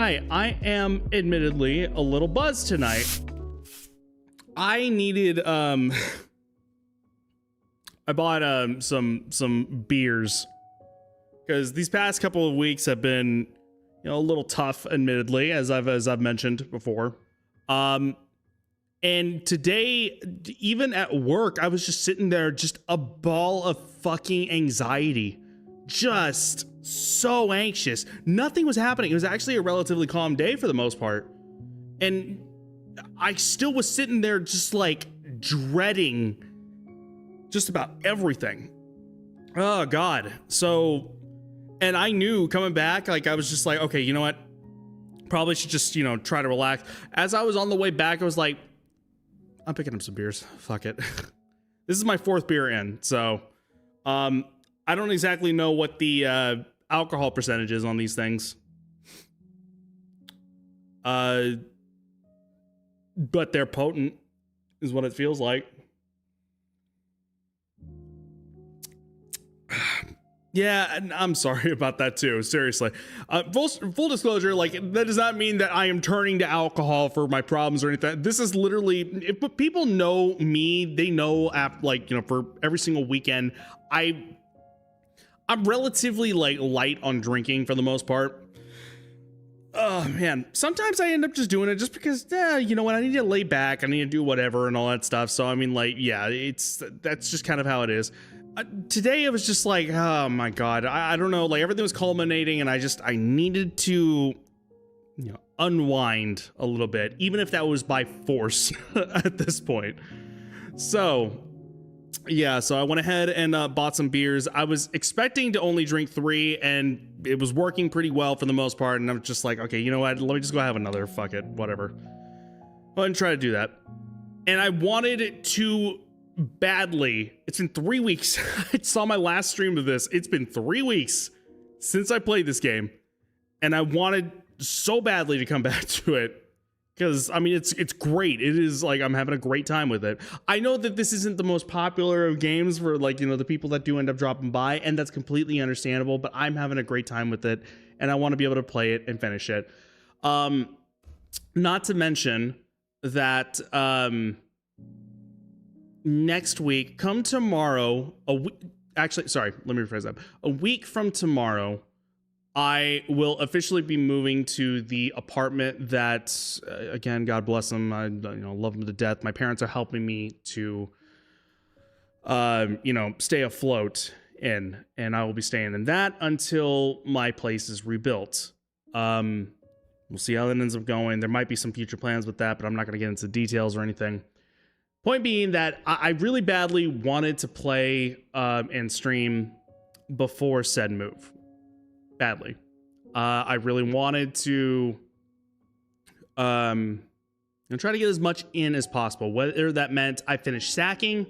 Hi, I am admittedly a little buzzed tonight. I needed I bought some beers because these past couple of weeks have been, you know, a little tough, admittedly, as I've mentioned before. And today, even at work, I was just sitting there, just a ball of fucking anxiety. Just so anxious. Nothing was happening. It was actually a relatively calm day for the most part. And I still was sitting there just like dreading just about everything. Oh God. So, and I knew coming back, like I was just like, okay, you know what? Probably should just, you know, try to relax. As I was on the way back, I was like, I'm picking up some beers. Fuck it. This is my 4th beer in. So, I don't exactly know what the alcohol percentage is on these things. But they're potent, is what it feels like. Yeah, I'm sorry about that too. Seriously, full disclosure, like that does not mean that I am turning to alcohol for my problems or anything. This is literally, if people know me, they know, like, you know, for every single weekend, I'm relatively like light on drinking for the most part. Oh man, sometimes I end up just doing it just because, you know what, I need to lay back, I need to do whatever and all that stuff. So I mean, like, yeah, that's just kind of how it is. Today it was just like, oh my God, I don't know, like everything was culminating and I needed to, you know, unwind a little bit, even if that was by force at this point. So yeah, so I went ahead and bought some beers. I was expecting to only drink 3 and it was working pretty well for the most part. And I'm just like, okay, you know what? Let me just go have another, fuck it, whatever. Go ahead and try to do that. And I wanted it to badly. It's been 3 weeks. I saw my last stream of this. It's been 3 weeks since I played this game. And I wanted so badly to come back to it. Because, I mean, it's great. It is like, I'm having a great time with it. I know that this isn't the most popular of games for, like, you know, the people that do end up dropping by, and that's completely understandable, but I'm having a great time with it, and I want to be able to play it and finish it. Not to mention that next week, come tomorrow, actually, sorry, let me rephrase that. A week from tomorrow, I will officially be moving to the apartment that, again, God bless them, I love them to death. My parents are helping me to, you know, stay afloat in, and I will be staying in that until my place is rebuilt. We'll see how that ends up going. There might be some future plans with that, but I'm not going to get into details or anything. Point being that I really badly wanted to play and stream before said move. Badly. I really wanted to try to get as much in as possible, whether that meant I finished sacking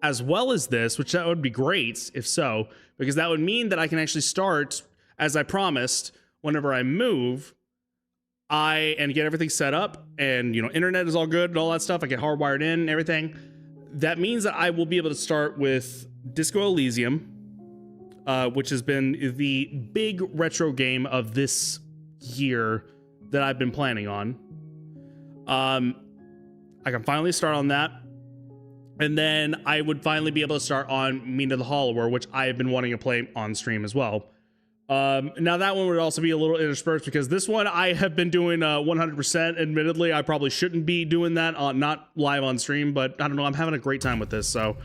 as well as this, which that would be great if so, because that would mean that I can actually start, as I promised, whenever I move, and get everything set up, and, you know, internet is all good and all that stuff, I get hardwired in and everything. That means that I will be able to start with Disco Elysium, which has been the big retro game of this year that I've been planning on. I can finally start on that. And then I would finally be able to start on Mina the Hollower, which I have been wanting to play on stream as well. Now that one would also be a little interspersed because this one I have been doing 100%. Admittedly, I probably shouldn't be doing that not live on stream, but I don't know, I'm having a great time with this, so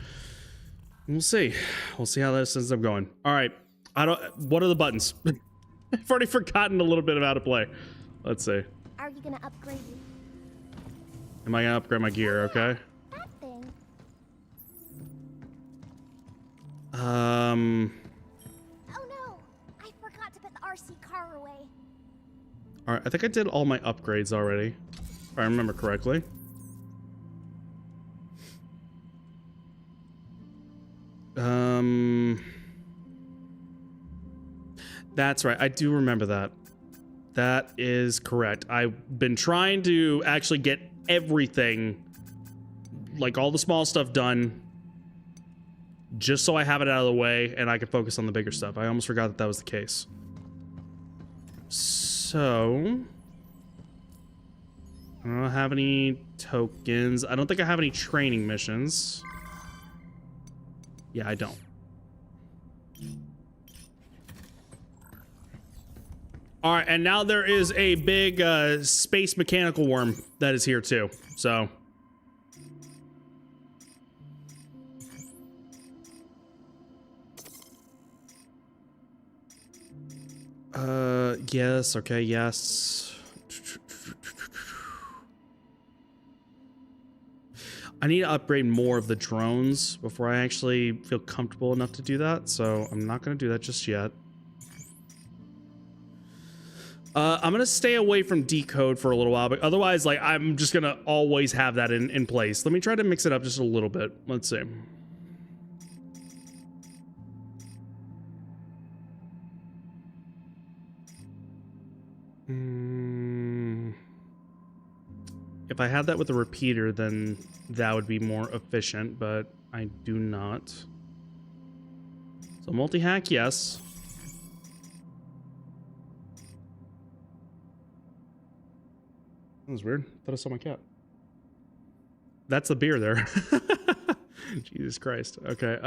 we'll see how this ends up going. All right, what are the buttons? I've already forgotten a little bit of how to play. Let's see. Are you gonna upgrade? Am I gonna upgrade my gear? Okay. That thing. Oh no! I forgot to put the RC car away. All right, I think I did all my upgrades already, if I remember correctly. That's right. I do remember that. That is correct. I've been trying to actually get everything, like all the small stuff done, just so I have it out of the way and I can focus on the bigger stuff. I almost forgot that that was the case. So I don't have any tokens. I don't think I have any training missions. Yeah, I don't. All right, and now there is a big space mechanical worm that is here too. So. Yes, okay, yes. I need to upgrade more of the drones before I actually feel comfortable enough to do that, so I'm not gonna do that just yet. I'm gonna stay away from decode for a little while, but otherwise, like, I'm just gonna always have that in place. Let me try to mix it up just a little bit. Let's see. If I had that with a repeater, then that would be more efficient, but I do not. So multi-hack, yes. That was weird. I thought I saw my cat. That's the beer there. Jesus Christ. Okay.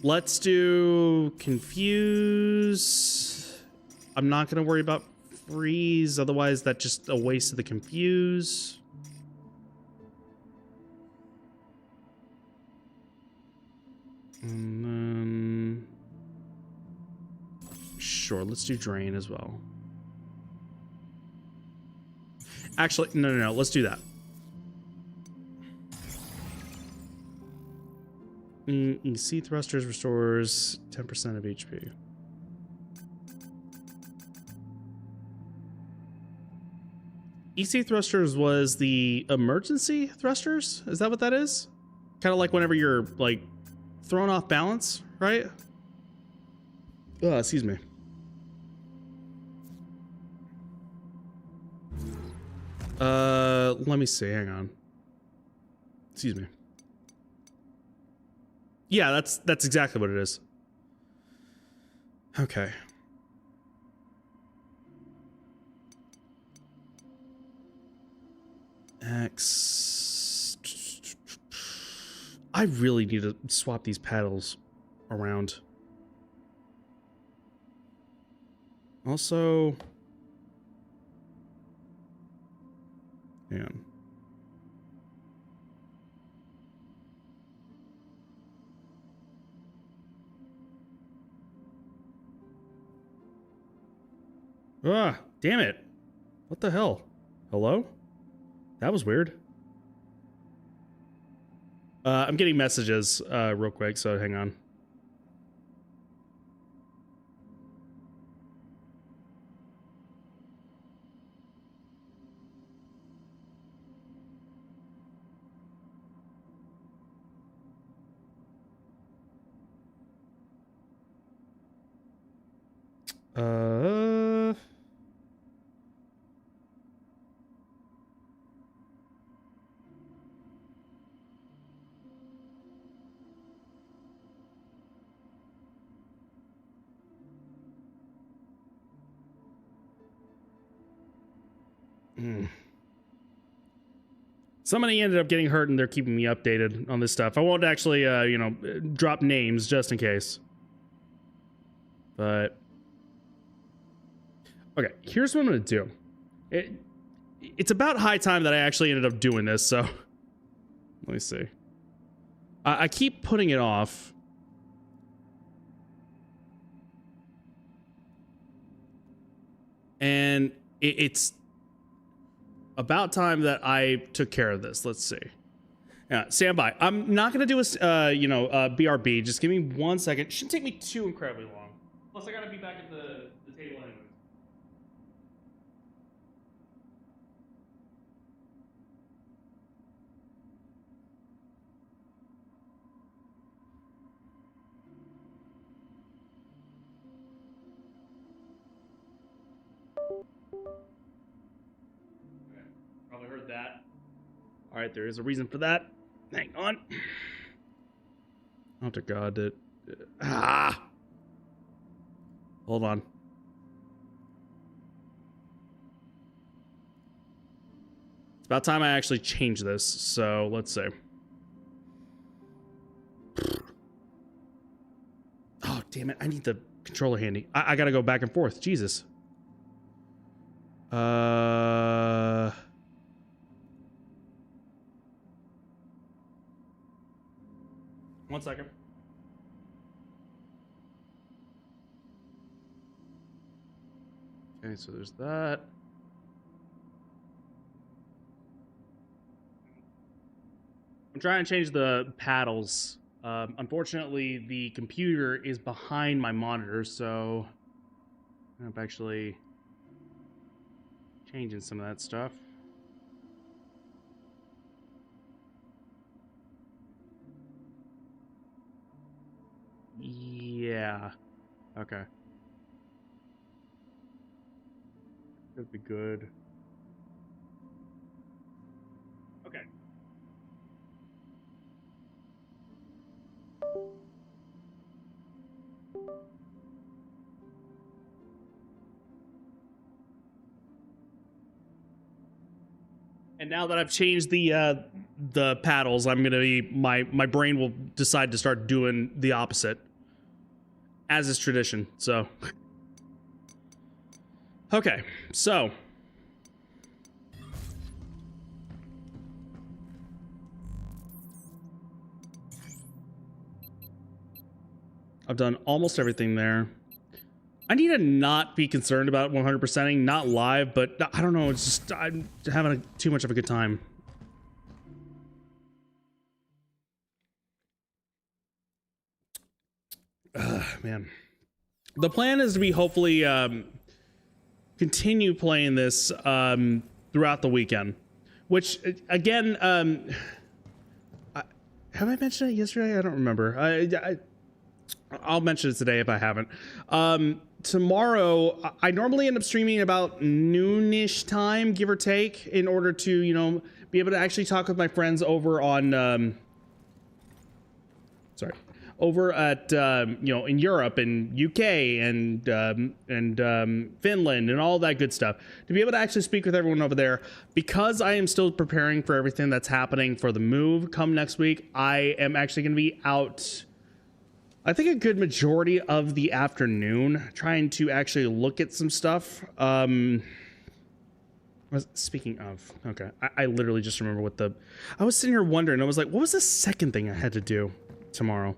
Let's do confuse. I'm not gonna worry about freeze, otherwise that's just a waste of the confuse. And then sure, let's do drain as well. Actually, no, let's do that. EC thrusters restores 10% of HP. EC thrusters was the emergency thrusters? Is that what that is? Kind of like whenever you're like thrown off balance, right? Excuse me. Let me see, hang on. Excuse me. Yeah, that's exactly what it is. Okay. X. I really need to swap these paddles around. Also, hang on. Ah, damn it. What the hell? Hello? That was weird. I'm getting messages real quick, so hang on. Somebody ended up getting hurt and they're keeping me updated on this stuff. I won't actually, you know, drop names just in case. But okay, here's what I'm gonna do. It's about high time that I actually ended up doing this, so let me see. I keep putting it off. And it's about time that I took care of this. Let's see. Yeah, stand by. I'm not gonna do a, BRB. Just give me 1 second. Shouldn't take me too incredibly long. Plus, I gotta be back at the table anyway. Okay, probably heard that. All right, there is a reason for that. Hang on. Oh, to God, that. Hold on. about time I actually change this. So let's see. Oh, damn it. I need the controller handy. I gotta go back and forth. Jesus. 1 second. Okay, so there's that. I'm trying to change the paddles. Unfortunately, the computer is behind my monitor, so I'm actually changing some of that stuff. Yeah. Okay. That'd be good. Okay. And now that I've changed the paddles, I'm gonna be my brain will decide to start doing the opposite, as is tradition. So, okay, so I've done almost everything there. I need to not be concerned about 100%ing, not live, but I don't know. It's just I'm having too much of a good time. Man, the plan is to be hopefully continue playing this throughout the weekend. Which again, have I mentioned it yesterday? I don't remember. I'll mention it today if I haven't. Tomorrow, I normally end up streaming about noonish time, give or take, in order to, you know, be able to actually talk with my friends over on, over at, you know, in Europe and UK and Finland and all that good stuff. To be able to actually speak with everyone over there, because I am still preparing for everything that's happening for the move come next week, I am actually going to be out, I think, a good majority of the afternoon trying to actually look at some stuff. Speaking of, okay, I literally just remember what I was sitting here wondering, I was like, what was the second thing I had to do tomorrow?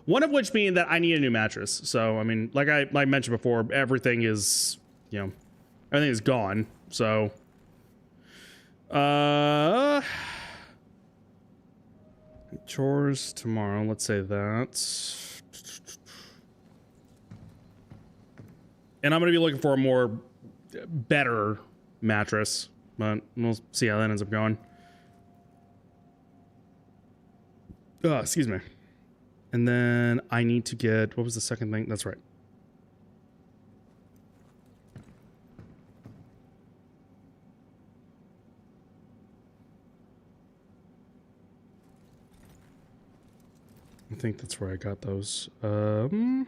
One of which being that I need a new mattress. So, I mean, like I mentioned before, everything is, you know, everything is gone. So, chores tomorrow, let's say that. And I'm going to be looking for a more better mattress, but we'll see how that ends up going. Excuse me. And then I need to get, what was the second thing? That's right. I think that's where I got those. And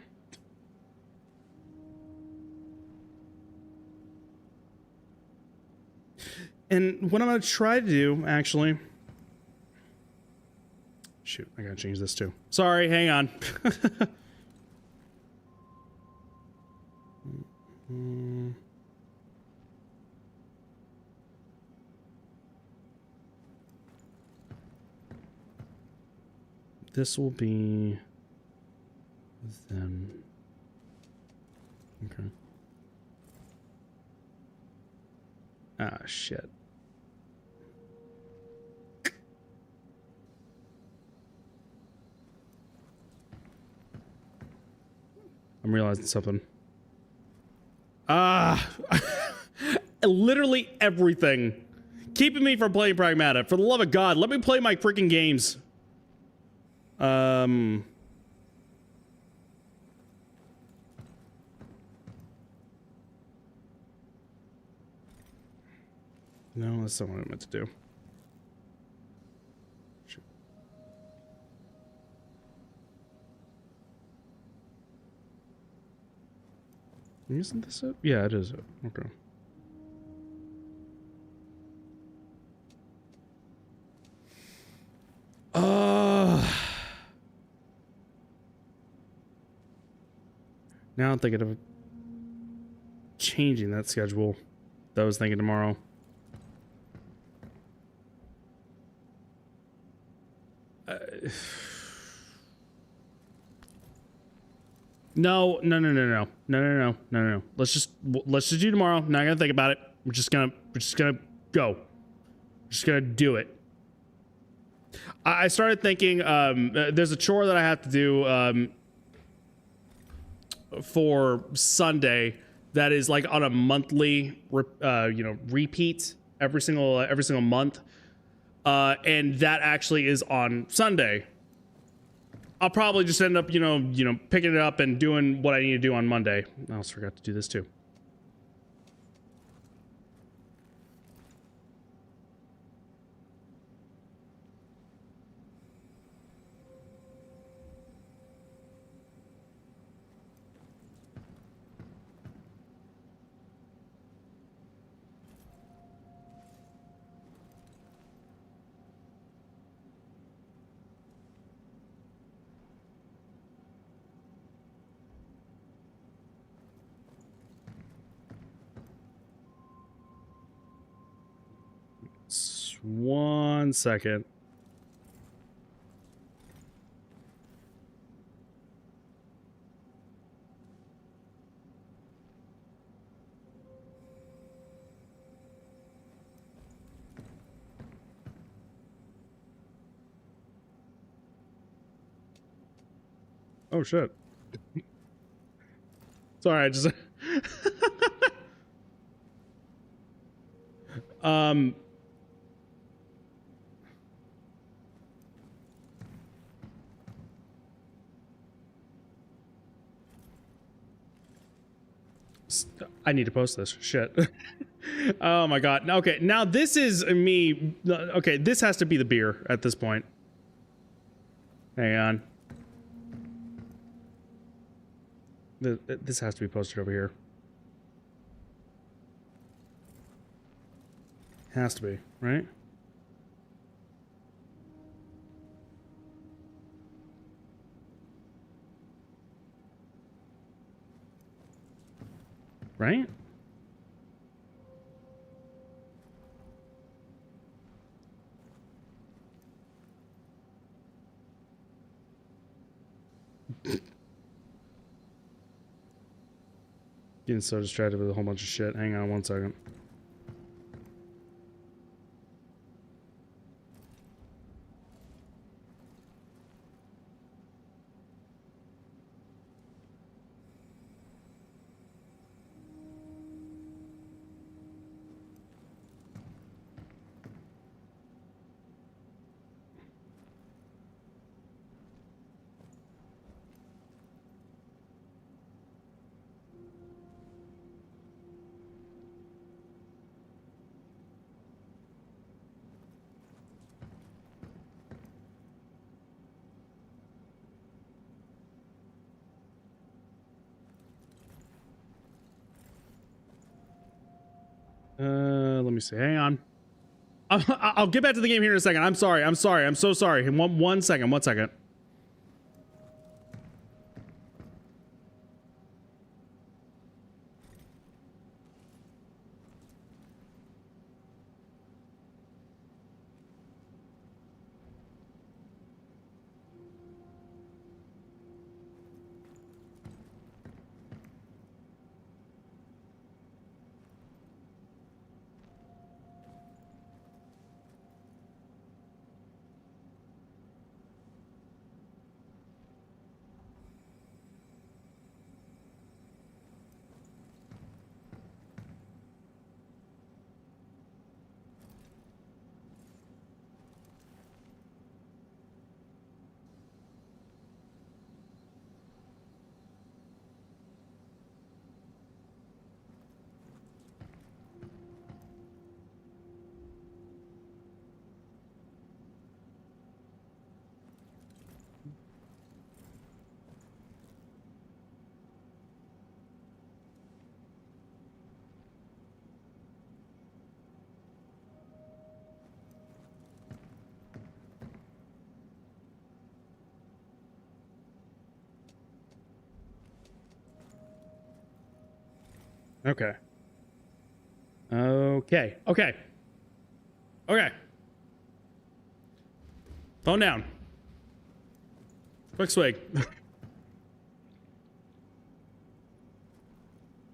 what I'm going to try to do, actually... Shoot, I gotta change this too. Sorry, hang on. This will be them. Okay. Ah, shit. I'm realizing something. Literally everything keeping me from playing Pragmata. For the love of God, let me play my freaking games. No, that's not what I meant to do. Isn't this it? Yeah, it is it. Okay. Now I'm thinking of changing that schedule that I was thinking tomorrow. No. Let's just do tomorrow. Not gonna think about it. We're just gonna go. We're just gonna do it. I started thinking, there's a chore that I have to do for Sunday that is like on a monthly, repeat every single month, and that actually is on Sunday. I'll probably just end up, picking it up and doing what I need to do on Monday. I also forgot to do this too. One second. Oh shit. Sorry, I just I need to post this shit. Oh my god. Okay, now this is me. Okay, this has to be the beer at this point. Hang on. This has to be posted over here. Has to be, right? Right? Getting so distracted with a whole bunch of shit. Hang on one second. Let me see. Hang on. I'll get back to the game here in a second. I'm sorry. I'm so sorry. One second. Okay. Okay. Okay. Okay. Phone down. Quick swig.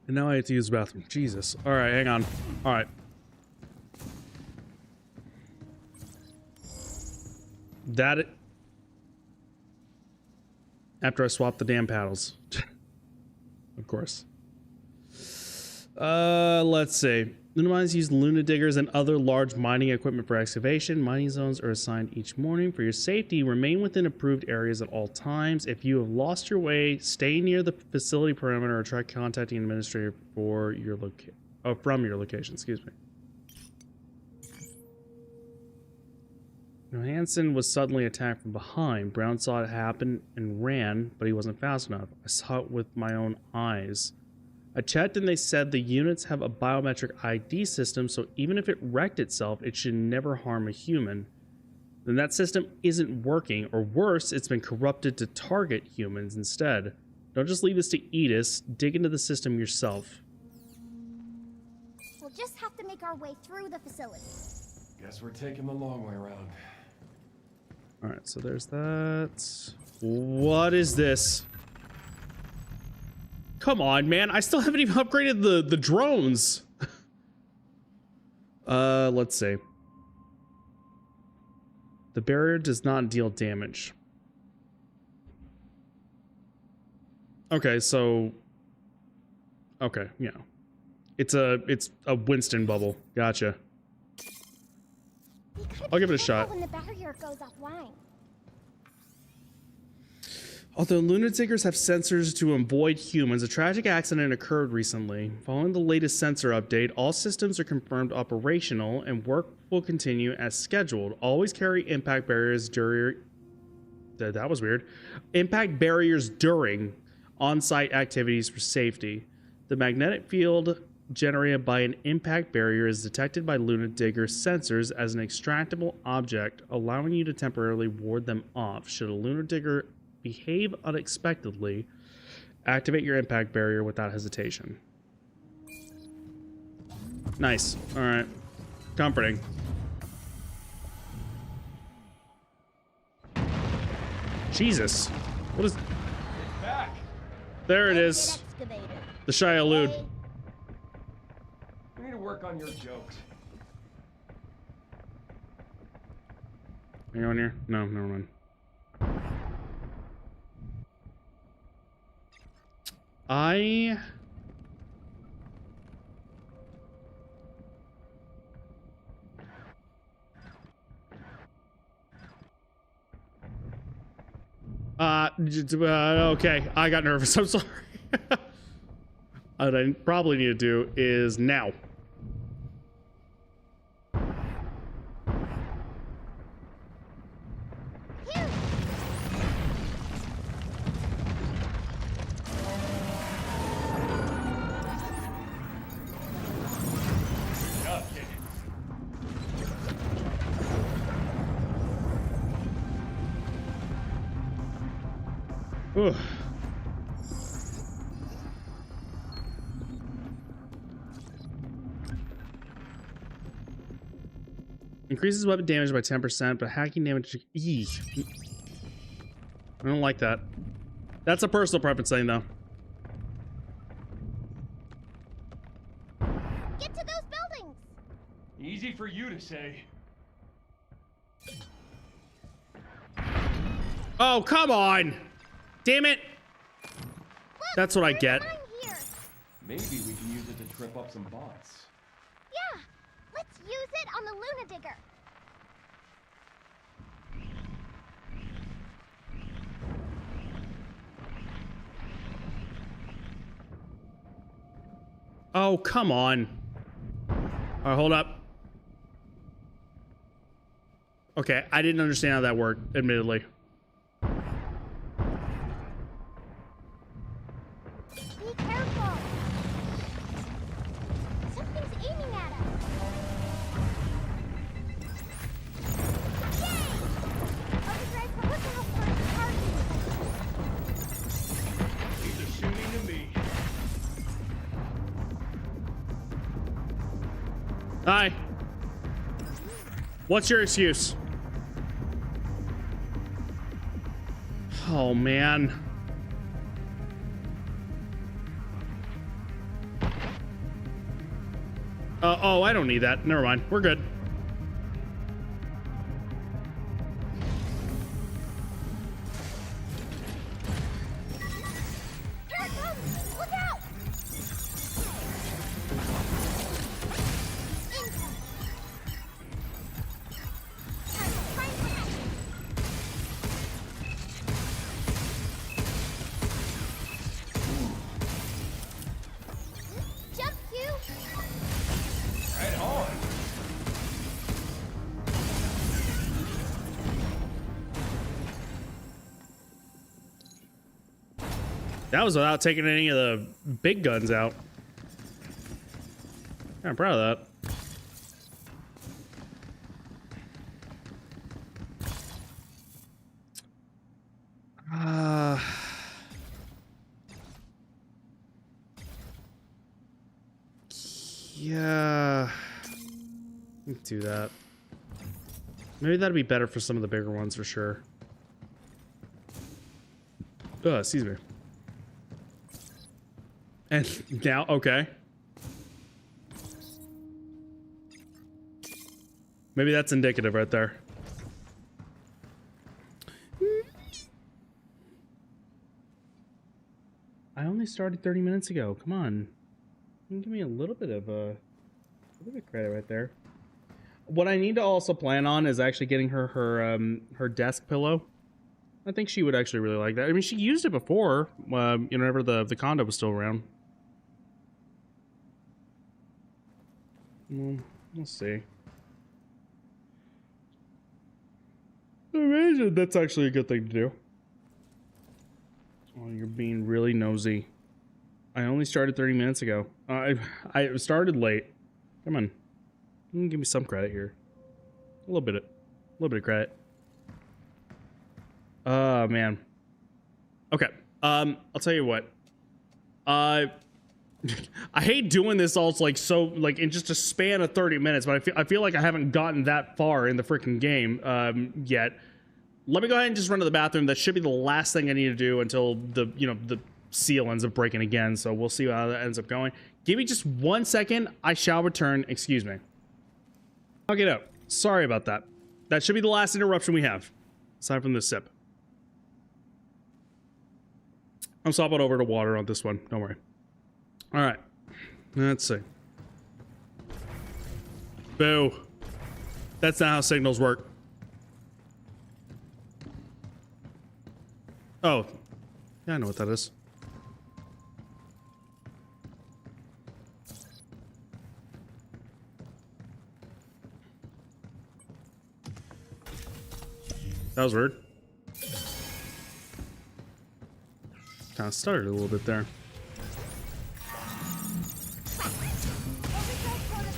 And now I have to use the bathroom. Jesus. All right, hang on. All right. That it. After I swap the damn paddles. Of course. Let's see. Lunar mines use Lunar diggers and other large mining equipment for excavation. Mining zones are assigned each morning. For your safety, remain within approved areas at all times. If you have lost your way, stay near the facility perimeter or try contacting an administrator for your from your location. Excuse me. Johansson was suddenly attacked from behind. Brown saw it happen and ran, but he wasn't fast enough. I saw it with my own eyes. I checked and they said the units have a biometric ID system, so even if it wrecked itself, it should never harm a human. Then that system isn't working, or worse, it's been corrupted to target humans instead. Don't just leave this to Edis. Dig into the system yourself. We'll just have to make our way through the facility. Guess we're taking the long way around. Alright, so there's that. What is this? Come on, man. I still haven't even upgraded the drones. Let's see. The barrier does not deal damage. Okay, so... Okay, yeah. It's a Winston bubble. Gotcha. I'll give it a shot. When the barrier goes offline. Although lunar diggers have sensors to avoid humans, a tragic accident occurred recently. Following the latest sensor update, all systems are confirmed operational and work will continue as scheduled. Always carry impact barriers during... That was weird. Impact barriers during on-site activities for safety. The magnetic field generated by an impact barrier is detected by lunar digger sensors as an extractable object, allowing you to temporarily ward them off. Should a lunar digger behave unexpectedly, activate your impact barrier without hesitation. Nice. All right. Comforting. Jesus. What is... Back. There it is. The Shia-Lud. We need to work on your jokes. Are you on here? No, never mind. Okay, I got nervous. I'm sorry. What I probably need to do is now. Ugh. Increases weapon damage by 10%, but hacking damage... Eek. I don't like that. That's a personal preference thing, though. Get to those buildings! Easy for you to say. Oh, come on! Damn it! Look, That's what I there's get. a mine here. Maybe we can use it to trip up some bots. Yeah, let's use it on the Luna Digger. Oh, come on. Alright, hold up. Okay, I didn't understand how that worked, admittedly. Be careful. Something's aiming at us. Yay! Overdrive, but look how far it's targeting. He's shooting to me. Hi. What's your excuse? Oh, man. Oh, I don't need that. Never mind. We're good. Here it comes! Look out! Incoming. Time to try and catch. Jump, Q! Right on. That was without taking any of the big guns out. Yeah, I'm proud of that. Yeah. Let's do that. Maybe that'd be better for some of the bigger ones for sure. Excuse me. And now, okay. Maybe that's indicative right there. I only started 30 minutes ago. Come on. You can give me a little bit of credit right there. What I need to also plan on is actually getting her her desk pillow. I think she would actually really like that. I mean, she used it before, you know, whenever the condo was still around. Well, we'll see. I imagine that's actually a good thing to do. Oh, you're being really nosy. I only started 30 minutes ago. I started late. Come on. You can give me some credit here. A little bit of credit. Oh, man. Okay. I'll tell you what. I hate doing this all like in just a span of 30 minutes, but I feel like I haven't gotten that far in the freaking game yet. Let me go ahead and just run to the bathroom. That should be the last thing I need to do until the seal ends up breaking again. So we'll see how that ends up going. Give me just 1 second. I shall return. Excuse me. I'll get out. Sorry about that. That should be the last interruption we have, aside from this sip. I'm swapping over to water on this one. Don't worry. All right. Let's see. Boo. That's not how signals work. Oh. Yeah, I know what that is. That was weird. Kind of stuttered a little bit there.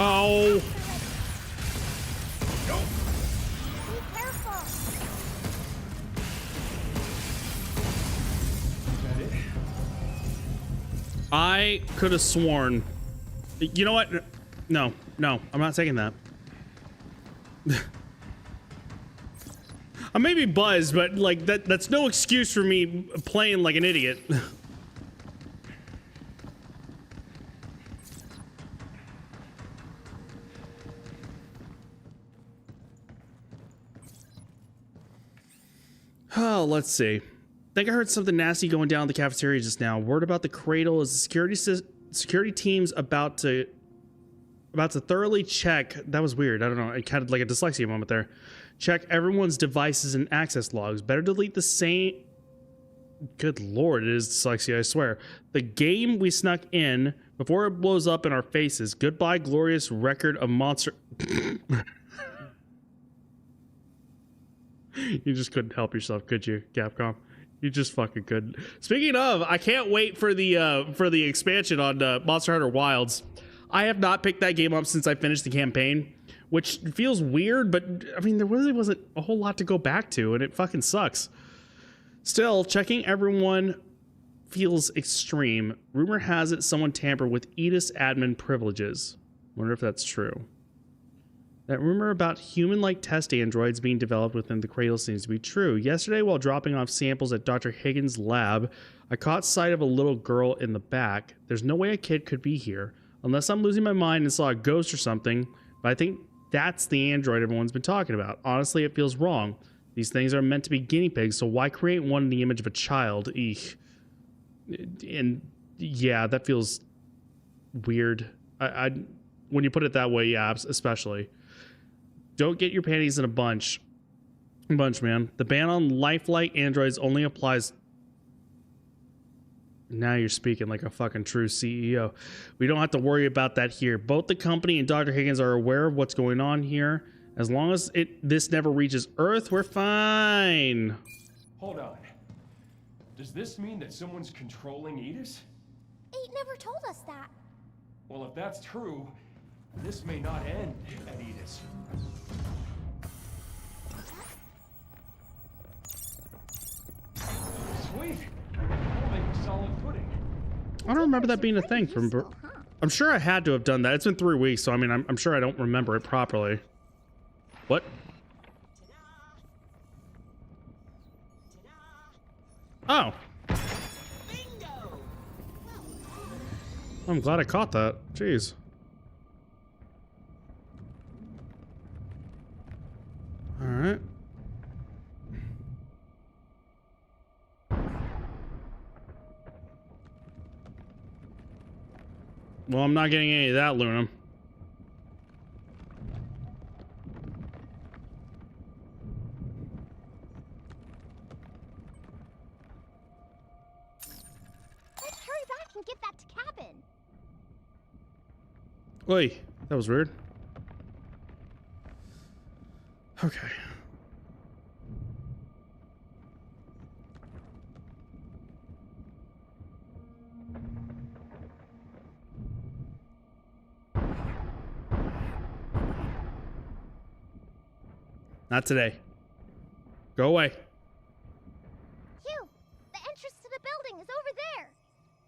Oh! Be careful! I could have sworn. You know what? No, I'm not taking that. I may be buzzed, but like that's no excuse for me playing like an idiot. Oh, let's see. I think I heard something nasty going down in the cafeteria just now. Word about the cradle is the security team's about to thoroughly check. That was weird. I don't know. I had like a dyslexia moment there. Check everyone's devices and access logs. Better delete the same. Good lord, it is dyslexia, I swear. The game we snuck in before it blows up in our faces. Goodbye, glorious record of monster. You just couldn't help yourself, could you, Capcom? You just fucking couldn't. Speaking of, I can't wait for the expansion on Monster Hunter Wilds. I have not picked that game up since I finished the campaign, which feels weird, but I mean, there really wasn't a whole lot to go back to, and it fucking sucks. Still, checking everyone feels extreme. Rumor has it someone tampered with Edith's admin privileges. Wonder if that's true. That rumor about human-like test androids being developed within the cradle seems to be true. Yesterday, while dropping off samples at Dr. Higgins' lab, I caught sight of a little girl in the back. There's no way a kid could be here, unless I'm losing my mind and saw a ghost or something, but I think that's the android everyone's been talking about. Honestly, it feels wrong. These things are meant to be guinea pigs, so why create one in the image of a child? Eek. And yeah, that feels weird. When you put it that way, yeah, especially. Don't get your panties in a bunch, man. The ban on lifelike androids only applies. Now you're speaking like a fucking true CEO. We don't have to worry about that here. Both the company and Dr. Higgins are aware of what's going on here. As long as this never reaches Earth, we're fine. Hold on. Does this mean that someone's controlling Edis? 8 never told us that. Well, if that's true, this may not end at Edis. Sweet. Holding solid footing. I don't remember that being a thing from. I'm sure I had to have done that. It's been 3 weeks, so I mean, I'm sure I don't remember it properly. What? Oh. I'm glad I caught that. Jeez. All right. Well, I'm not getting any of that, Luna. Let's hurry back and get that to cabin. Oi, that was weird. Okay. Not today. Go away. Hugh, the entrance to the building is over there.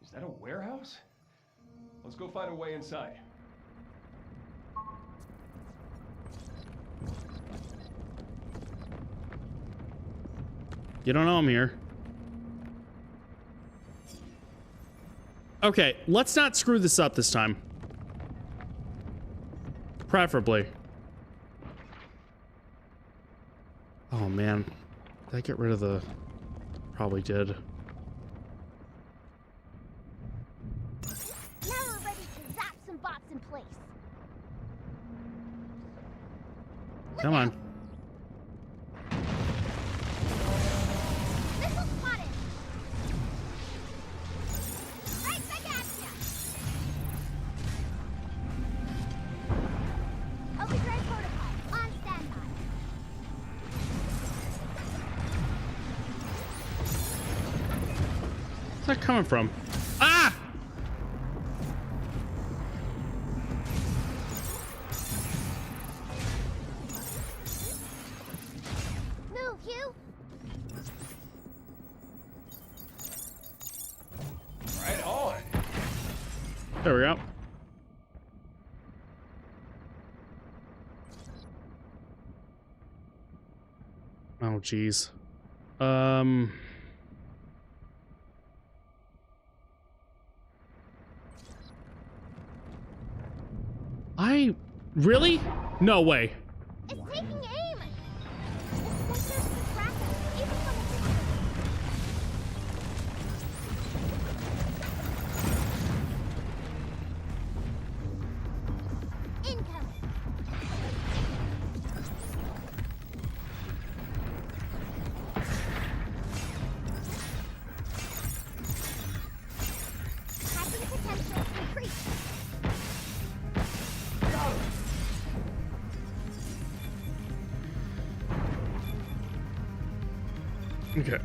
Is that a warehouse? Let's go find a way inside. You don't know I'm here. Okay, let's not screw this up this time. Preferably. Oh man, did I get rid of the... Probably did. Now we're ready to zap some bots in place. Come on. Missile spotted. Right back at ya. Overdrive protocol on standby. Where's that coming from? Ah! Move, Hugh. Right on. There we go. Oh, jeez. Really? No way. It's taking aim. The sensors can track us, even from a distance. Incoming. Hacking potential increased. Okay.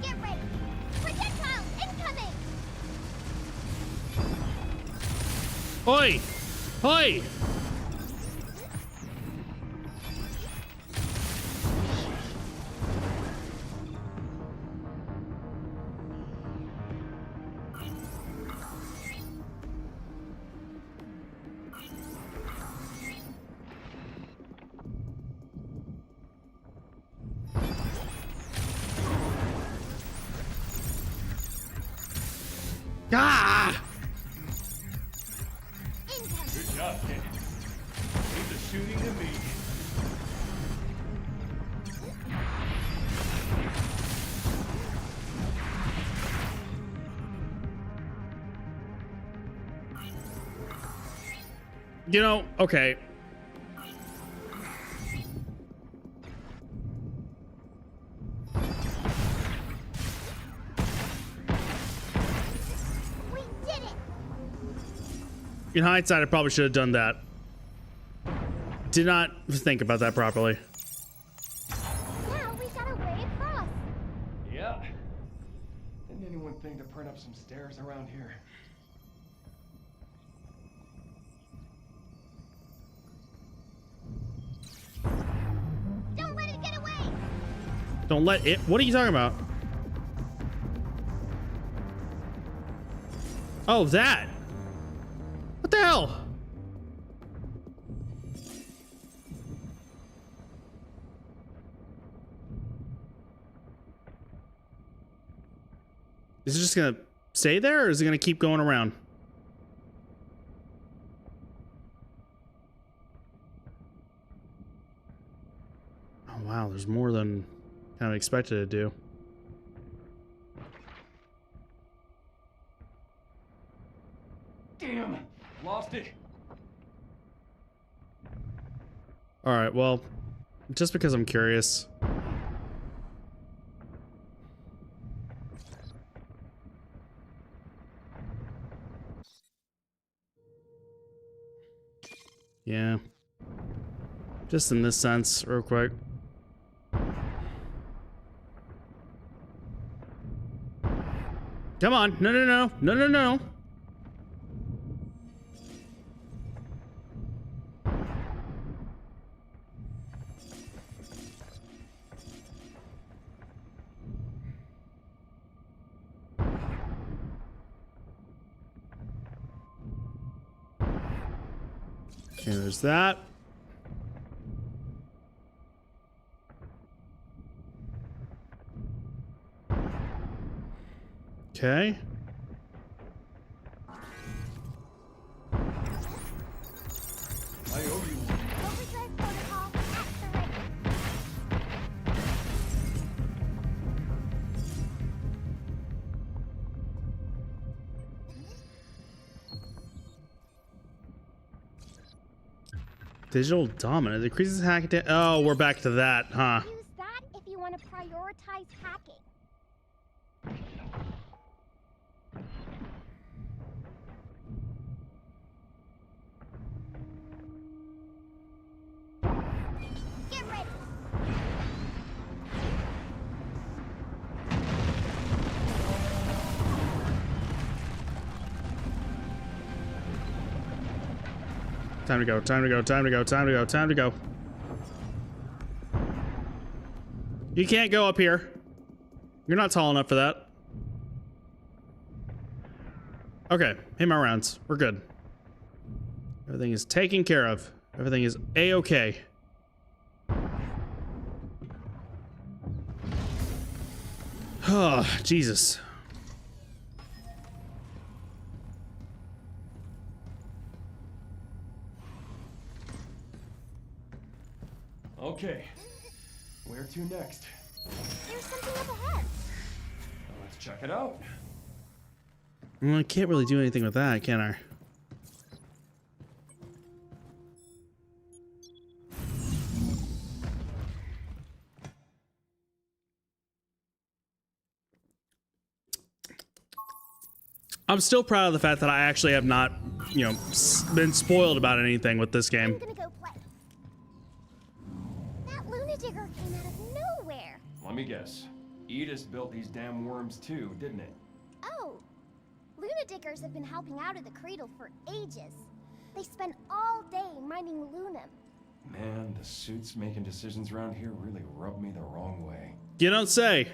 Get ready. Projectile incoming. Oi! Oi! Ah! Good job, kid. Leave the shooting to me. You know, okay. We did it! In hindsight, I probably should have done that. Did not think about that properly. Now we got a way across. Yeah. Didn't anyone think to print up some stairs around here? Don't let it get away! Don't let it. What are you talking about? Oh, that. What the hell? Is it just gonna stay there, or is it gonna keep going around? Oh wow, there's more than kind of expected to do. Damn! Lost it! All right, well, just because I'm curious. Yeah. Just in this sense, real quick. Come on. No, no, no. No, no, no. Okay, there's that. Okay. I owe you one. Overdrive protocol at the ready. Digital dominant decreases hacking. Oh, we're back to that, huh? Use that if you want to prioritize hacking. Get ready. Time to go, time to go, time to go, time to go, time to go. You can't go up here. You're not tall enough for that. Okay, hit my rounds. We're good. Everything is taken care of. Everything is a-okay. Oh, Jesus. Okay. Where to next? There's something up ahead. Let's check it out. Well, I can't really do anything with that, can I? I'm still proud of the fact that I actually have not, you know, been spoiled about anything with this I'm game. gonna go play. That Lunar Digger came out of nowhere. Let me guess. Edith built these damn worms too, didn't it? Oh, Lunar Diggers have been helping out at the cradle for ages. They spend all day mining Lunam. Man, the suits making decisions around here really rub me the wrong way. You don't say.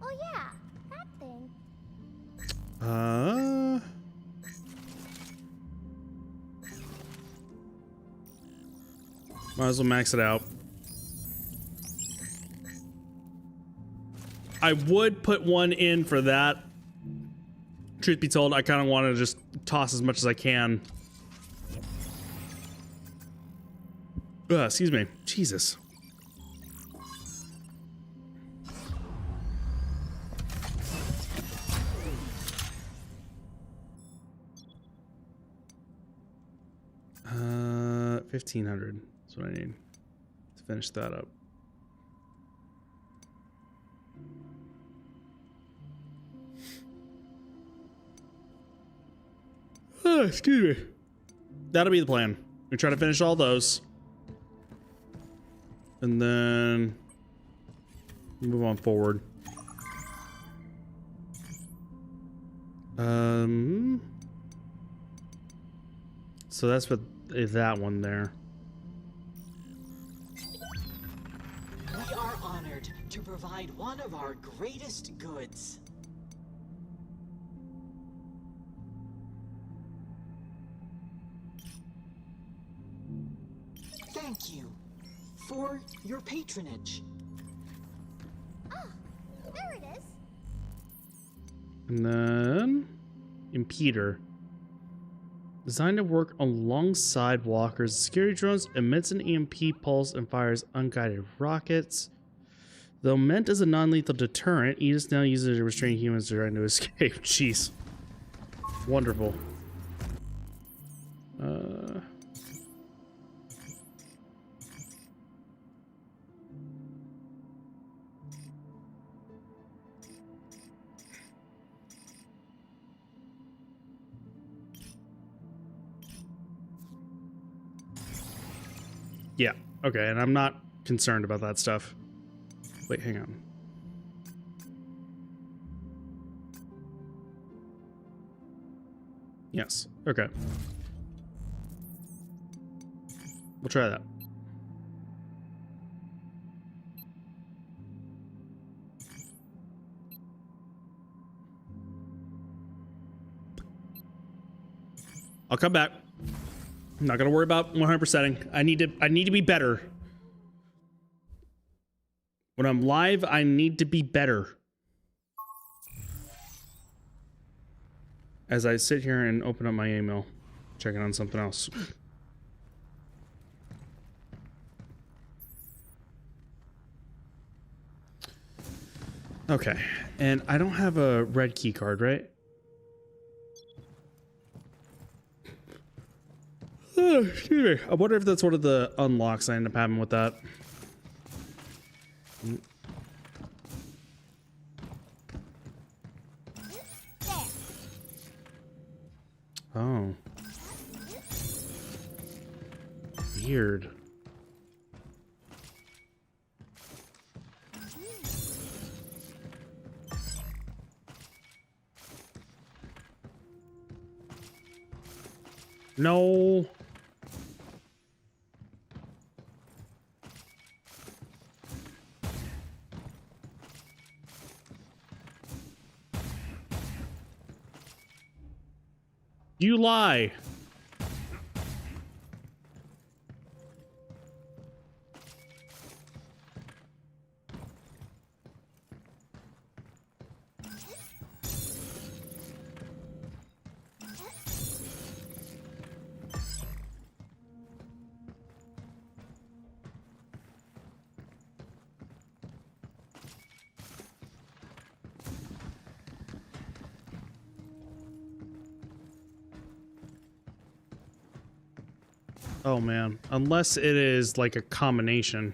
Oh yeah, that thing. Might as well max it out. I would put one in for that. Truth be told, I kind of want to just toss as much as I can. Excuse me. Jesus. Uh, 1,500. That's what I need to finish that up. Oh, excuse me. That'll be the plan. We try to finish all those. And then move on forward. So that's what is that one there. We are honored to provide one of our greatest goods. Thank you for your patronage. Ah, there it is. And then Impeder. Designed to work alongside walkers, security drones emits an EMP pulse and fires unguided rockets. Though meant as a non-lethal deterrent, Aegis now uses it to restrain humans trying to escape. Jeez. Wonderful. Yeah, okay, and I'm not concerned about that stuff. Wait, hang on. Yes, okay. We'll try that. I'll come back. I'm not gonna worry about 100%ing. I need to be better. When I'm live, I need to be better. As I sit here and open up my email, checking on something else. Okay, and I don't have a red key card, right? Oh, excuse me. I wonder if that's one of the unlocks I end up having with that. Oh. Weird. No. You lie. Oh man, unless it is like a combination.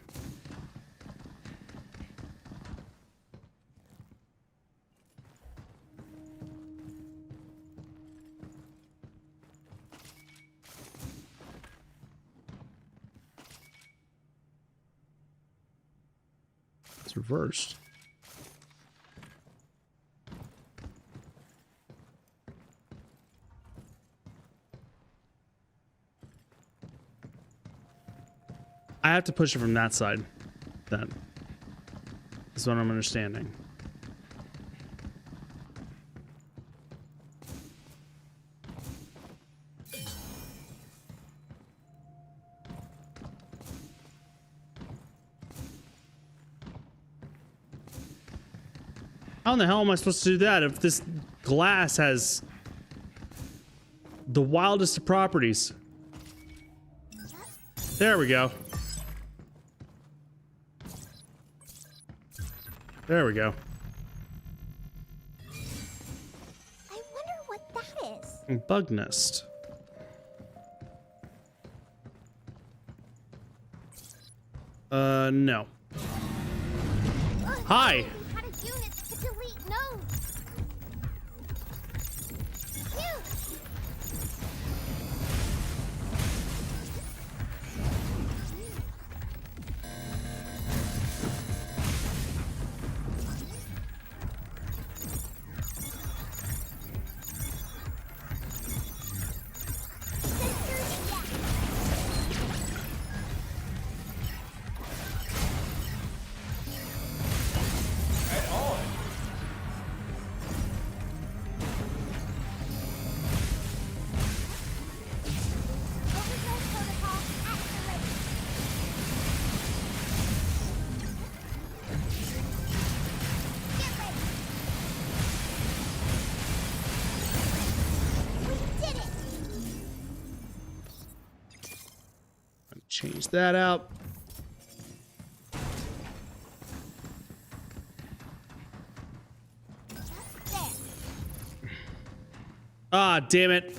It's reversed. I have to push it from that side, then. That's what I'm understanding. How in the hell am I supposed to do that if this glass has the wildest of properties? There we go. There we go. I wonder what that is. Bug nest. No. Hi. Had a unit that could delete nodes. Phew. Change that out. Ah, damn it.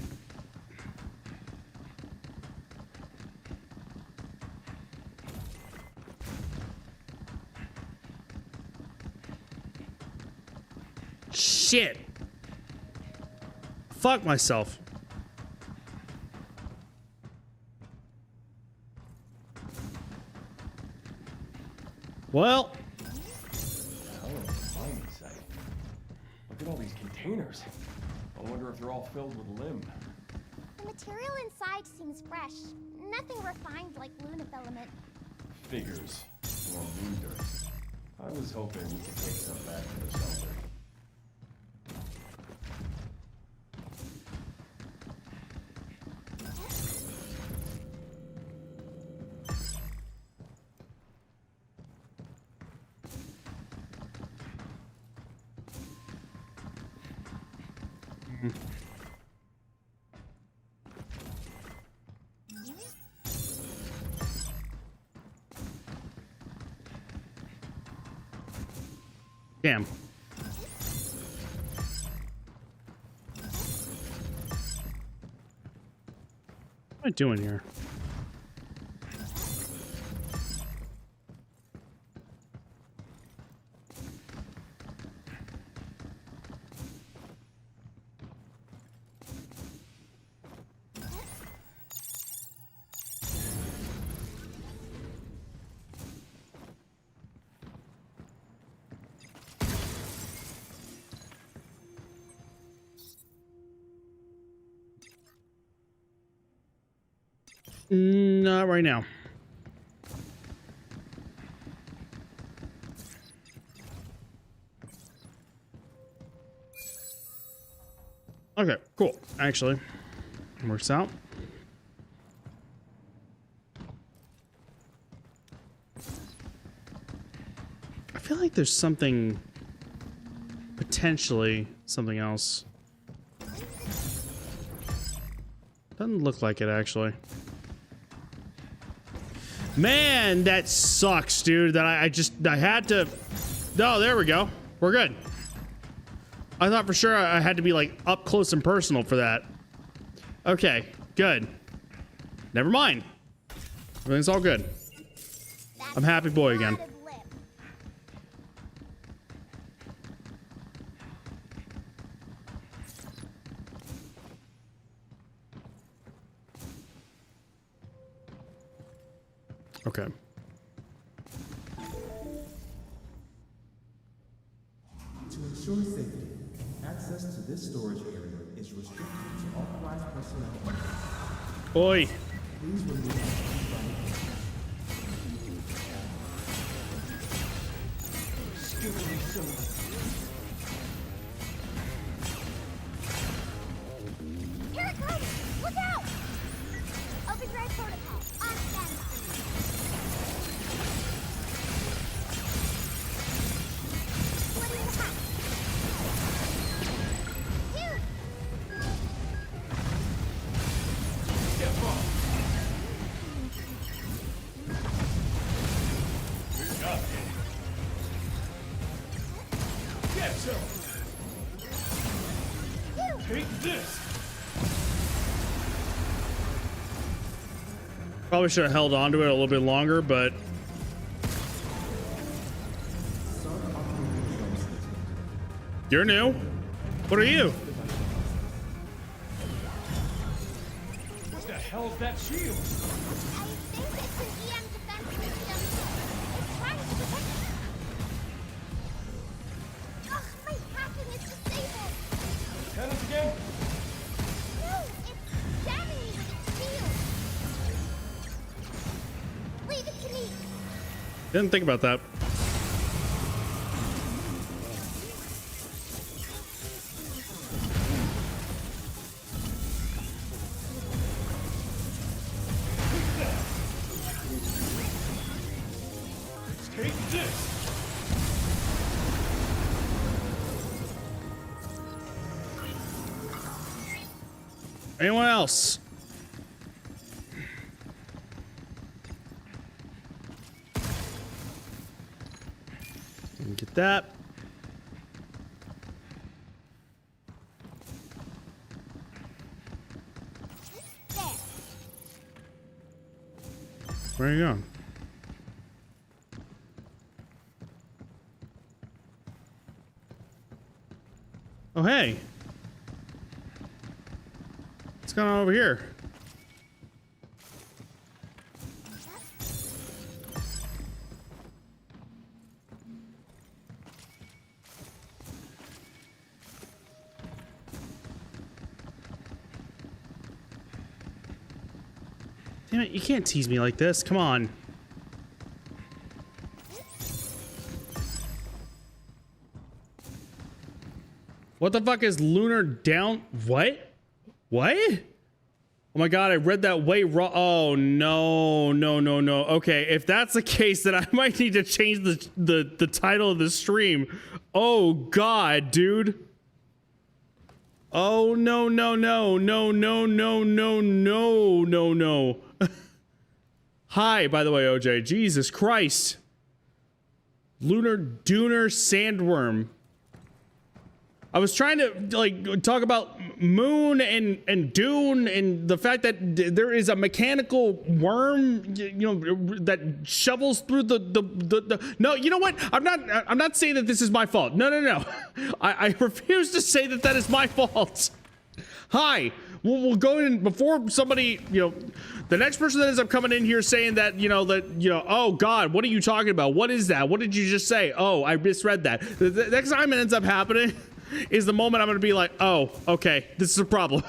Shit. Fuck myself. Well, Mining site. Look at all these containers. I wonder if they're all filled with limb. The material inside seems fresh. Nothing refined like Luna filament. Figures. Or moon dirt. I was hoping we could take some back to the shelter. damn. What am I doing here? Not right now. Okay, cool. Actually, works out. I feel like there's something, potentially something else. Doesn't look like it, actually. Man, that sucks, dude. That I had to. Oh, there we go. We're good. I thought for sure I had to be like up close and personal for that. Okay, good. Never mind. Everything's all good. I'm happy boy again. Okay. To ensure safety, access to this storage area is restricted to authorized personnel. Oi. Please remove Here it comes! Look out! Overdrive protocol on standby. Splitting the hatch. Get some. Take this. Probably should have held on to it a little bit longer, but you're new. What are you? What the hell's that shield? I think it's an EM defense system. It's trying to protect. Ugh, my hacking is disabled. Cannons again? No, it's jamming me with its shield. Leave it to me. Didn't think about that. Take this. Anyone else? Get that. There. Where are you going? Oh, hey. What's going on over here? Damn it, you can't tease me like this. Come on. What the fuck is lunar down? What? What? Oh my god, I read that way wrong. Oh no, no, no, no. Okay, if that's the case, then I might need to change the title of the stream. Oh god, dude. Oh no, no, no, no, no, no, no, no, no, no. Hi, by the way, OJ. Jesus Christ. Lunar Dune-r Sandworm. I was trying to like talk about Moon and Dune and the fact that there is a mechanical worm, you know, that shovels through the. No, you know what? I'm not saying that this is my fault. No, no, no. I refuse to say that that is my fault. Hi. We'll go in before somebody, you know, the next person that ends up coming in here saying that, oh God, what are you talking about? What is that? What did you just say? Oh, I misread that. The next time it ends up happening is the moment I'm going to be like, oh, okay, this is a problem.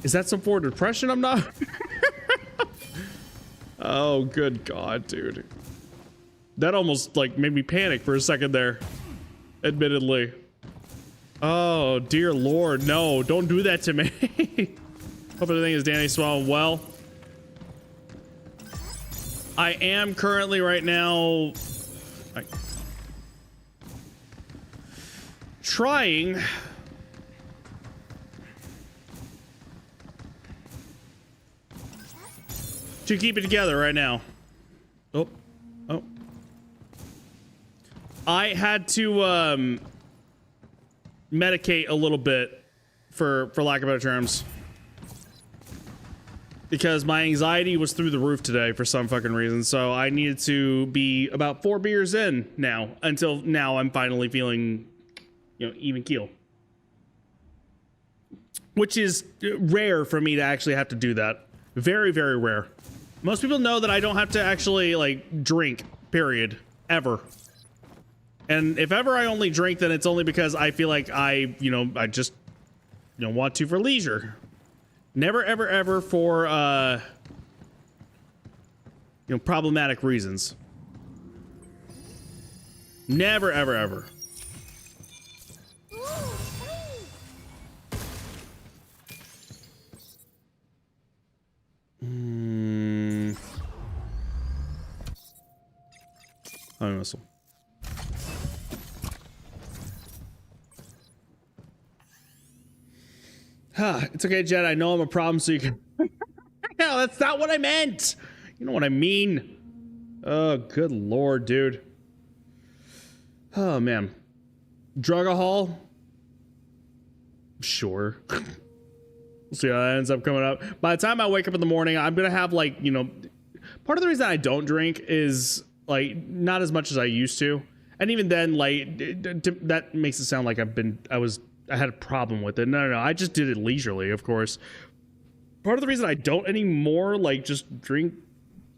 Is that some form of depression? I'm not. Oh, good God, dude. That almost like made me panic for a second there, admittedly. Oh, dear Lord, no, don't do that to me. Hope everything is Danny swallowing well. I am currently right now trying to keep it together right now. Oh, oh. I had to medicate a little bit, for lack of better terms, because my anxiety was through the roof today for some fucking reason. So I needed to be about 4 beers in now, until now I'm finally feeling, you know, even keel, which is rare for me to actually have to do that. Very, very rare. Most people know that I don't have to actually like drink, period, ever. And if ever I only drink, then it's only because I feel like I just, want to for leisure. Never, ever, ever for, problematic reasons. Never, ever, ever. Ooh, shiny. Oh, missile. It's okay, Jed. I know I'm a problem, so you can. No, that's not what I meant. You know what I mean. Oh, good lord, dude. Oh, man. Drugahol? Sure. We'll see how that ends up coming up. By the time I wake up in the morning, I'm going to have, like, you know, part of the reason I don't drink is, like, not as much as I used to. And even then, like, that makes it sound like I had a problem with it. No, I just did it leisurely, of course. Part of the reason I don't anymore, like, just drink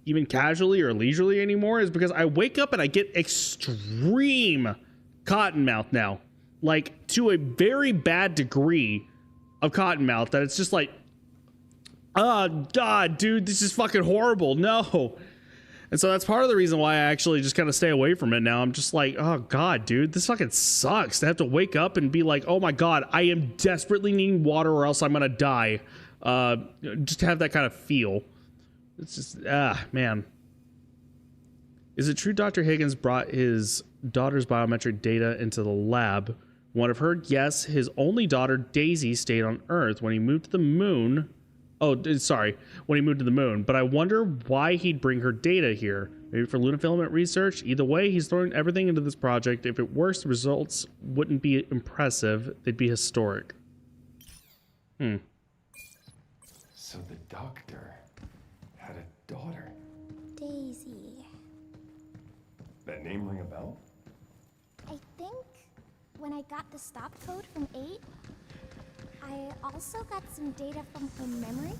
even casually or leisurely anymore is because I wake up and I get extreme cottonmouth now. Like, to a very bad degree of cottonmouth that it's just like, oh, God, dude, this is fucking horrible. No. And so that's part of the reason why I actually just kind of stay away from it now. I'm just like, oh, God, dude, this fucking sucks to have to wake up and be like, oh, my God, I am desperately needing water or else I'm going to die. Just to have that kind of feel. It's just, man. Is it true Dr. Higgins brought his daughter's biometric data into the lab? One of her, yes, his only daughter, Daisy, stayed on Earth when he moved to the moon. Oh, sorry, when he moved to the moon. But I wonder why he'd bring her data here. Maybe for lunafilament research? Either way, he's throwing everything into this project. If it works, the results wouldn't be impressive. They'd be historic. So the doctor had a daughter. Daisy. That name ring a bell? I think when I got the stop code from 8, I also got some data from her memory.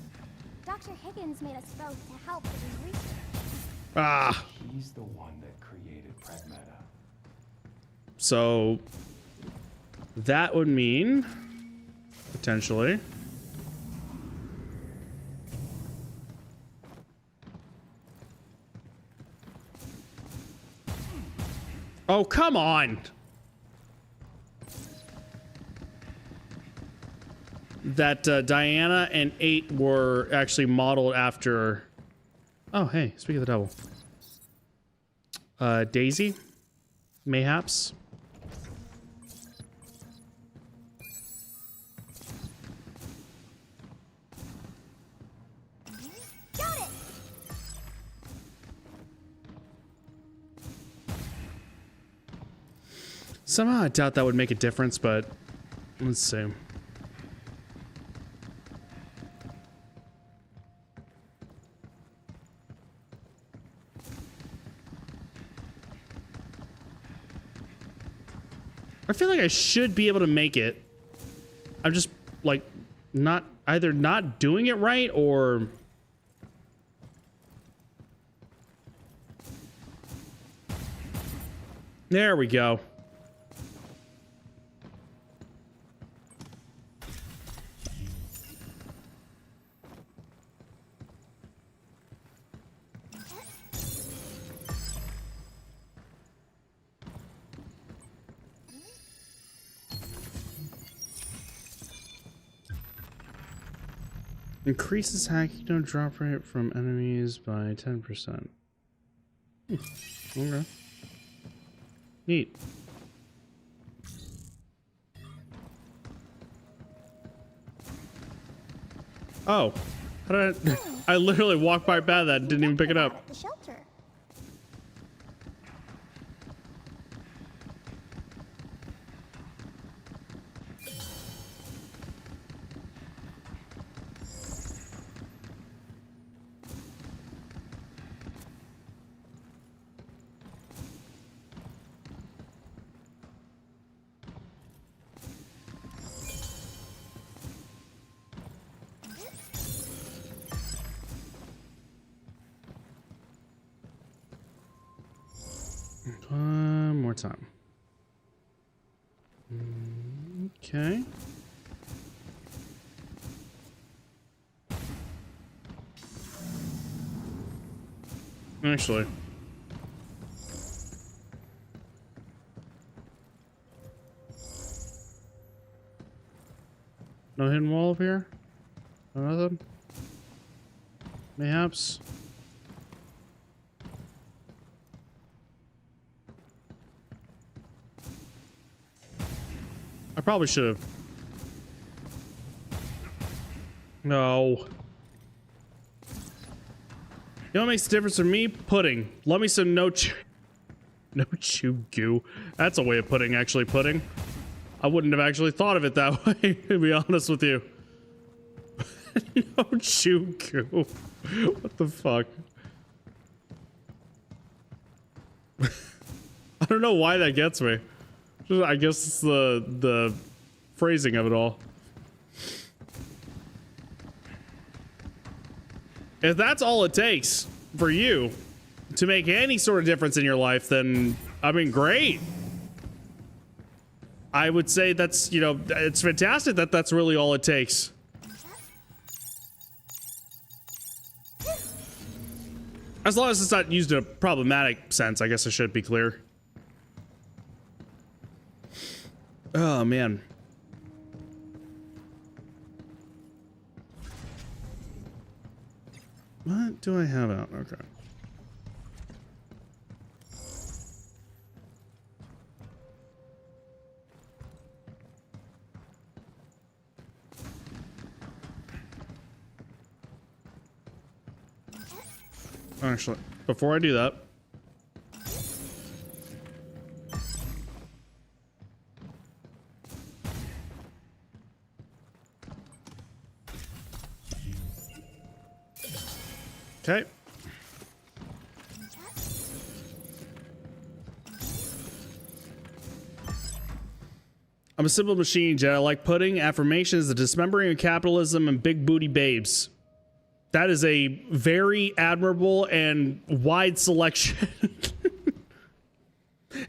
Dr. Higgins made us both to help with his research. He's the one that created Pragmata. So that would mean potentially oh, come on. That Diana and 8 were actually modeled after. Oh, hey, speak of the devil. Daisy, mayhaps. Got it! Somehow I doubt that would make a difference, but let's see. I feel like I should be able to make it. I'm just like either not doing it right or there we go. Increases hacking drop rate from enemies by 10%. Okay. Neat. Oh. How did I literally walked by that and didn't even pick it up. At the shelter. One more time. Okay. Actually. No hidden wall up here? No nothing? Mayhaps? I probably should have. know what makes a difference for me? Pudding. Love me some no chew goo. That's a way of putting actually pudding. I wouldn't have actually thought of it that way, to be honest with you. No chew goo. What the fuck? I don't know why that gets me. I guess it's the phrasing of it all. If that's all it takes for you to make any sort of difference in your life, then, I mean, great. I would say that's, you know, it's fantastic that that's really all it takes. As long as it's not used in a problematic sense, I guess I should be clear. Oh, man. What do I have out? Okay. Actually, before I do that, okay. I'm a simple machine, Jet. I like pudding, affirmations, the dismembering of capitalism, and big booty babes. That is a very admirable and wide selection.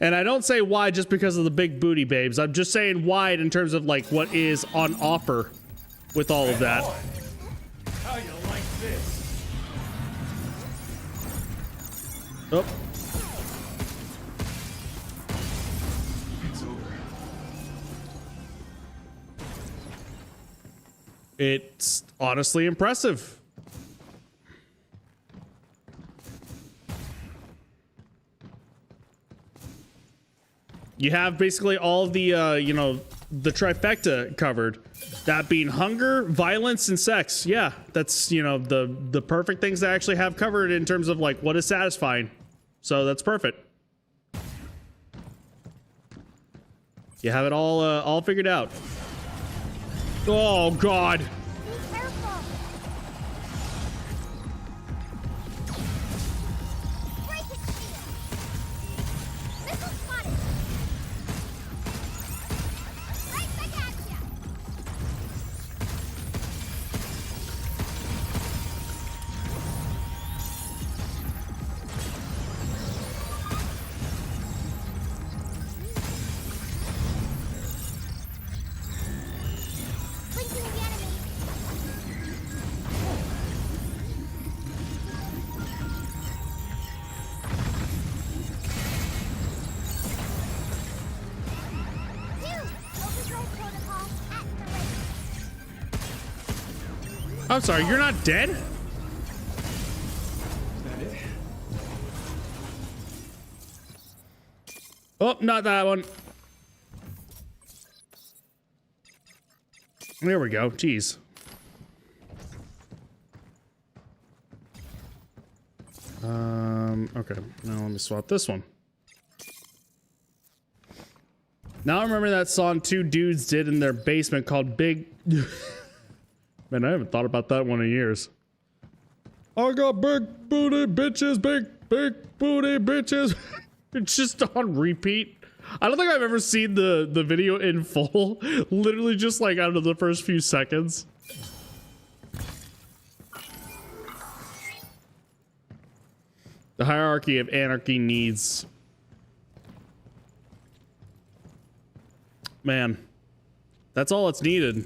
And I don't say wide just because of the big booty babes. I'm just saying wide in terms of like what is on offer with all of that. How you like this? Oh. It's over. It's honestly impressive. You have basically all of the, you know, the trifecta covered. That being hunger, violence, and sex. Yeah, that's, you know, the perfect things to actually have covered in terms of like what is satisfying. So that's perfect. You have it all figured out. Oh God. Be careful. Break it, shield. Missile spotted. Right back at ya. Blinking the enemy. Overdrive protocol activated. I'm sorry, you're not dead? Is that it? Oh, not that one. There we go. Jeez. Okay. Now let me swap this one. Now I remember that song two dudes did in their basement called Big... Man, I haven't thought about that one in years. I got big booty bitches, big booty bitches. It's just on repeat. I don't think I've ever seen the video in full. Literally just like out of the first few seconds. The hierarchy of anarchy needs. Man, that's all it's needed.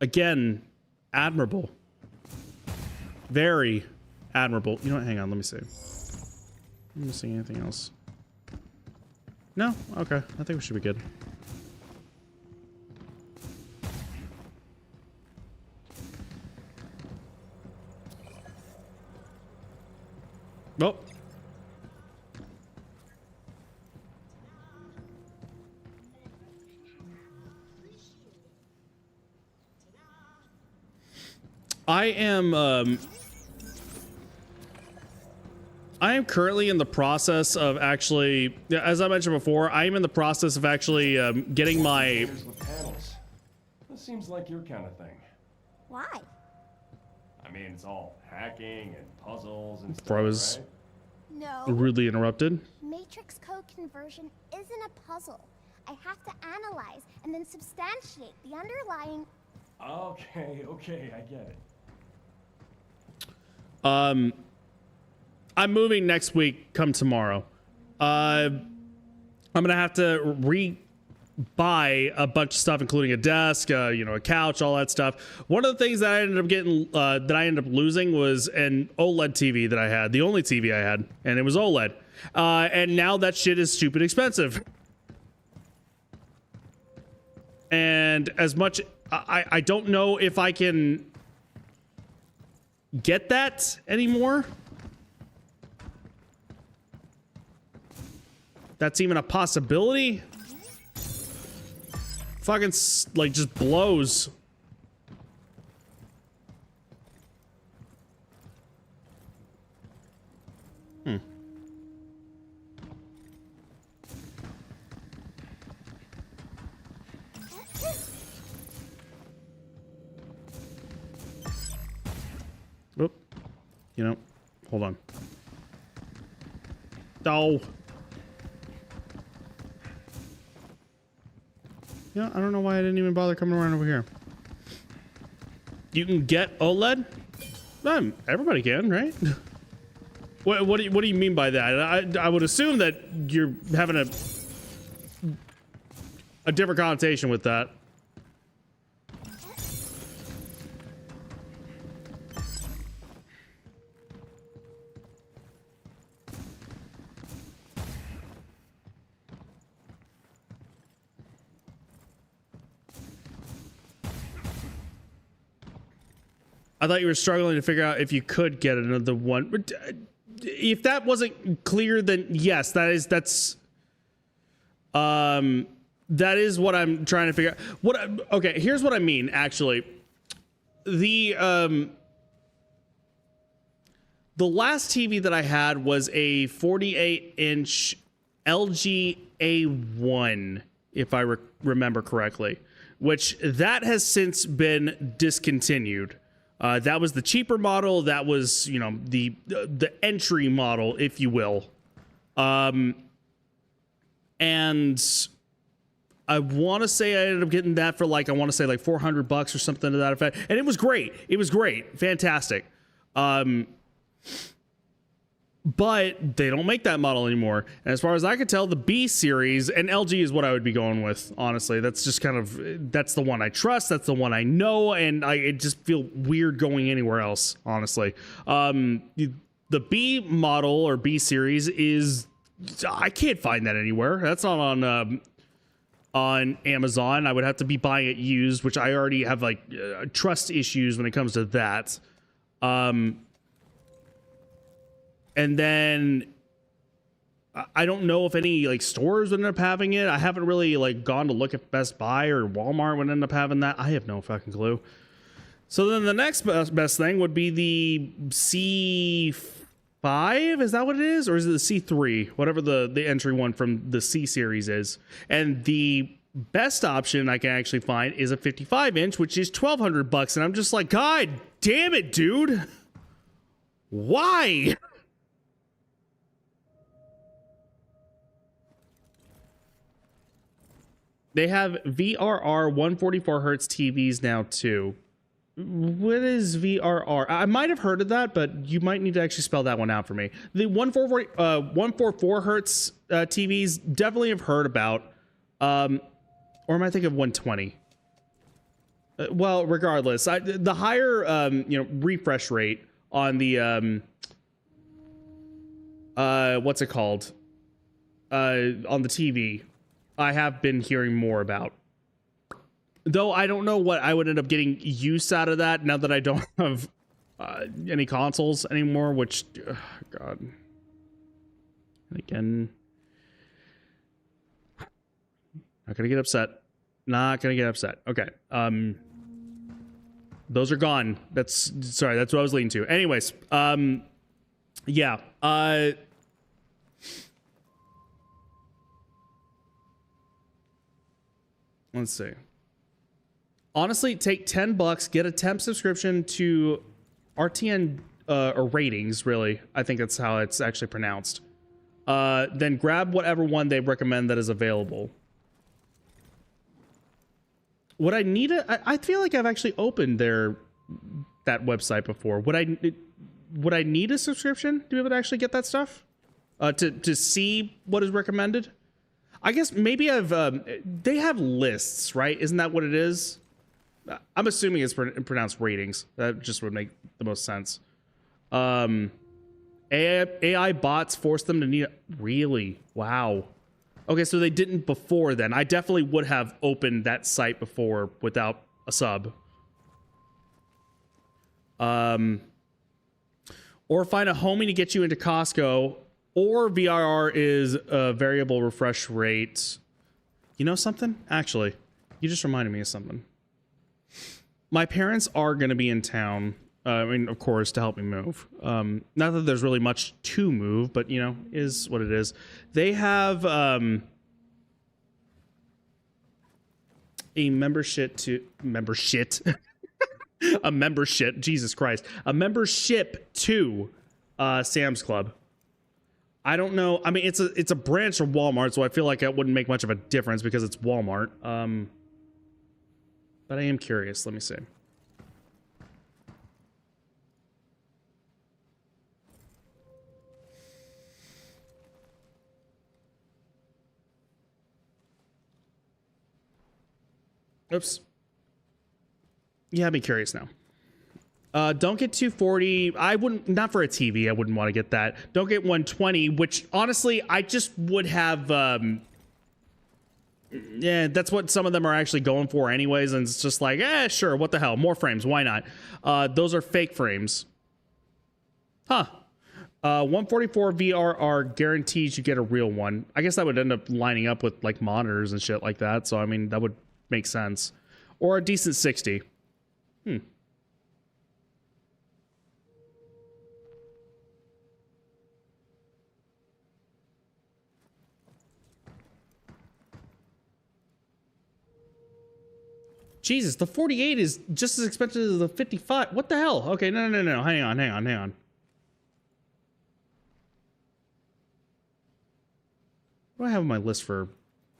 Again, admirable. Very admirable. You know what? Hang on, let me see. I'm missing anything else. No? Okay. I think we should be good. Oh. I am, I am currently in the process of actually, as I mentioned before, I am in the process of actually getting my... With panels. This seems like your kind of thing. Why? I mean, it's all hacking and puzzles and Before I stuff, was right? No. rudely interrupted. Matrix code conversion isn't a puzzle. I have to analyze and then substantiate the underlying... Okay, I get it. I'm moving next week, come tomorrow. I'm gonna have to buy a bunch of stuff, including a desk, you know, a couch, all that stuff. One of the things that I ended up getting, that I ended up losing was an OLED TV that I had, the only TV I had, and it was OLED. And now that shit is stupid expensive. And as much, I don't know if I can get that anymore. That's even a possibility. Fucking like just blows. Oop. You know, hold on. Oh. Yeah, I don't know why I didn't even bother coming around over here. You can get OLED? Everybody can, right? What do you mean by that? I would assume that you're having a different connotation with that. I thought you were struggling to figure out if you could get another one. But if that wasn't clear, then yes, that is what I'm trying to figure out. Okay, here's what I mean, actually. The last TV that I had was a 48-inch LG A1, if I remember correctly, which that has since been discontinued. That was the cheaper model. That was, you know, the entry model, if you will. And I want to say I ended up getting that for like, I want to say like $400 or something to that effect. And it was great. It was great. Fantastic. But they don't make that model anymore. And as far as I could tell, the B series and LG is what I would be going with. Honestly, that's just kind of, that's the one I trust. That's the one I know. And I just feel weird going anywhere else. Honestly, the B model or B series is, I can't find that anywhere. That's not on Amazon. I would have to be buying it used, which I already have like trust issues when it comes to that. And then I don't know if any like stores would end up having it. I haven't really like gone to look at Best Buy or Walmart would end up having that. I have no fucking clue. So then the next best thing would be the C5. Is that what it is? Or is it the C3? Whatever the entry one from the C series is. And the best option I can actually find is a 55-inch, which is $1,200. And I'm just like, God damn it, dude. Why? They have VRR 144 hertz TVs now too. What is VRR? I might have heard of that, but you might need to actually spell that one out for me. The 144 hertz TVs definitely have heard about. Or am I thinking of 120? Well, regardless, the higher you know, refresh rate on the what's it called? On the TV, I have been hearing more about. Though I don't know what I would end up getting use out of that now that I don't have any consoles anymore, which, God. And again, not gonna get upset. Not gonna get upset. Okay. Those are gone. That's what I was leading to. Anyways, Yeah. Let's see. Honestly, take $10, get a temp subscription to RTN or ratings, really. I think that's how it's actually pronounced. Then grab whatever one they recommend that is available. Would I need it? I feel like I've actually opened that website before. Would I need a subscription to be able to actually get that stuff? To see what is recommended? I guess maybe they have lists, right? Isn't that what it is? I'm assuming it's pronounced ratings. That just would make the most sense. AI bots force them to need... Really? Wow. Okay, so they didn't before then. I definitely would have opened that site before without a sub. Or find a homie to get you into Costco. Or VRR is a variable refresh rate. You know something? Actually, you just reminded me of something. My parents are going to be in town. I mean, of course, to help me move. Not that there's really much to move, but, you know, is what it is. They have a membership to... a membership, Jesus Christ. A membership to Sam's Club. I don't know. I mean, it's a branch of Walmart, so I feel like that wouldn't make much of a difference because it's Walmart. But I am curious. Let me see. Oops. Yeah, I'd be curious now. Don't get 240. I wouldn't, not for a TV. I wouldn't want to get that. Don't get 120, which honestly, I just would have, yeah, that's what some of them are actually going for anyways. And it's just like, sure. What the hell? More frames. Why not? Those are fake frames. Huh. 144 VRR guarantees you get a real one. I guess that would end up lining up with like monitors and shit like that. So, I mean, that would make sense. Or a decent 60. Jesus, the 48 is just as expensive as the 55. What the hell? Okay, no. Hang on. What do I have on my list for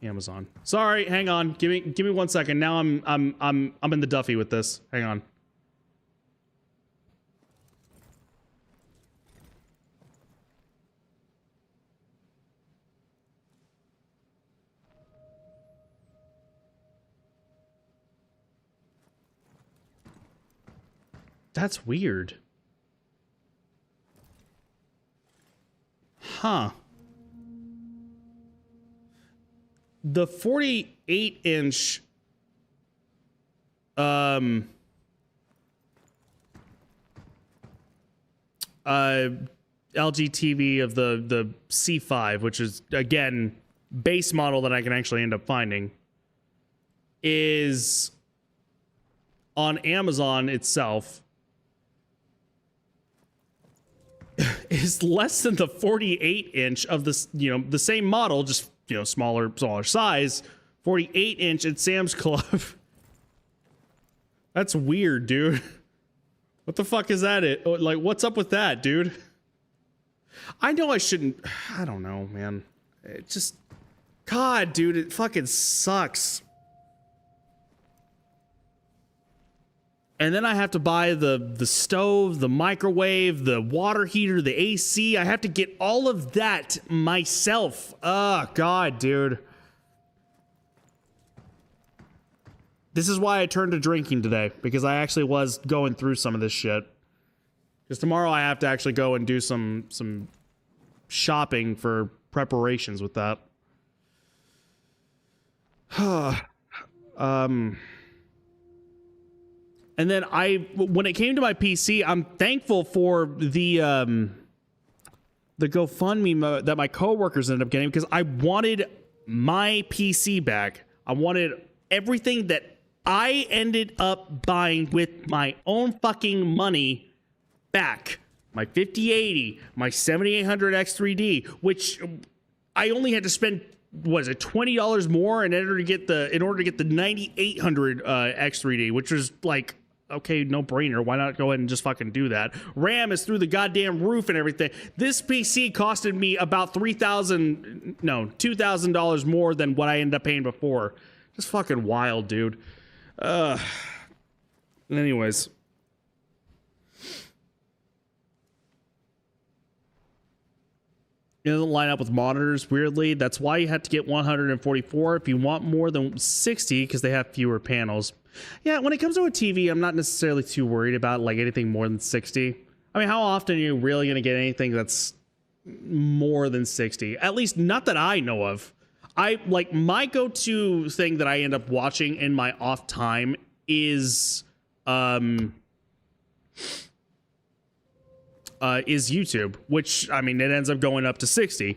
Amazon? Sorry, hang on. Give me 1 second. Now I'm in the Duffy with this. Hang on. That's weird. Huh. The 48-inch LG TV of the C5, which is again base model that I can actually end up finding, is on Amazon itself is less than the 48-inch of this, you know, the same model, just, you know, smaller size, 48-inch at Sam's Club. That's weird, dude. What the fuck is that? Like, what's up with that, dude? I know I shouldn't. I don't know, man. It just, God, dude, it fucking sucks. And then I have to buy the stove, the microwave, the water heater, the AC. I have to get all of that myself. Oh, God, dude. This is why I turned to drinking today, because I actually was going through some of this shit. Because tomorrow I have to actually go and do some shopping for preparations with that. And then when it came to my PC, I'm thankful for the GoFundMe that my coworkers ended up getting, because I wanted my PC back. I wanted everything that I ended up buying with my own fucking money back. my 5080, my 7800 X3D, which I only had to spend, what is it, $20 more in order to get the 9800 X3D, which was like, okay, no brainer. Why not go ahead and just fucking do that? RAM is through the goddamn roof and everything. This PC costed me about $2,000 more than what I ended up paying before. Just fucking wild, dude. Anyways. It doesn't line up with monitors, weirdly. That's why you have to get 144 if you want more than 60, because they have fewer panels. Yeah, when it comes to a TV, I'm not necessarily too worried about like anything more than 60. I mean, how often are you really going to get anything that's more than 60? At least not that I know of. I like my go-to thing that I end up watching in my off time is YouTube, which, I mean, it ends up going up to 60.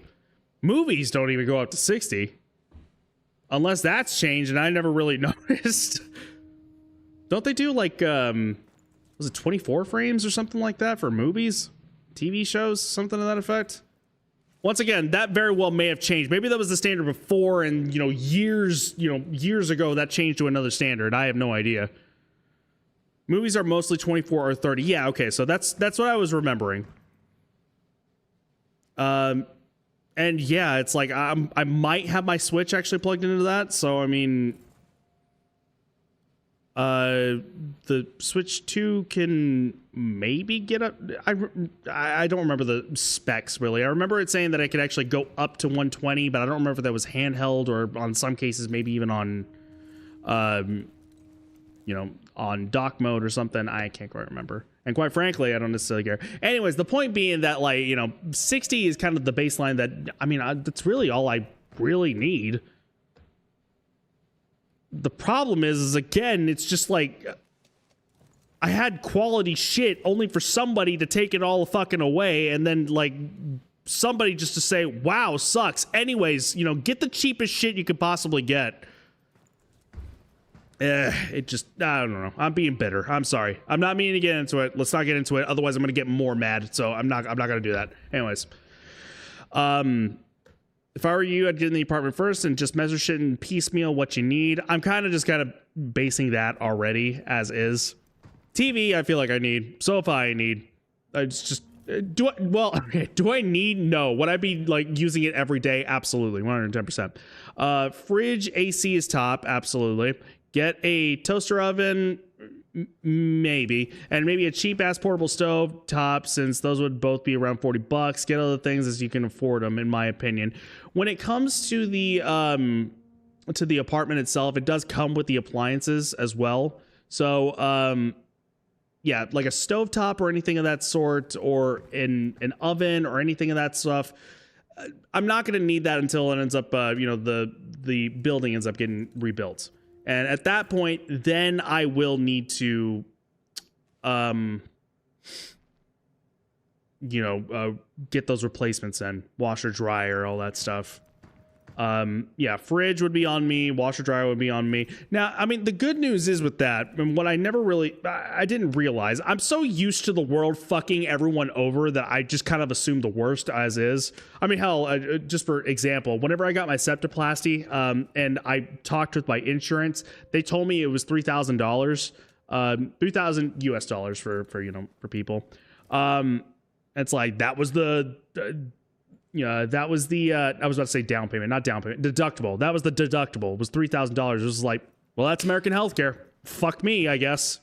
Movies don't even go up to 60. Unless that's changed and I never really noticed. Don't they do like, was it 24 frames or something like that for movies? TV shows? Something to that effect? Once again, that very well may have changed. Maybe that was the standard before and, years ago that changed to another standard. I have no idea. Movies are mostly 24 or 30. Yeah, okay, so that's what I was remembering. And yeah, it's like I might have my Switch actually plugged into that. So I mean, the Switch 2 can maybe get up. I don't remember the specs really. I remember it saying that I could actually go up to 120, but I don't remember if that was handheld or on some cases maybe even on, on dock mode or something. I can't quite remember. And quite frankly, I don't necessarily care. Anyways, the point being that 60 is kind of the baseline that, I mean, that's really all I really need. The problem is again, it's just like I had quality shit only for somebody to take it all fucking away and then like somebody just to say, wow, sucks. Anyways, get the cheapest shit you could possibly get. It just, I don't know. I'm being bitter. I'm sorry. I'm not meaning to get into it. Let's not get into it. Otherwise, I'm going to get more mad. So I'm not going to do that. Anyways. If I were you, I'd get in the apartment first and just measure shit and piecemeal what you need. I'm kind of basing that already as is. TV, I feel like I need. Sofa, I need. Do I need? No. Would I be like using it every day? Absolutely. 110%. Fridge, AC is top. Absolutely. Get a toaster oven, maybe, and maybe a cheap ass portable stove top, since those would both be around $40. Get other things as you can afford them, in my opinion. When it comes to the apartment itself, it does come with the appliances as well. So yeah, like a stovetop or anything of that sort, or an oven or anything of that stuff. I'm not going to need that until it ends up, the building ends up getting rebuilt. And at that point, then I will need to, get those replacements in. Washer, dryer, all that stuff. Yeah, fridge would be on me. Washer, dryer would be on me. Now, I mean, the good news is with that, and what I didn't realize, I'm so used to the world fucking everyone over that I just kind of assume the worst as is. I mean, hell, just for example, whenever I got my septoplasty, and I talked with my insurance, they told me it was $3,000, $3,000 US dollars for people. It's like, that was the, that was the, I was about to say down payment, not down payment, deductible. That was the deductible. It was $3,000. It was like, well, that's American healthcare. Fuck me, I guess.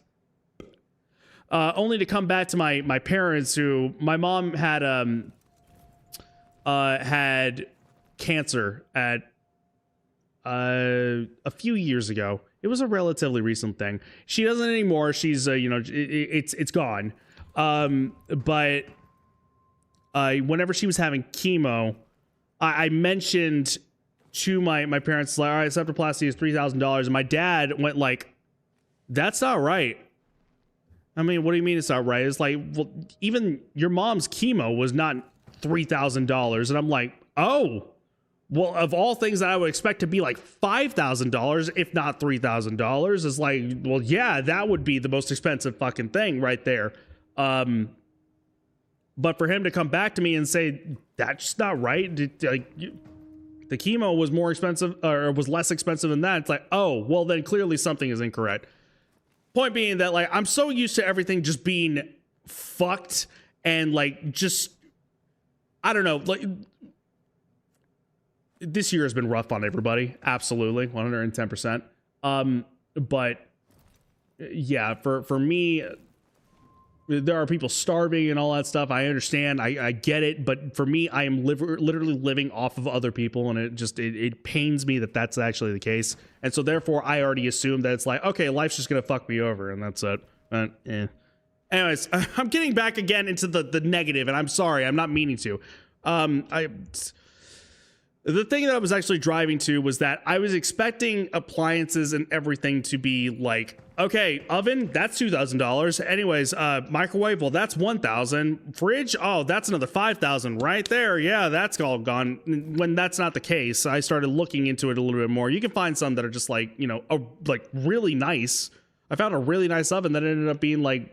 Only to come back to my parents, who, my mom had cancer at, a few years ago. It was a relatively recent thing. She doesn't anymore. She's, it's gone. But whenever she was having chemo, I mentioned to my parents, like, all right, septoplasty is $3,000. And my dad went like, that's not right. I mean, what do you mean it's not right? It's like, well, even your mom's chemo was not $3,000. And I'm like, oh, well, of all things that I would expect to be like $5,000, if not $3,000, is like, well, yeah, that would be the most expensive fucking thing right there. But for him to come back to me and say that's just not right, the chemo was more expensive or was less expensive than that, it's like, oh, well then clearly something is incorrect. Point being that like I'm so used to everything just being fucked and like just I don't know, like this year has been rough on everybody, absolutely 110%. But yeah, for me, there are people starving and all that stuff. I understand. I get it. But for me, I am literally living off of other people. And it pains me that that's actually the case. And so therefore, I already assume that it's like, okay, life's just going to fuck me over. And that's it. Anyways, I'm getting back again into the negative. And I'm sorry. I'm not meaning to. The thing that I was actually driving to was that I was expecting appliances and everything to be like, okay, oven, that's $2,000. Anyways, microwave, well, that's $1,000. Fridge, oh, that's another $5,000 right there. Yeah, that's all gone. When that's not the case, I started looking into it a little bit more. You can find some that are just like, you know, like really nice. I found a really nice oven that ended up being like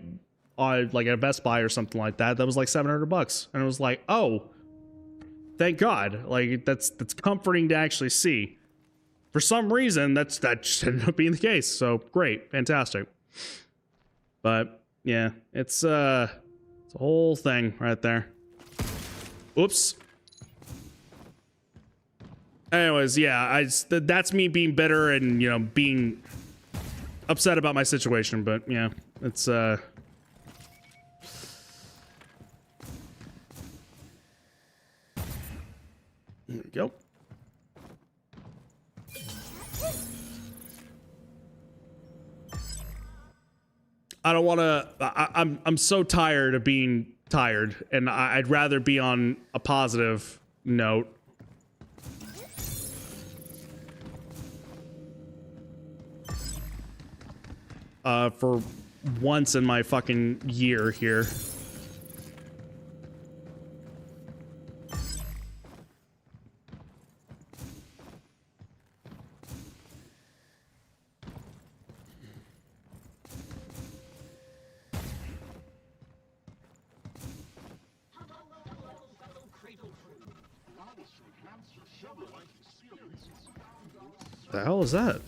at a Best Buy or something like that. That was like $700. And it was like, oh, thank God. Like that's comforting to actually see. For some reason, that just ended up being the case. So great, fantastic. But yeah, it's a whole thing right there. Oops. Anyways, yeah, that's me being bitter and you know being upset about my situation. But yeah, it's There we go. I don't want to. I'm so tired of being tired, and I'd rather be on a positive note. For once in my fucking year here. The hell is that?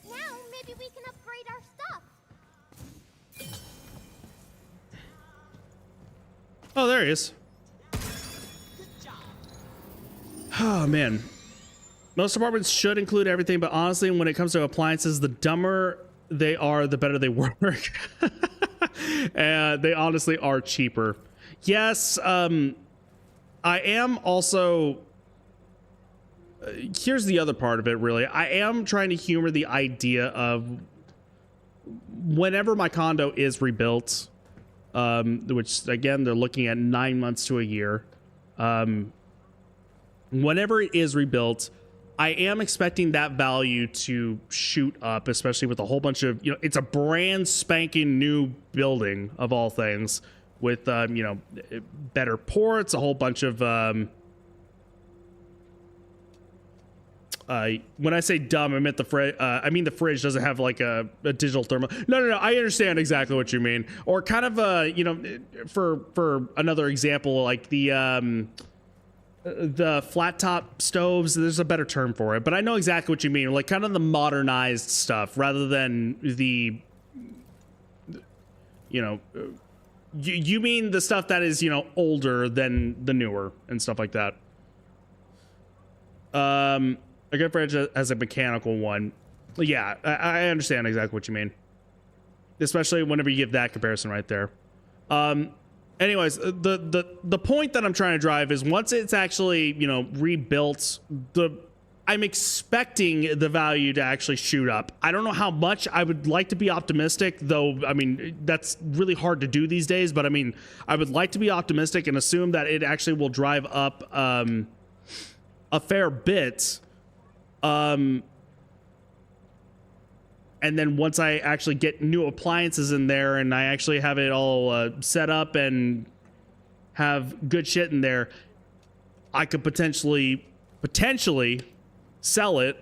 Now maybe we can upgrade our stuff. Oh, there he is. Oh man, most apartments should include everything, but honestly, when it comes to appliances, the dumber they are, the better they work. And they honestly are cheaper. Yes, I am also. Here's the other part of it, really. I am trying to humor the idea of whenever my condo is rebuilt, which again, they're looking at 9 months to a year. Whenever it is rebuilt, I am expecting that value to shoot up, especially with a whole bunch of, you know, it's a brand spanking new building of all things with, you know, better ports, a whole bunch of, when I say dumb, I meant the fridge. I mean the fridge doesn't have like a digital thermal. No. I understand exactly what you mean. Or kind of you know, for another example, like the flat top stoves. There's a better term for it, but I know exactly what you mean. Like kind of the modernized stuff rather than the, you know, you mean the stuff that is, you know, older than the newer and stuff like that. A good fridge as a mechanical one. Yeah, I understand exactly what you mean. Especially whenever you give that comparison right there. Anyways, the point that I'm trying to drive is once it's actually, you know, rebuilt, I'm expecting the value to actually shoot up. I don't know how much. I would like to be optimistic, though. I mean, that's really hard to do these days. But I mean, I would like to be optimistic and assume that it actually will drive up a fair bit. And then once I actually get new appliances in there and I actually have it all set up and have good shit in there, I could potentially sell it.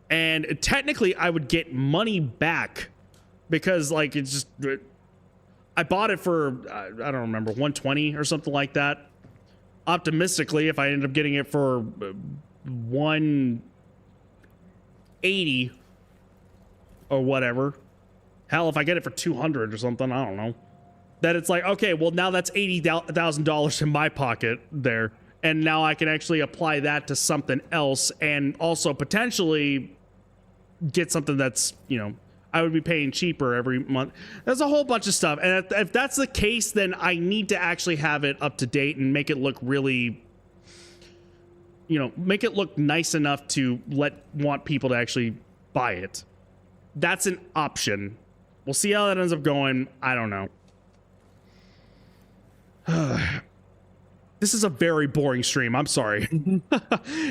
And technically I would get money back because like it's just, I bought it for, I don't remember, 120 or something like that. Optimistically, if I end up getting it for 180 or whatever. Hell, if I get it for 200 or something, I don't know. That it's like, okay, well, now that's $80,000 in my pocket there. And now I can actually apply that to something else and also potentially get something that's, you know, I would be paying cheaper every month. There's a whole bunch of stuff. And if that's the case, then I need to actually have it up to date and make it look really, you know, make it look nice enough to want people to actually buy it. That's an option. We'll see how that ends up going. I don't know. This is a very boring stream. I'm sorry. And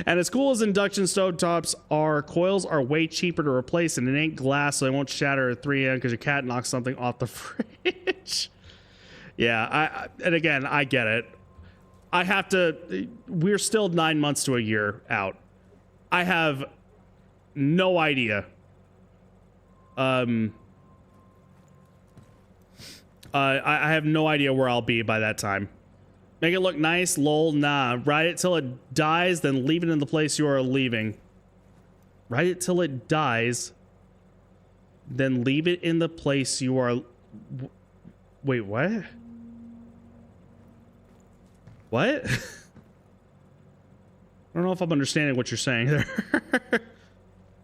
as cool as induction stovetops are, coils are way cheaper to replace, and it ain't glass, so they won't shatter at 3 a.m. because your cat knocks something off the fridge. Yeah, and again, I get it. I have to. We're still 9 months to a year out. I have no idea. I have no idea where I'll be by that time. Make it look nice, lol, nah. Ride it till it dies, then leave it in the place you are leaving. Ride it till it dies, then leave it in the place you are... Wait, what? What? I don't know if I'm understanding what you're saying there.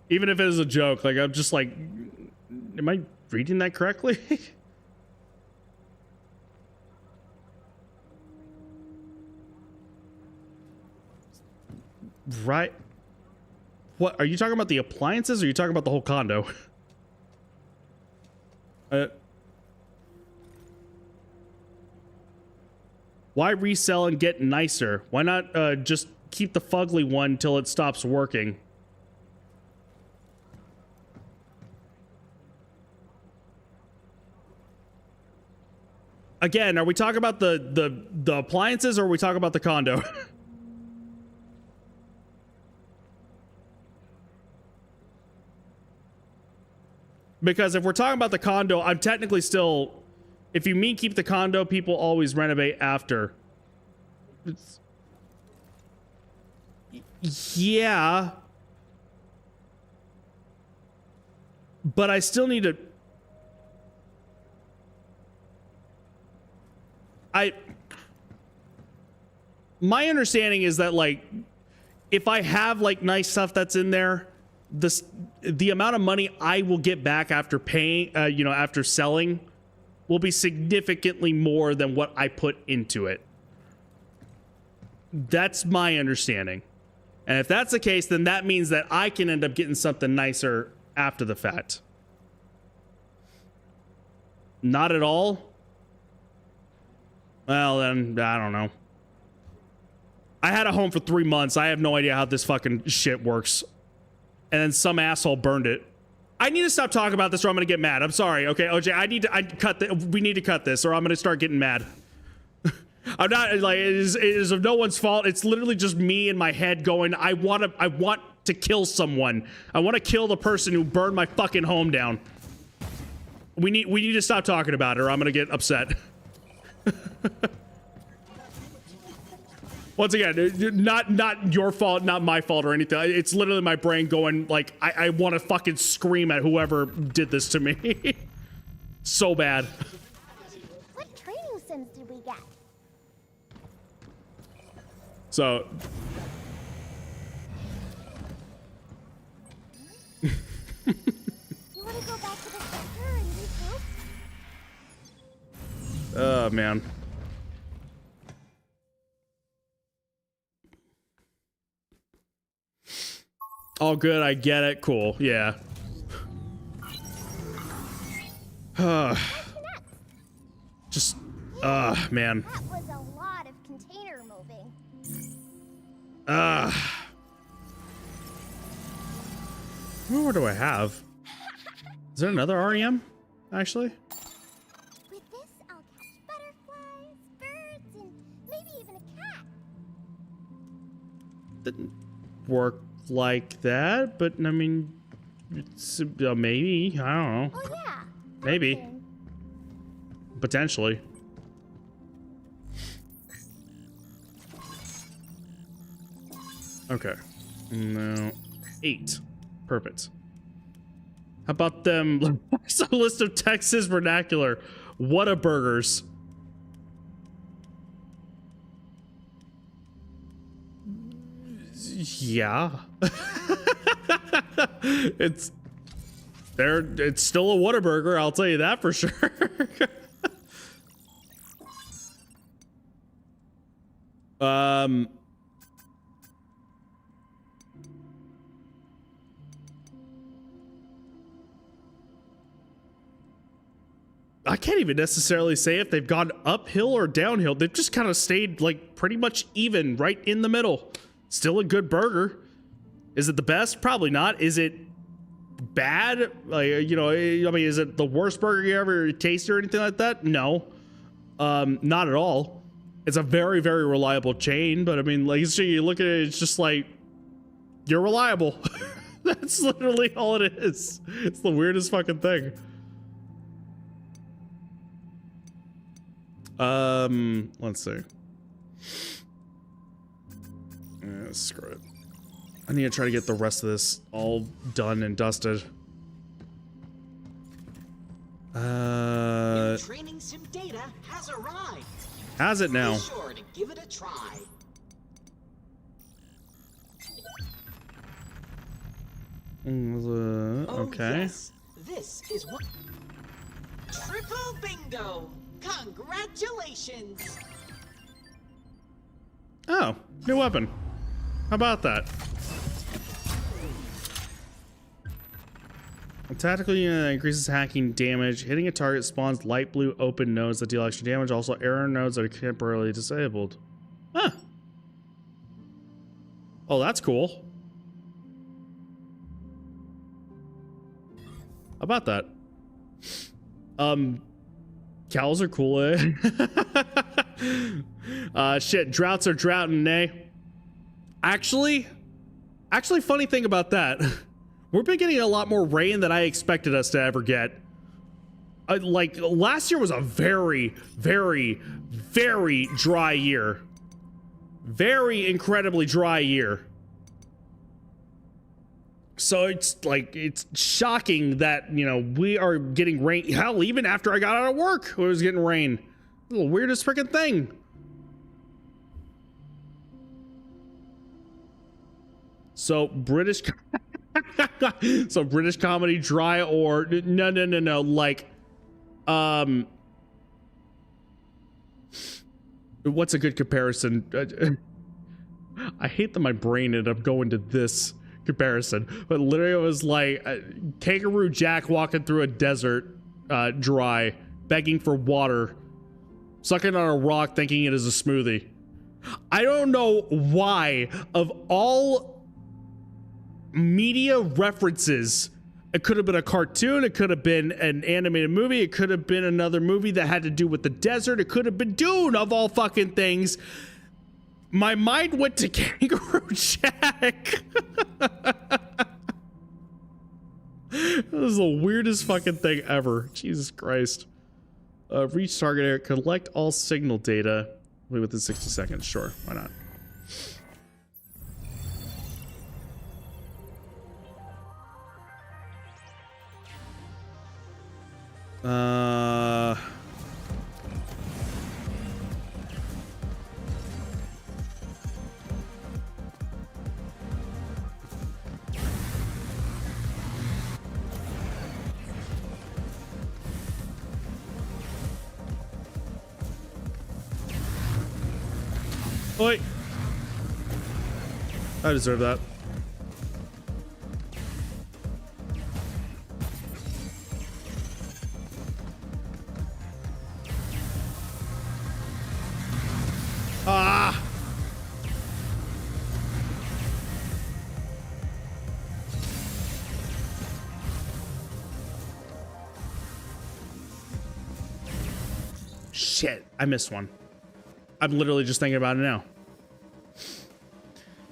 Even if it is a joke, like, I'm just like... Am I reading that correctly? Right. What are you talking about? The appliances, or are you talking about the whole condo? Why resell and get nicer? Why not just keep the fugly one till it stops working? Again, are we talking about the appliances, or are we talking about the condo? Because if we're talking about the condo, I'm technically still... If you mean keep the condo, people always renovate after. Yeah. But I still need to... My understanding is that, like, if I have, like, nice stuff that's in there... the amount of money I will get back after paying, you know, after selling, will be significantly more than what I put into it. That's my understanding. And if that's the case, then that means that I can end up getting something nicer after the fact. Not at all? Well, then, I don't know. I had a home for 3 months. I have no idea how this fucking shit works. And then some asshole burned it. I need to stop talking about this or I'm gonna get mad. I'm sorry, okay, OJ, we need to cut this or I'm gonna start getting mad. I'm not, like, it is of no one's fault. It's literally just me in my head going, I want to kill someone. I want to kill the person who burned my fucking home down. We need to stop talking about it or I'm gonna get upset. Once again, not your fault, not my fault or anything. It's literally my brain going, like, I want to fucking scream at whoever did this to me. So bad. What training sims did we get? So... You want to go back to the center and regroup? Oh, man. All good, I get it. Cool, yeah. Just, man. That was a lot of container moving. What do I have? Is there another REM, actually? With this, I'll catch butterflies, birds, and maybe even a cat. Didn't work like that, but I mean, it's maybe, I don't know. Oh yeah. Maybe. potentially. Okay. No. 8. Perfect. How about them? It's a list of Texas vernacular Whataburgers. Yeah. It's still a Whataburger, I'll tell you that for sure. I can't even necessarily say if they've gone uphill or downhill. They've just kind of stayed like pretty much even, right in the middle. Still a good burger. Is it the best? Probably not. Is it bad? Like, you know, I mean, is it the worst burger you ever tasted or anything like that? No. Not at all. It's a very, very reliable chain, but I mean, like, so you look at it, it's just like, you're reliable. That's literally all it is. It's the weirdest fucking thing. Let's see. Screw it. I need to try to get the rest of this all done and dusted. Your training sim data has arrived. Has it now? Be sure to give it a try. Okay. Oh, yes. This is what. Triple bingo! Congratulations! Oh, new weapon. How about that? A tactical unit that increases hacking damage. Hitting a target spawns light blue open nodes that deal extra damage. Also, error nodes that are temporarily disabled. Huh. Oh, that's cool. How about that? Cows are cool, eh? Shit, droughts are droughting, eh? Actually, funny thing about that, we've been getting a lot more rain than I expected us to ever get. Like, last year was a very, very, very dry year. Very incredibly dry year. So it's like, it's shocking that, you know, we are getting rain. Hell, even after I got out of work, I was getting rain. The weirdest freaking thing. So British comedy dry or no, like what's a good comparison? I hate that my brain ended up going to this comparison, but literally it was like Kangaroo Jack walking through a desert dry, begging for water, sucking on a rock thinking it is a smoothie. I don't know why of all media references, it could have been a cartoon, it could have been an animated movie, it could have been another movie that had to do with the desert, it could have been Dune, of all fucking things. My mind went to Kangaroo Jack. This is the weirdest fucking thing ever. Jesus Christ. Reach target area, collect all signal data within 60 seconds. Sure, why not? Oi. I deserve that. Ah! Shit, I missed one. I'm literally just thinking about it now.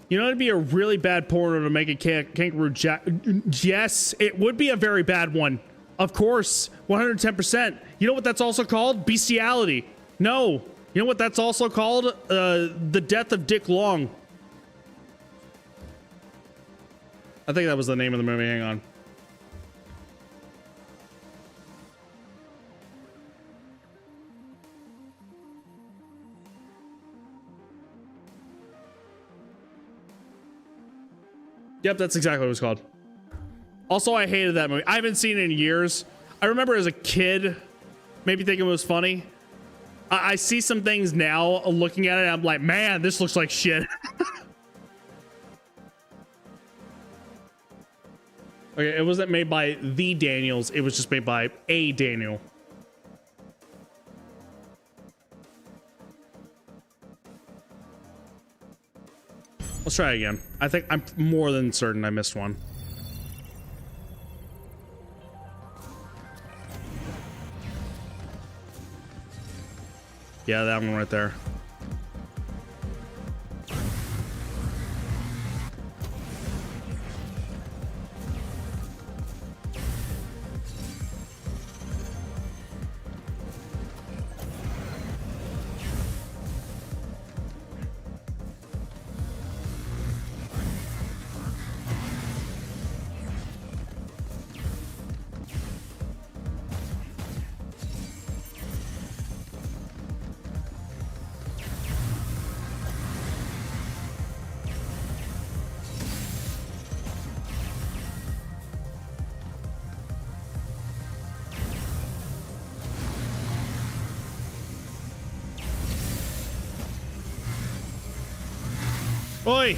You know, it'd be a really bad porno to make a Kangaroo Jack. Yes, it would be a very bad one. Of course, 110%. You know what that's also called? Bestiality. No. You know what that's also called? The Death of Dick Long. I think that was the name of the movie. Hang on. Yep, that's exactly what it was called. Also, I hated that movie. I haven't seen it in years. I remember as a kid, maybe thinking it was funny. I see some things now looking at it, I'm like, man, this looks like shit. Okay, it wasn't made by the Daniels. It was just made by a Daniel. Let's try again. I think I'm more than certain I missed one. Yeah, that one right there. Oi!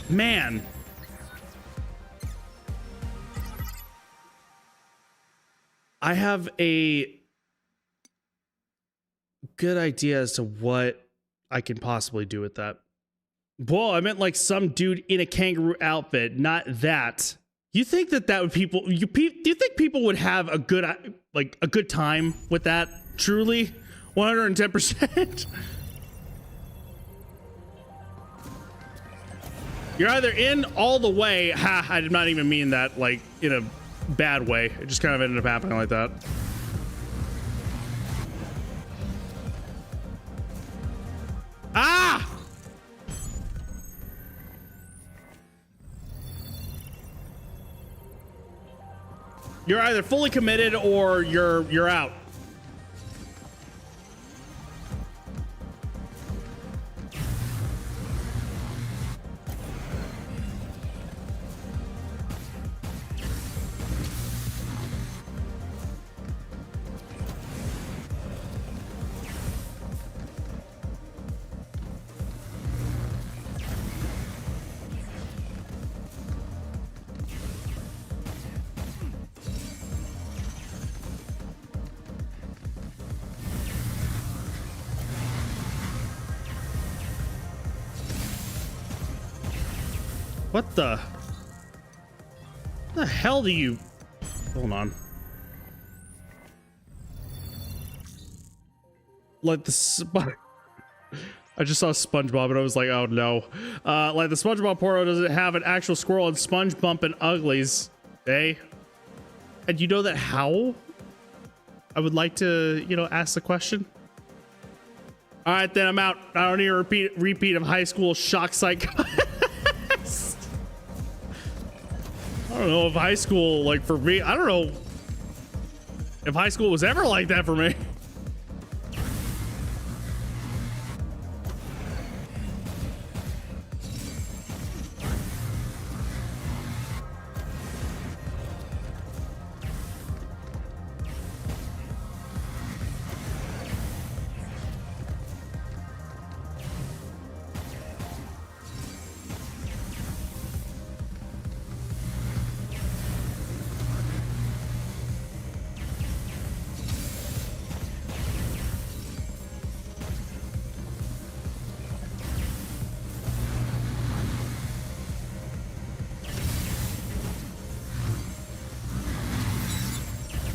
Man. I have a good idea as to what I can possibly do with that. Whoa, I meant like some dude in a kangaroo outfit, not that. You think that would do you think people would have a good time with that? Truly? 110%? You're either in all the way. Ha, I did not even mean that like in a bad way. It just kind of ended up happening like that. Ah! You're either fully committed or you're out. What the hell do you... Hold on. Like the I just saw SpongeBob and I was like, oh no. Like the SpongeBob porno doesn't have an actual squirrel and sponge bumping uglies. Eh? And you know that how? I would like to, you know, ask the question. All right, then I'm out. I don't need a repeat of high school shock psych. I don't know if high school, like for me, I don't know if high school was ever like that for me.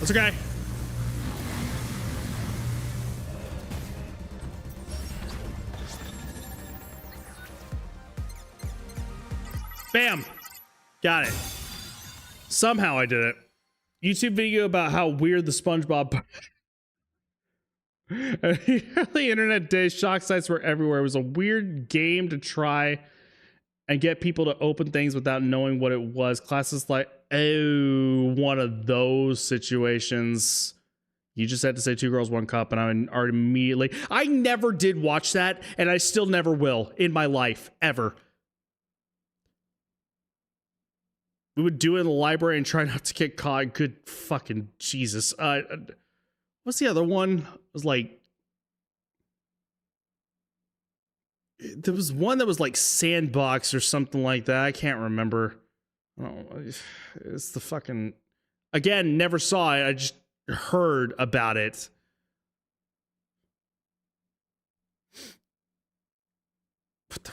It's okay. Bam! Got it. Somehow I did it. YouTube video about how weird the SpongeBob... The internet days, shock sites were everywhere. It was a weird game to try and get people to open things without knowing what it was. Classes like, oh, one of those situations. You just had to say 2 girls, 1 cup, and I already immediately... I never did watch that, and I still never will in my life, ever. We would do it in the library and try not to get caught. Good fucking Jesus. What's the other one? It was like... There was one that was like Sandbox or something like that. I can't remember. Oh, it's the fucking... Again, never saw it. I just heard about it. What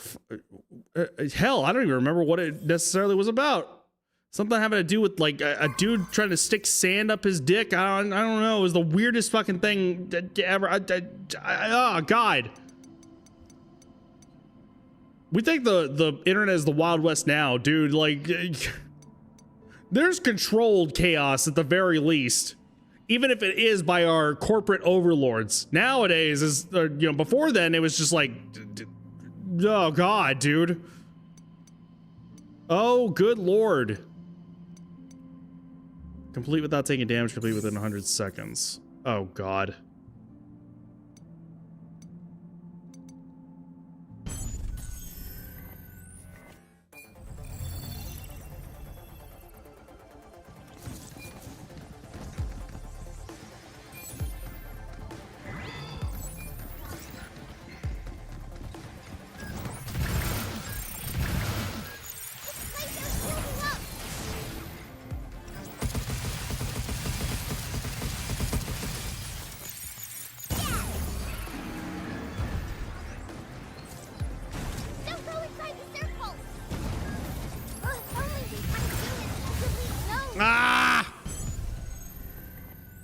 the hell, I don't even remember what it necessarily was about. Something having to do with like a dude trying to stick sand up his dick. I don't know. It was the weirdest fucking thing ever. Oh God. We think the internet is the Wild West now, dude. Like, there's controlled chaos at the very least, even if it is by our corporate overlords. Nowadays, is before then, it was just like, oh God, dude. Oh, good Lord. Complete without taking damage, complete within 100 seconds. Oh, God.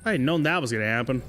I had known that was gonna happen.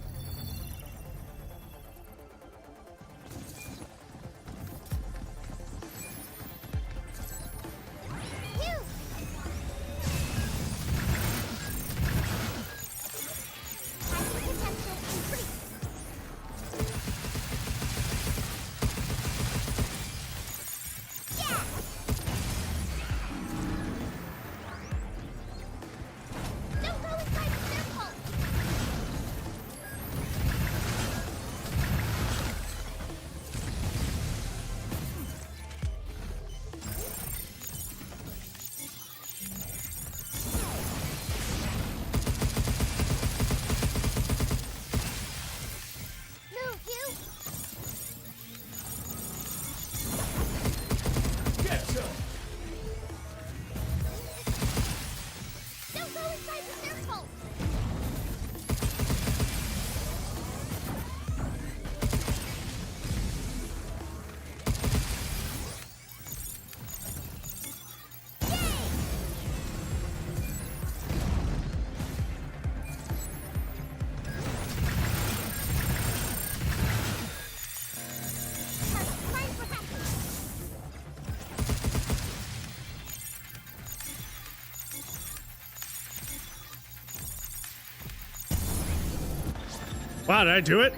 Wow, did I do it?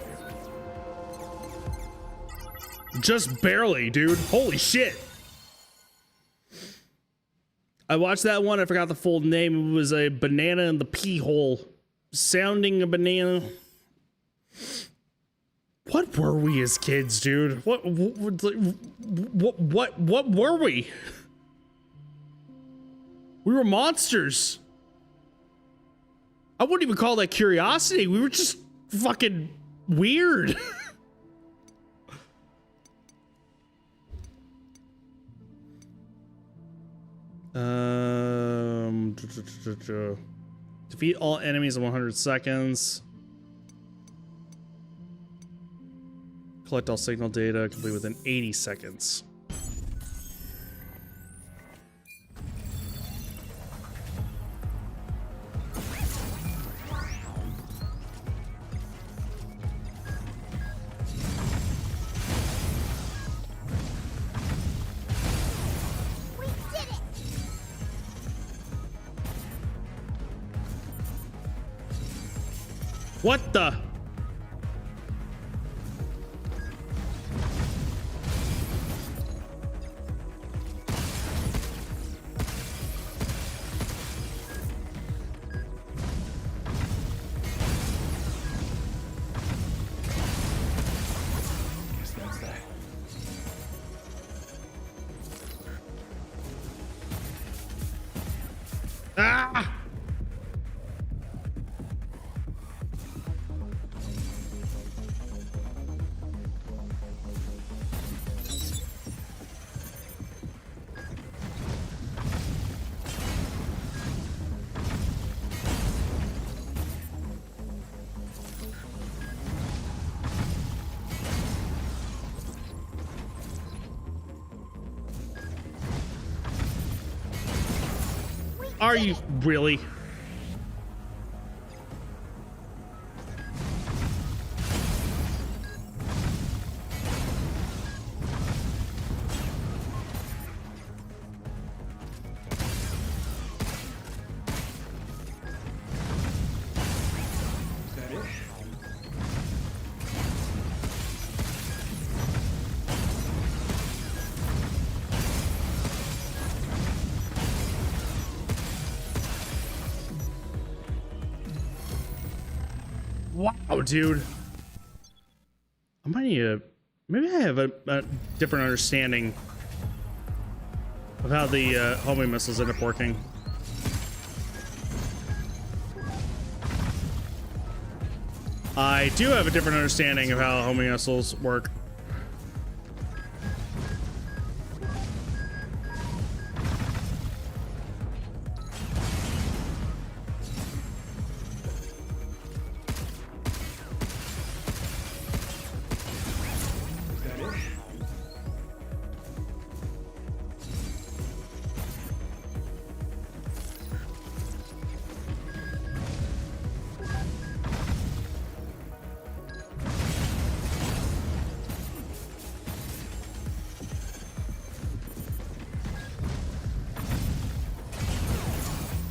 Just barely, dude. Holy shit. I watched that one. I forgot the full name. It was a banana in the pee hole. Sounding a banana. What were we as kids, dude? What were we? We were monsters. I wouldn't even call that curiosity. We were just fucking weird. Defeat all enemies in 100 seconds. Collect all signal data, complete within 80 seconds. What the? Guess that's that. Ah! Are you really? Is that it? Wow, dude. I might need to, maybe I have a different understanding of how the homing missiles end up working. I do have a different understanding of how homing missiles work. Is that it?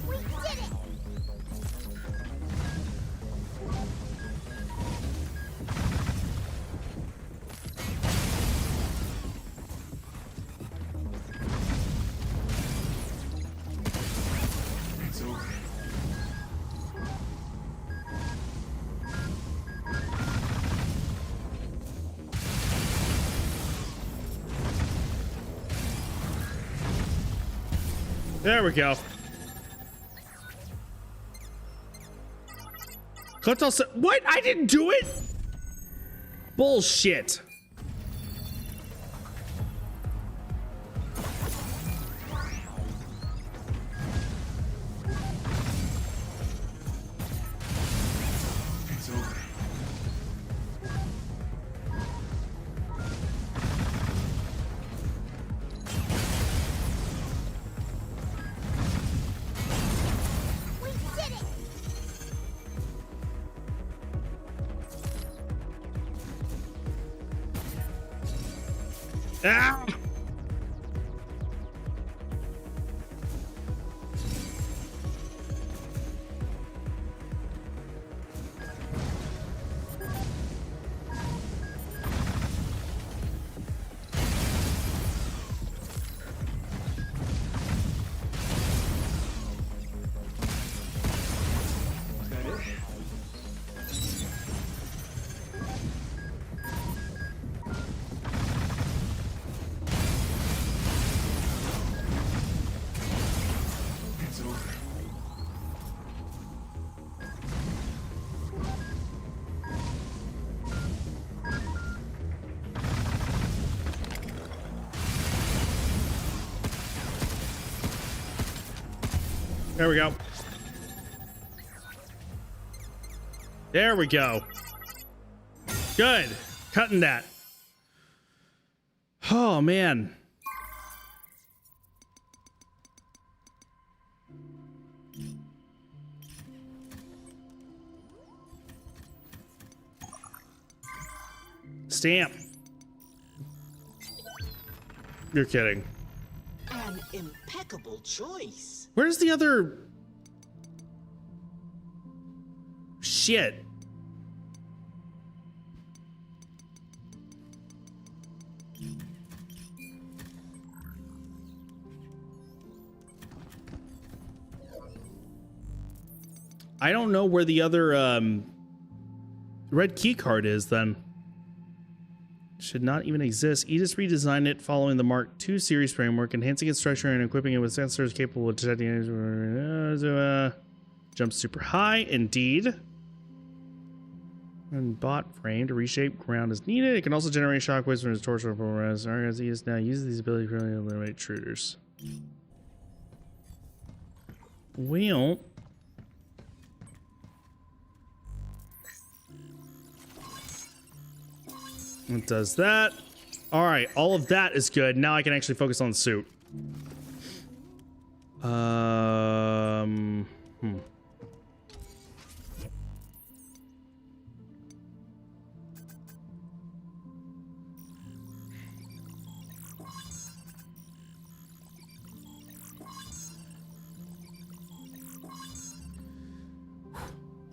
We did it! It's over. There we go. What? I didn't do it? Bullshit. It's over. We did it! Ah! Is that it? It's over. There we go. There we go. Good. Cutting that. Oh, man. Stamp. You're kidding. An impeccable choice. Where's the other shit? I don't know where the other red key card is then. Should not even exist. Aegis redesigned it following the Mark II series framework, enhancing its structure and equipping it with sensors capable of detecting jump super high, indeed. And bot frame to reshape ground as needed. It can also generate shockwaves from its torso as Aegis now uses these abilities to eliminate intruders. Well, it does that. All right, all of that is good. Now I can actually focus on the suit.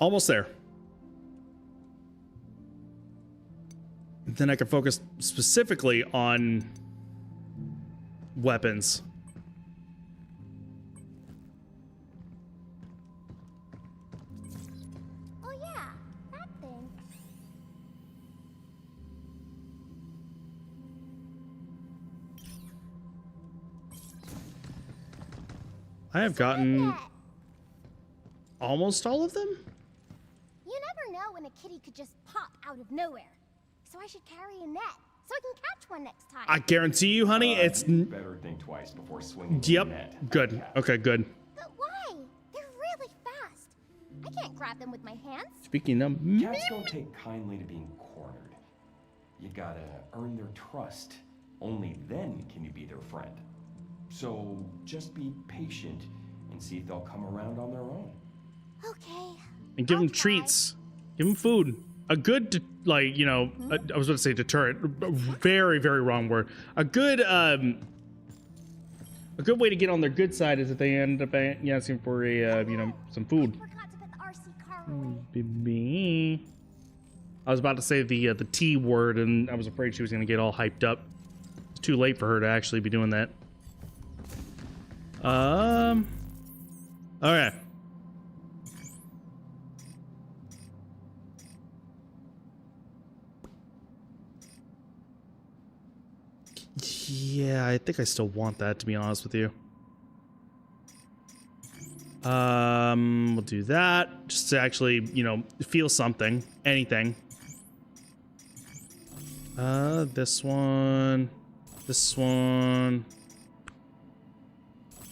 Almost there. Then I can focus specifically on weapons. Oh yeah, that thing. I have gotten almost all of them. You never know when a kitty could just pop out of nowhere. So I should carry a net so I can catch one next time. I guarantee you, honey, it's... Better think twice before swinging the Yep, net. good. Okay, good. But why? They're really fast. I can't grab them with my hands. Speaking of... Cats don't take kindly to being cornered. You gotta earn their trust. Only then can you be their friend. So just be patient and see if they'll come around on their own. Okay. And give I'll them try. treats. Give them food. A good, like, you know, I was going to say deterrent. Very, very wrong word. A good way to get on their good side is if they end up asking for a, you know, some food. I forgot to put the RC car away. Baby. I was about to say the T word, and I was afraid she was going to get all hyped up. It's too late for her to actually be doing that. Okay. Yeah, I think I still want that, to be honest with you. We'll do that just to actually, you know, feel something, anything. This one,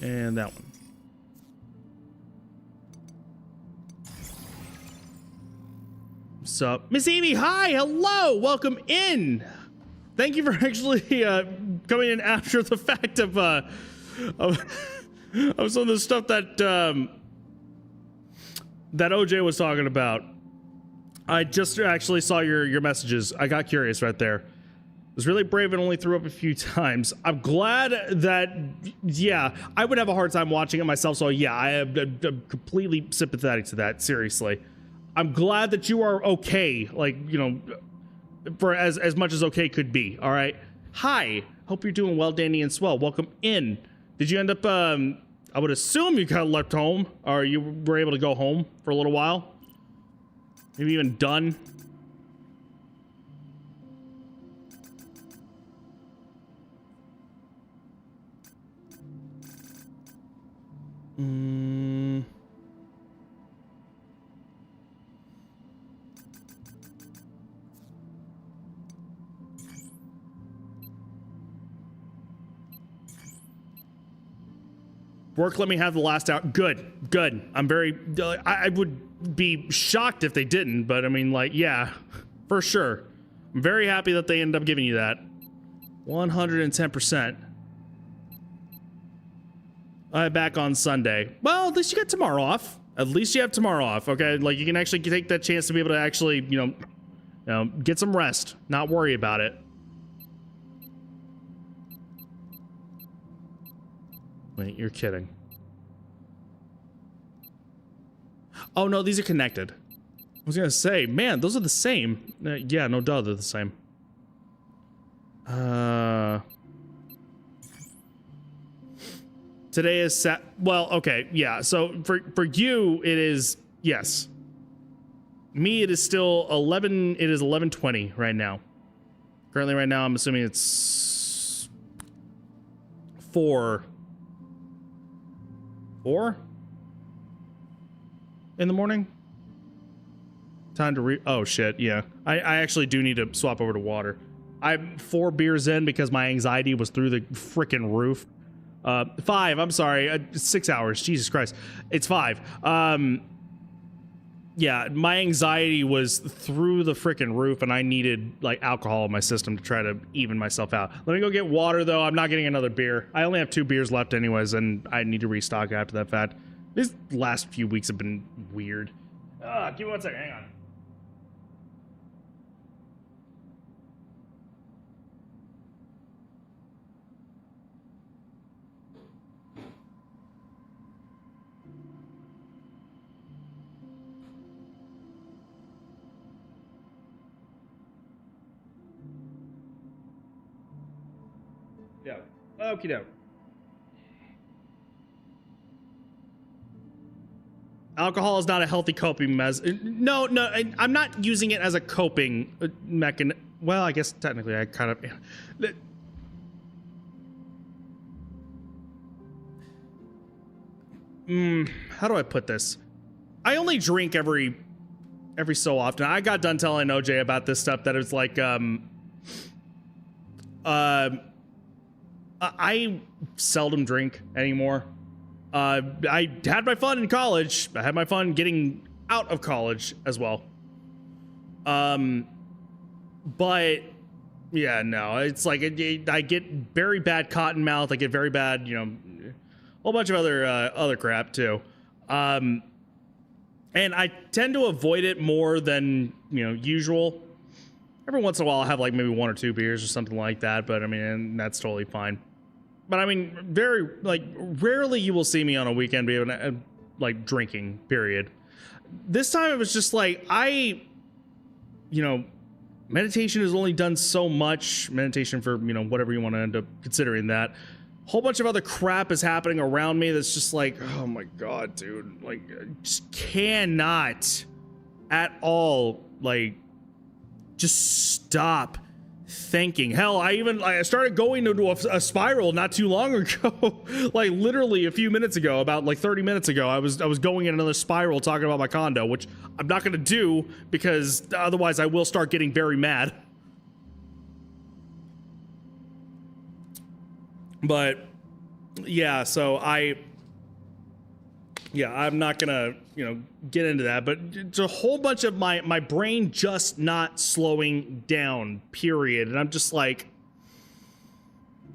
and that one. So, Miss Amy, hi, hello, welcome in. Thank you for actually coming in after the fact of some of the stuff that that OJ was talking about. I just actually saw your messages. I got curious right there. Was really brave and only threw up a few times. I'm glad that, yeah, I would have a hard time watching it myself. So yeah, I'm completely sympathetic to that. Seriously, I'm glad that you are okay. Like, you know, for as much as okay could be. All right. Hi. Hope you're doing well, Danny and Swell. Welcome in. Did you end up? I would assume you got left home, or you were able to go home for a little while. Maybe even done. Work let me have the last hour. Good. I'm very, I would be shocked if they didn't, but I mean, like, yeah, for sure. I'm very happy that they ended up giving you that. 110%. Back on Sunday. Well, at least you got tomorrow off. At least you have tomorrow off, okay? Like, you can actually take that chance to be able to actually, you know, get some rest. Not worry about it. Wait, you're kidding. Oh, no, these are connected. I was gonna say, man, those are the same. Yeah, no duh, they're the same. Today is well, okay, yeah, so for you, it is, Yes. Me, it is still 11. It is 11:20 right now. Currently, right now, I'm assuming it's 4 in the morning. Time to oh shit, yeah. I actually do need to swap over to water. I'm 4 beers in because my anxiety was through the freaking roof. 5, I'm sorry, 6 hours, Jesus Christ. It's 5. Yeah, my anxiety was through the freaking roof and I needed like alcohol in my system to try to even myself out. Let me go get water though, I'm not getting another beer. I only have 2 beers left anyways and I need to restock after that fact. These last few weeks have been weird. Give me 1 second, hang on. Yeah. Okie doke. Alcohol is not a healthy coping No, I'm not using it as a coping mechanism. Well, I guess technically I kind of. How do I put this? I only drink every so often. I got done telling OJ about this stuff that it's like I seldom drink anymore. I had my fun in college. I had my fun getting out of college as well. But yeah, no, it's like I get very bad cotton mouth. I get very bad, a whole bunch of other crap too. And I tend to avoid it more than usual. Every once in a while, I'll have like maybe 1 or 2 beers or something like that. But I mean, that's totally fine. But I mean, rarely you will see me on a weekend be able to, like drinking, period. This time it was just like, meditation has only done so much. Meditation for, whatever you want to end up considering that. Whole bunch of other crap is happening around me that's just like, oh my God, dude. Like, I just cannot at all, like, just stop thinking. Hell, I started going into a spiral not too long ago. Like literally a few minutes ago, about like 30 minutes ago, I was going in another spiral talking about my condo, which I'm not gonna do because otherwise I will start getting very mad. But yeah, so I'm not gonna, get into that, but it's a whole bunch of my brain just not slowing down, period. And I'm just like,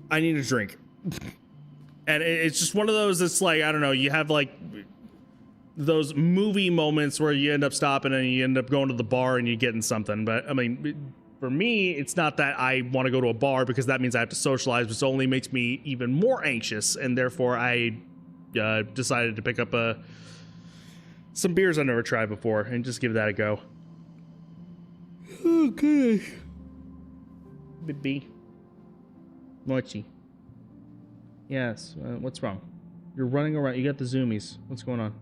I need a drink. And it's just one of those that's like, I don't know, you have like those movie moments where you end up stopping and you end up going to the bar and you're getting something. But I mean, for me, it's not that I want to go to a bar because that means I have to socialize, which only makes me even more anxious. And therefore I decided to pick up some beers I never tried before and just give that a go. Okay. Baby. Mochi. Yes, what's wrong? You're running around. You got the zoomies. What's going on?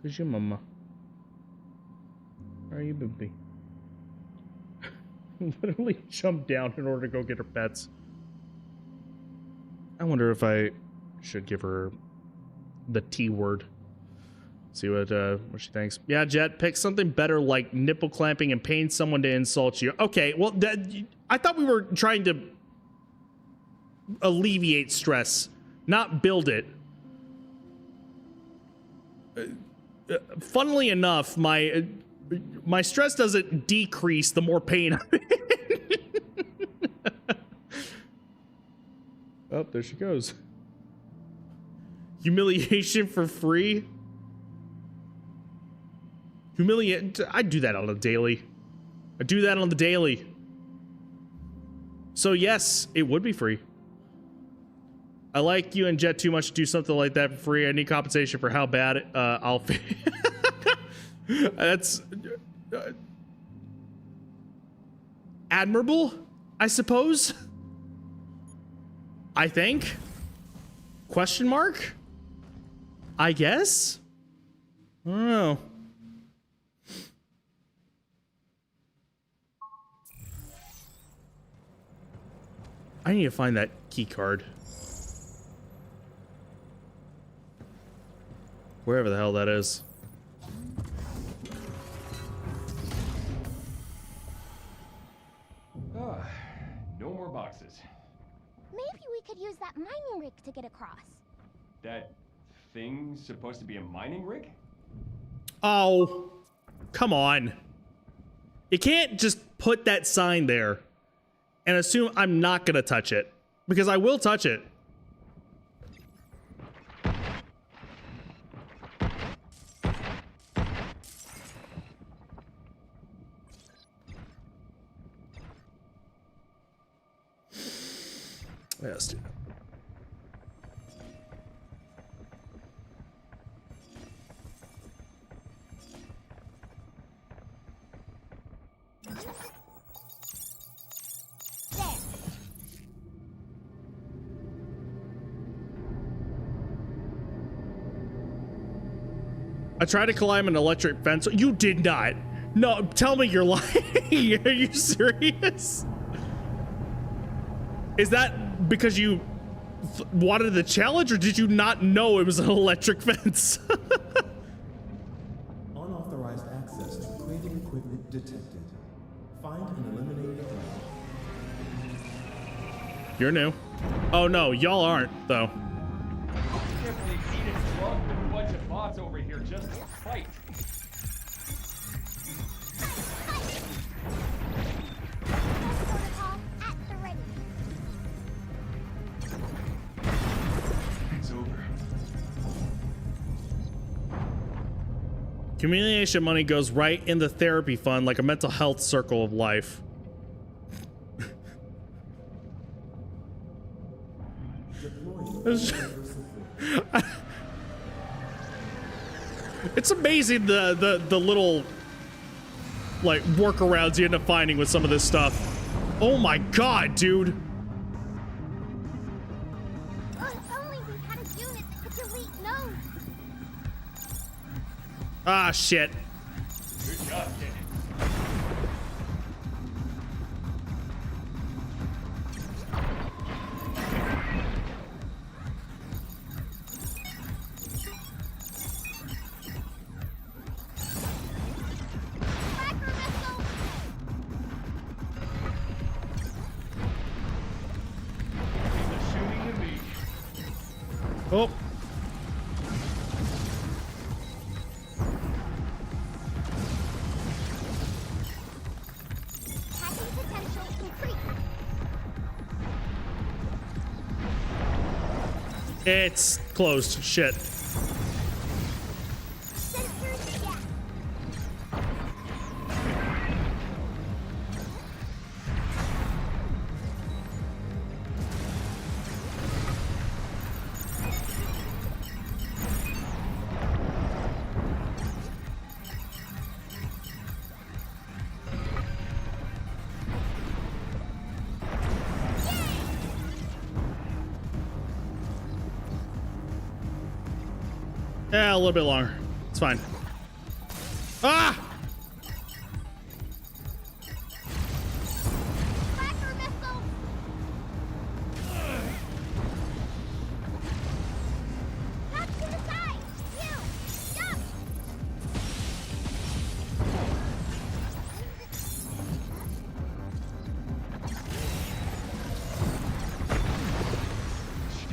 Who's your mama? Where are you, baby? Literally jumped down in order to go get her pets. I wonder if I should give her the T word. See what she thinks. Yeah, Jet, pick something better like nipple clamping and paying someone to insult you. Okay, well, I thought we were trying to alleviate stress, not build it. Funnily enough, my stress doesn't decrease the more pain I'm in. Oh, there she goes. Humiliation for free? I do that on a daily. I do that on the daily. So yes, it would be free. I like you and Jet too much to do something like that for free. I need compensation for how bad I'll feel. That's admirable, I suppose. I think. Question mark? I guess? I don't know. I need to find that key card. Wherever the hell that is. No more boxes. Maybe we could use that mining rig to get across. That thing's supposed to be a mining rig? Oh, come on. You can't just put that sign there and assume I'm not gonna touch it, because I will touch it. Yeah, let's do that. I tried to climb an electric fence. You did not. No, tell me you're lying. Are you serious? Is that because you wanted the challenge, or did you not know it was an electric fence? Unauthorized access to craving equipment detected. Find and eliminate the threat. You're new. Oh no, y'all aren't, though. I can't believe Edith's drunk with a bunch of bots over here just to fight. Protocol at the ready. It's over. Communication money goes right in the therapy fund like a mental health circle of life. It's amazing the little like workarounds you end up finding with some of this stuff. Oh my god, dude. If only we had a unit that could delete nodes. Ah, shit. Good job, kid. Tracker missile. They're shooting at me. Oh. Hacking potential increased. It's closed. Shit. Sensors down. Yeah, a little bit longer. It's fine. Ah! Tracker missile. Not to the side. You. Jump.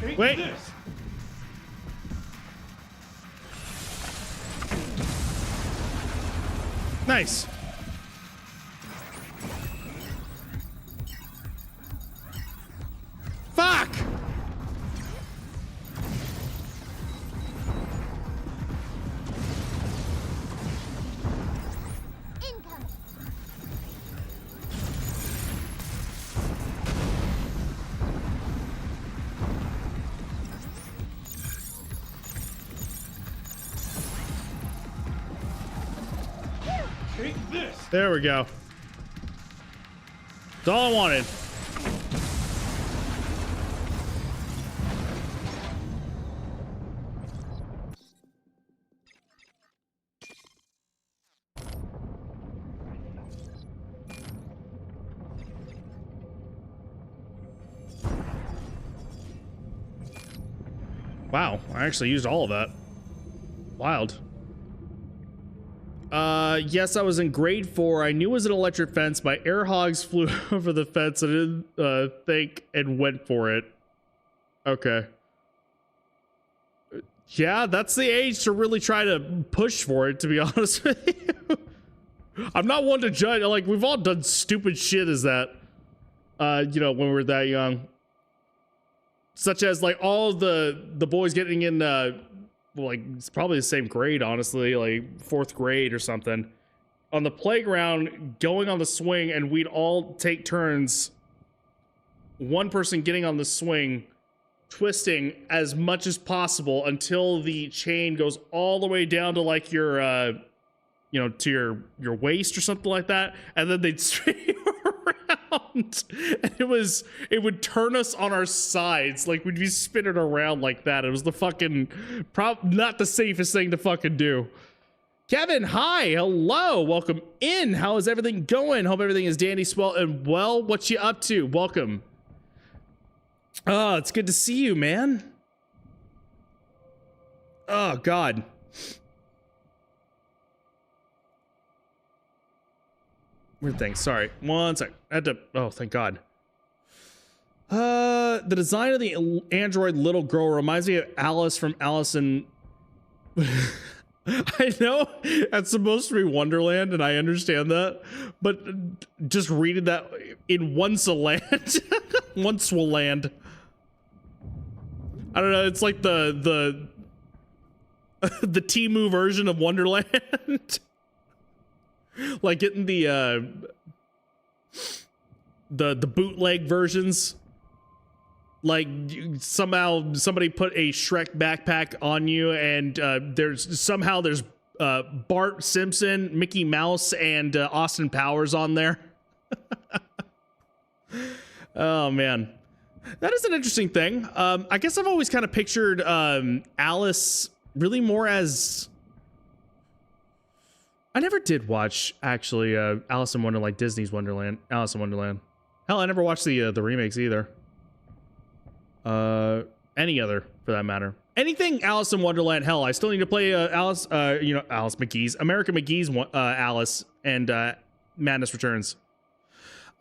Take Wait. this. Nice. Fuck! Incoming. Take this. There we go. That's all I wanted. Wow, I actually used all of that. Wild. Yes, I was in grade 4. I knew it was an electric fence. My air hogs flew over the fence. I didn't think and went for it. Okay. Yeah, that's the age to really try to push for it, to be honest with you. I'm not one to judge. Like, we've all done stupid shit as that, you know, when we were that young. Such as, like, all the boys getting in, like, it's probably the same grade, honestly, like 4th grade or something, on the playground, going on the swing, and we'd all take turns, one person getting on the swing, twisting as much as possible until the chain goes all the way down to, like, your, you know, to your waist or something like that, and then they'd swing around, and it would turn us on our sides, like we'd be spinning around like that. It was the fucking not the safest thing to fucking do. Kevin, hi, hello, welcome in. How is everything going? Hope everything is dandy, swell, and well. What you up to? Welcome. Oh, it's good to see you, man. Oh God. Weird thing. Sorry. One sec. I had to. Oh, thank God. The design of the android little girl reminds me of Alice from Alice in. I know that's supposed to be Wonderland, and I understand that, but just reading that in Once-a-Land, Once-a-Land. I don't know. It's like the Temu version of Wonderland. Like getting the bootleg versions. Like somehow somebody put a Shrek backpack on you, and there's Bart Simpson, Mickey Mouse, and Austin Powers on there. Oh man, that is an interesting thing. I guess I've always kind of pictured Alice really more as. I never did watch, actually, Alice in Wonderland, like Disney's Wonderland, Alice in Wonderland. Hell, I never watched the remakes either. Any other, for that matter. Anything Alice in Wonderland, hell, I still need to play Alice, you know, Alice McGee's, American McGee's Alice and Madness Returns.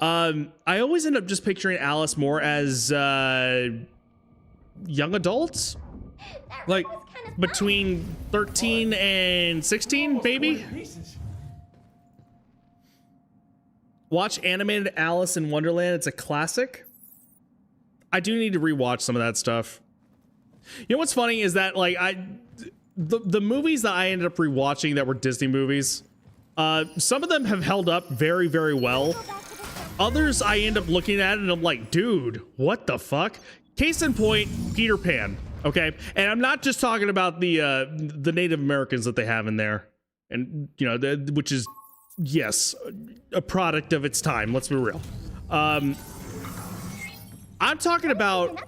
I always end up just picturing Alice more as young adults. Like, between 13 and 16, maybe? Watch animated Alice in Wonderland. It's a classic. I do need to rewatch some of that stuff. You know what's funny is that, like, the movies that I ended up rewatching that were Disney movies, some of them have held up very, very well. Others I end up looking at and I'm like, dude, what the fuck? Case in point, Peter Pan. Okay, and I'm not just talking about the Native Americans that they have in there, and you know, which is, yes, a product of its time. Let's be real. I'm talking about.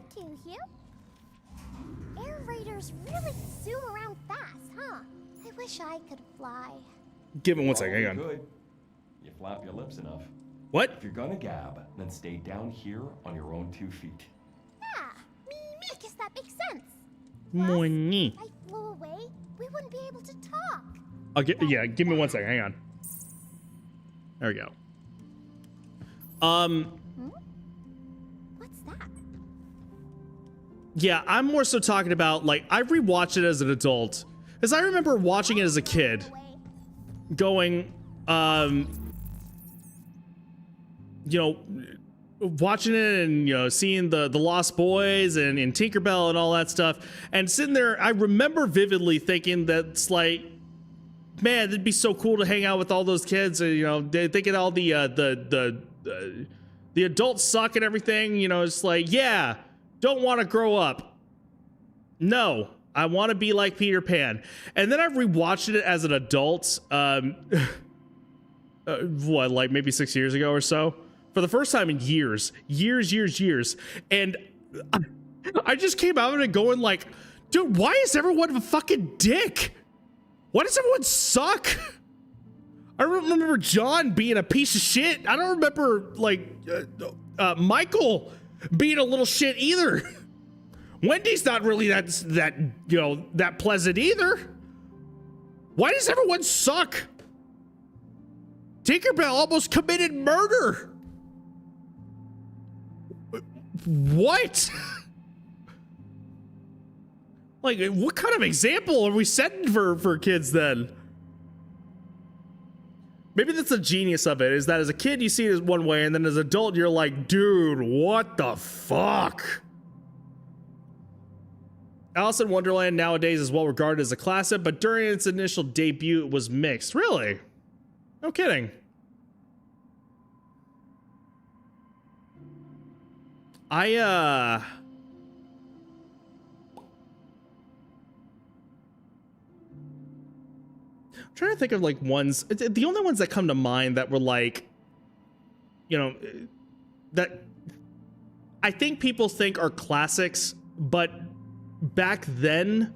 Air raiders really zoom around fast, huh? I wish I could fly. Give it 1 second. Hang on. Good. You flap your lips enough. What? If you're gonna gab, then stay down here on your own 2 feet. Yeah, I guess that makes sense. Money. If I flew away, we wouldn't be able to talk. I'll get. Yeah, give me 1 second. Hang on. There we go. What's that? Yeah, I'm more so talking about, like, I've rewatched it as an adult, as I remember watching it as a kid, going, you know, watching it and, you know, seeing the Lost Boys and Tinkerbell and all that stuff, and sitting there, I remember vividly thinking that's like, man, it'd be so cool to hang out with all those kids, and, you know, they think of all the adults suck and everything, you know, it's like, yeah, don't want to grow up. No, I want to be like Peter Pan. And then I rewatched it as an adult, what, like maybe 6 years ago or so, for the first time in years. And I just came out of it going like, dude, why is everyone a fucking dick? Why does everyone suck? I don't remember John being a piece of shit. I don't remember, like, Michael being a little shit either. Wendy's not really that that pleasant either. Why does everyone suck? Tinkerbell almost committed murder. What? Like, what kind of example are we setting for kids then? Maybe that's the genius of it, is that as a kid you see it as one way, and then as an adult you're like, dude, what the fuck? Alice in Wonderland nowadays is well regarded as a classic, but during its initial debut it was mixed. Really? No kidding. I'm trying to think of like ones, the only ones that come to mind that were like, you know, that I think people think are classics, but back then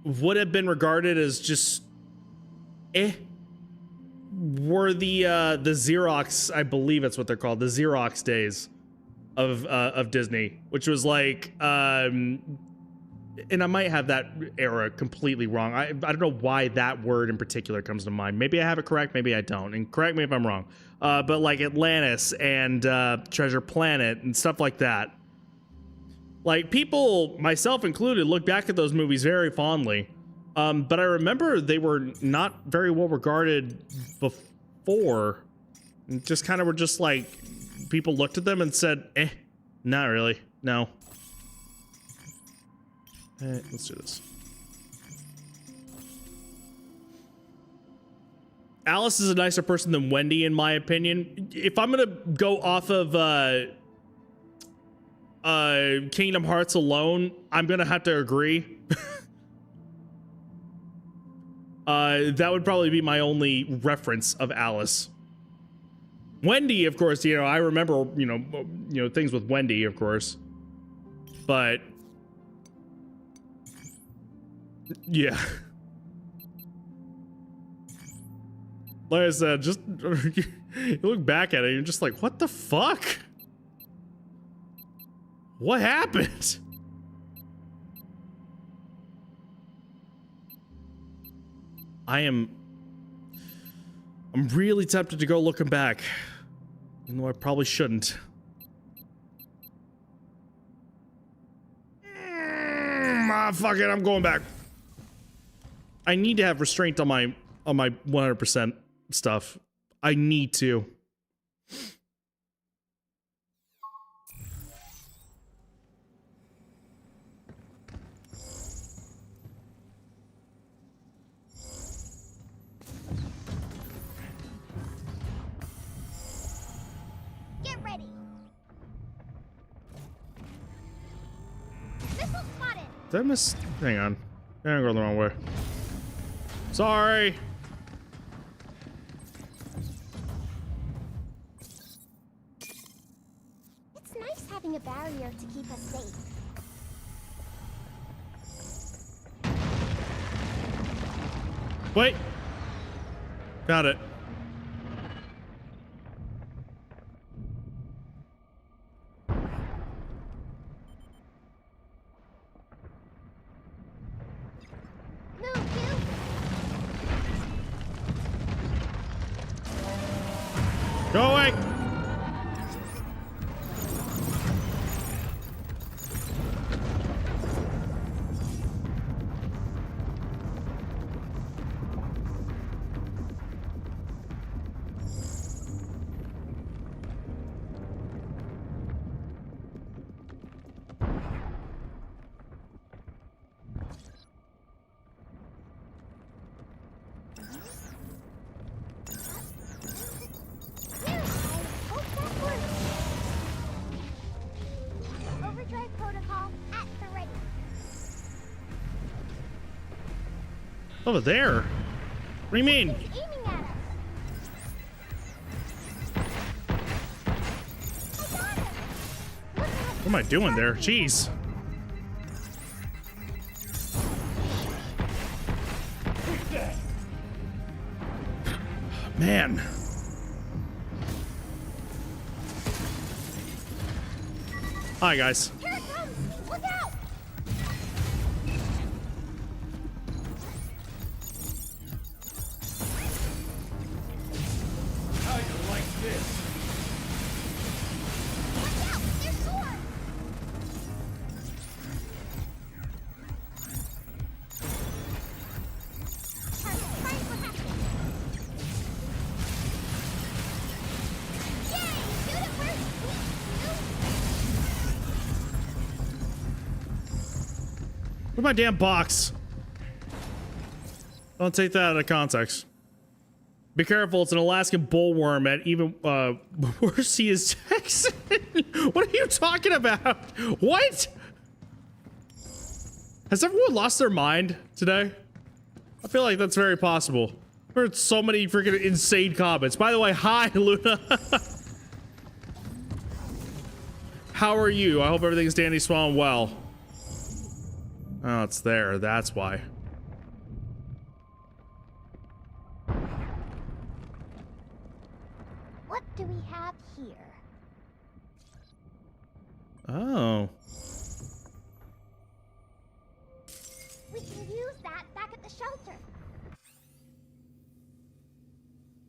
would have been regarded as just were the Xerox, I believe that's what they're called, the Xerox days of Disney, which was like and I might have that era completely wrong. I don't know why that word in particular comes to mind. Maybe I have it correct, maybe I don't, and correct me if I'm wrong. But like Atlantis and Treasure Planet and stuff like that. Like, people, myself included, look back at those movies very fondly. But I remember they were not very well regarded before. Just kind of were just like, people looked at them and said, not really, no. Let's do this. Alice is a nicer person than Wendy, in my opinion. If I'm gonna go off of Kingdom Hearts alone, I'm gonna have to agree. That would probably be my only reference of Alice. Wendy, of course, you know, I remember, you know, things with Wendy, of course, but yeah. Like I said, just you look back at it, you're just like, what the fuck? What happened? I'm really tempted to go looking back, even though I probably shouldn't. Fuck it, I'm going back. I need to have restraint on my 100% stuff. I need to. Get ready. Missile spotted. Did I miss? Hang on. I'm going the wrong way. Sorry. It's nice having a barrier to keep us safe. Wait. Got it. Go away! Over there? What do you mean? It's aiming at us. I got him. What am I doing there? Jeez. Man. Hi, guys. Here it comes. Look out. Where's my damn box? Don't take that out of context. Be careful, it's an Alaskan bullworm at even worse he is Texan. What are you talking about? What? Has everyone lost their mind today? I feel like that's very possible. I've heard so many freaking insane comments. By the way, hi Luna. How are you? I hope everything's dandy swell and well. Oh, it's there, that's why. What do we have here? Oh. We can use that back at the shelter.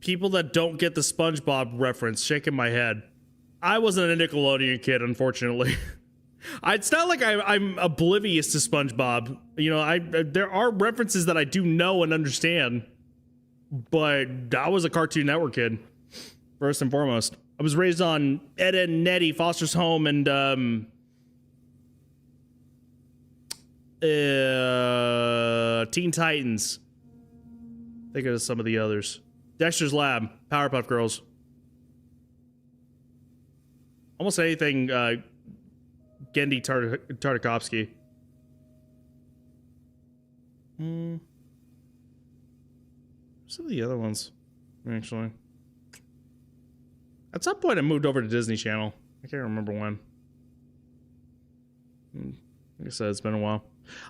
People that don't get the SpongeBob reference, shaking my head. I wasn't a Nickelodeon kid, unfortunately. It's not like I'm oblivious to SpongeBob. You know, there are references that I do know and understand, but I was a Cartoon Network kid, first and foremost. I was raised on Ed, Edd and Eddy, Foster's Home, and Teen Titans. Think of some of the others. Dexter's Lab, Powerpuff Girls. Almost anything Gendy Tartakovsky. Some of the other ones, actually. At some point, I moved over to Disney Channel. I can't remember when. Like I said, it's been a while.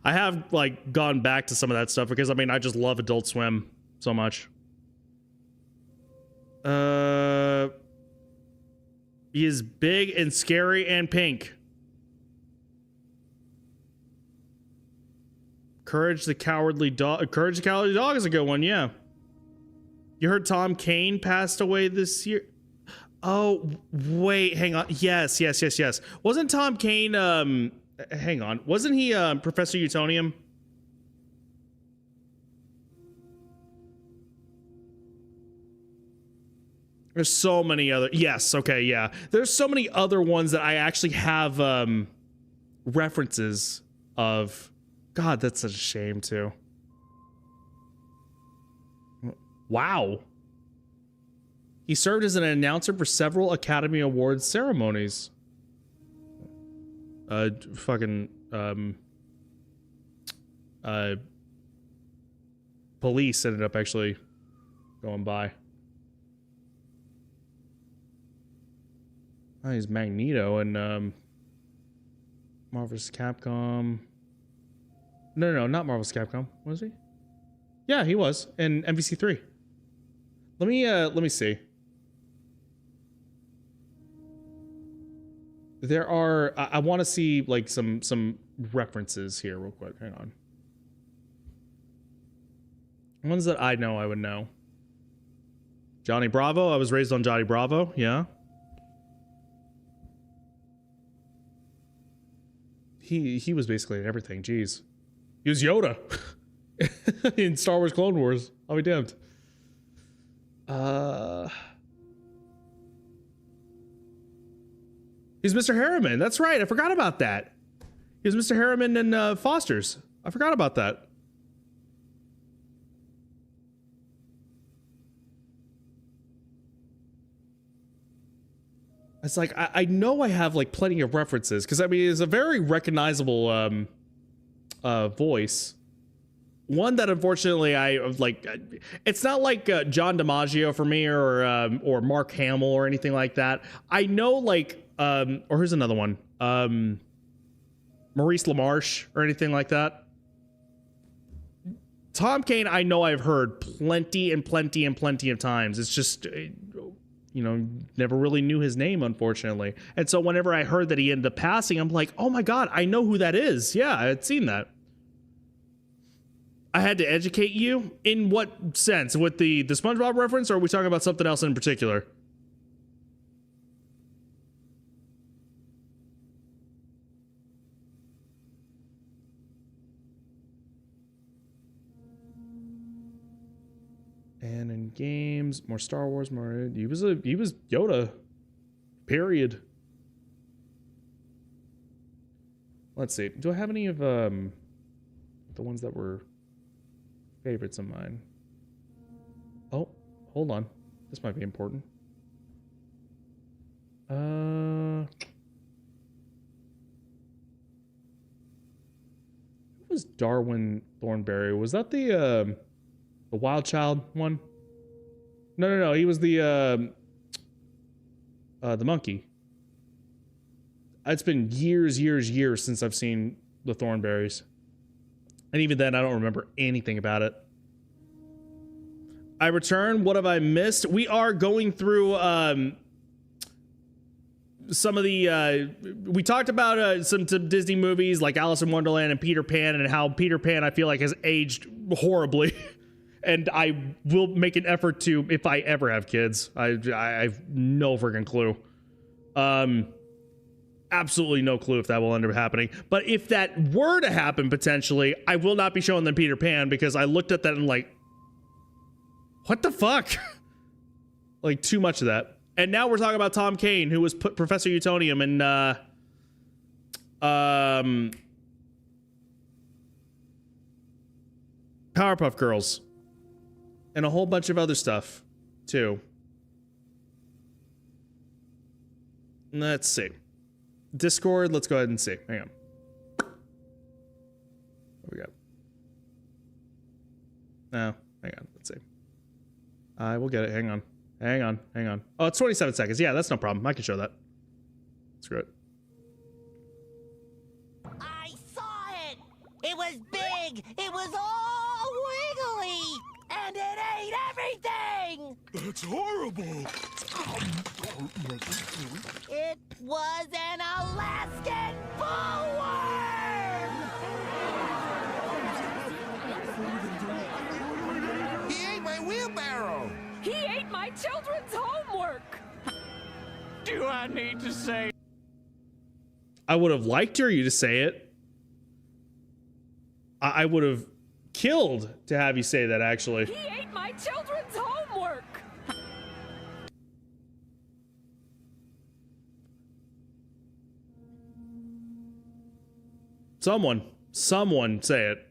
I have, like, gone back to some of that stuff because, I mean, I just love Adult Swim so much. He is big and scary and pink. Courage the Cowardly Dog. Courage the Cowardly Dog is a good one, yeah. You heard Tom Kane passed away this year? Oh, wait, hang on. Yes. Wasn't Tom Kane, hang on. Wasn't he, Professor Utonium? There's so many other, yes, okay, yeah. There's so many other ones that I actually have, references of. God, that's such a shame, too. Wow. He served as an announcer for several Academy Awards ceremonies. Police ended up actually going by. Oh, he's Magneto and Marvel vs. Capcom. No, not Marvel vs. Capcom. Was he? Yeah, he was in MVC3. Let me see. There are I want to see like some references here real quick. Hang on. Ones that I know I would know. Johnny Bravo. I was raised on Johnny Bravo. Yeah. He was basically in everything. Jeez. He was Yoda in Star Wars Clone Wars. I'll be damned. He's Mr. Harriman. That's right. I forgot about that. He was Mr. Harriman in Foster's. I forgot about that. It's like, I know I have like plenty of references because I mean, it's a very recognizable voice. One that unfortunately I like, it's not like John DiMaggio for me or Mark Hamill or anything like that. I know like, or here's another one. Maurice LaMarche or anything like that. Tom Kane, I know I've heard plenty of times. It's just, you know, never really knew his name, unfortunately. And so whenever I heard that he ended up passing, I'm like, oh my God, I know who that is. Yeah, I had seen that. I had to educate you? In what sense? With the SpongeBob reference, or are we talking about something else in particular? And in games, more Star Wars, more he was Yoda. Period. Let's see. Do I have any of the ones that were favorites of mine. Oh, hold on. This might be important. Who was Darwin Thornberry? Was that the Wild Child one? No. He was the monkey. It's been years since I've seen the Thornberries. And even then, I don't remember anything about it. I return. What have I missed? We are going through some of the... we talked about some Disney movies like Alice in Wonderland and Peter Pan, and how Peter Pan, I feel like, has aged horribly. And I will make an effort to, if I ever have kids. I have no freaking clue. Absolutely no clue if that will end up happening. But if that were to happen, potentially, I will not be showing them Peter Pan, because I looked at that and like, what the fuck? Like, too much of that. And now we're talking about Tom Kane, who was Professor Utonium in Powerpuff Girls. And a whole bunch of other stuff, too. Let's see. Discord, let's go ahead and see. Hang on. What we got? No, hang on. Let's see. I will get it. Hang on. Oh, it's 27 seconds. Yeah, that's no problem. I can show that. Screw it. I saw it! It was big! It was all wiggly! And it ate everything! That's horrible! It was an Alaskan bullworm! He ate my wheelbarrow! He ate my children's homework! Do I need to say? I would have liked you to say it. I would have killed to have you say that, actually. He ate my children's homework! Someone say it.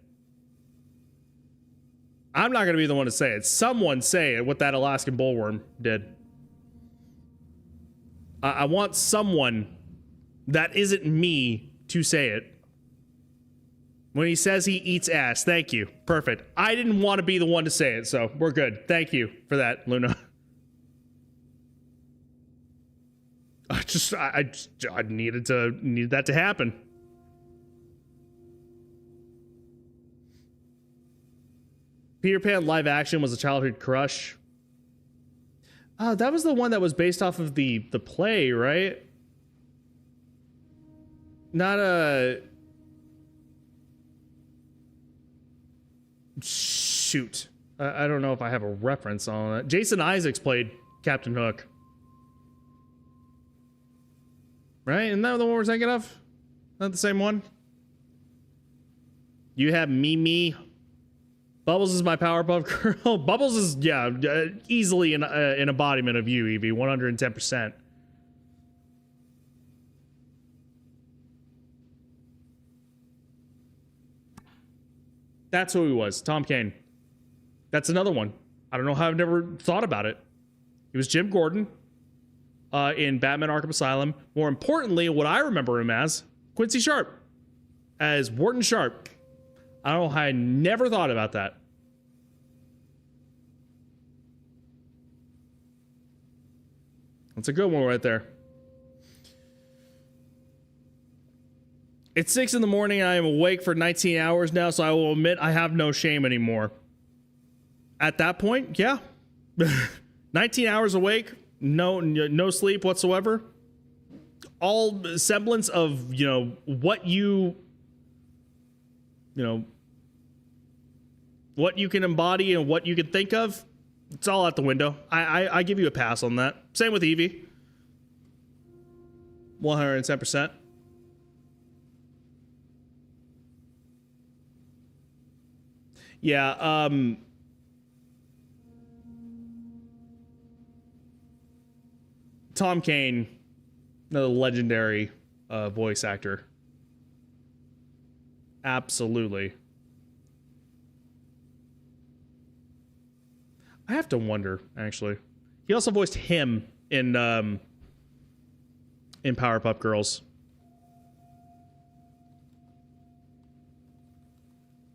I'm not going to be the one to say it. Someone say it, what that Alaskan bullworm did. I want someone that isn't me to say it. When he says he eats ass. Thank you. Perfect. I didn't want to be the one to say it, so we're good. Thank you for that, Luna. I needed that to happen. Peter Pan live action was a childhood crush. That was the one that was based off of the play, right? Not a... Shoot. I don't know if I have a reference on that. Jason Isaacs played Captain Hook. Right? Isn't that the one we're thinking of? Not the same one? You have Mimi. Bubbles is my Powerpuff Girl. Bubbles is, yeah, easily an embodiment of you, Evie. 110%. That's who he was. Tom Kane. That's another one. I don't know how I've never thought about it. He was Jim Gordon in Batman Arkham Asylum. More importantly, what I remember him as, Quincy Sharp. As Wharton Sharp. I don't know how I never thought about that. That's a good one right there. It's 6 in the morning. I am awake for 19 hours now, so I will admit I have no shame anymore. At that point, yeah. 19 hours awake, no sleep whatsoever. All semblance of, what you can embody and what you can think of, it's all out the window. I give you a pass on that. Same with Evie. 110%. Yeah, Tom Kane, another legendary voice actor. Absolutely. I have to wonder, actually. He also voiced him in Powerpuff Girls.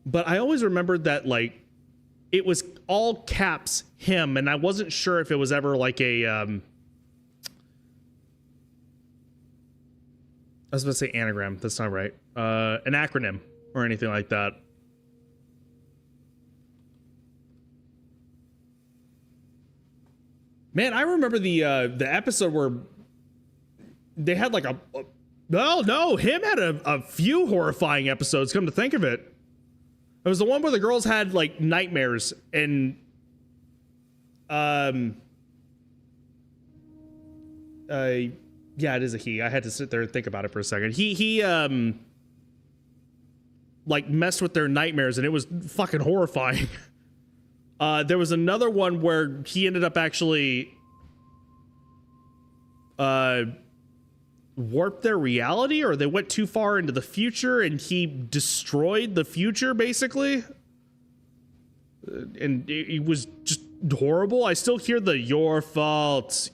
But I always remembered that, like, it was all caps him, and I wasn't sure if it was ever like a I was about to say anagram. That's not right. An acronym or anything like that. Man, I remember the episode where they had like no, him had a few horrifying episodes, come to think of it. It was the one where the girls had like nightmares and yeah, it is a he. I had to sit there and think about it for a second. He like messed with their nightmares and it was fucking horrifying. There was another one where he ended up actually warped their reality, or they went too far into the future and he destroyed the future basically. And it was just horrible. I still hear the your fault.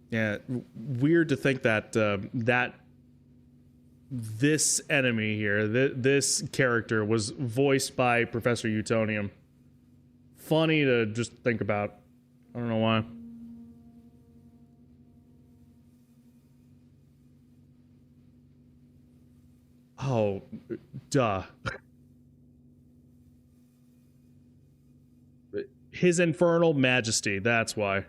Yeah, weird to think that this enemy here, this character was voiced by Professor Utonium. Funny to just think about. I don't know why. Oh, duh. His Infernal Majesty, that's why.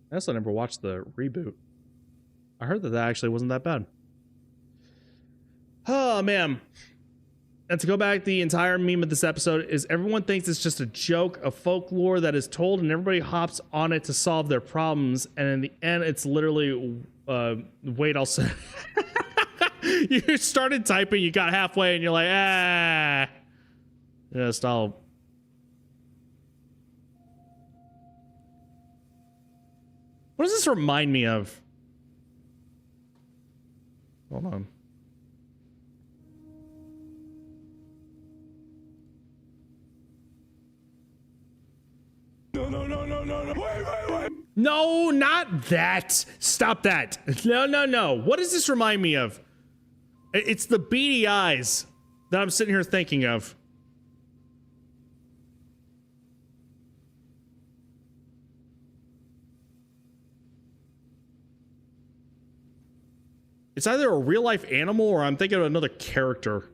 I also never watched the reboot. I heard that actually wasn't that bad. Oh, man. And to go back, the entire meme of this episode is everyone thinks it's just a joke, a folklore that is told, and everybody hops on it to solve their problems. And in the end, it's literally, wait, I'll say. You started typing, you got halfway, and you're like, ah. Just I'll. What does this remind me of? Hold on. No. Wait. No, not that. Stop that. No. What does this remind me of? It's the beady eyes that I'm sitting here thinking of. It's either a real life animal or I'm thinking of another character.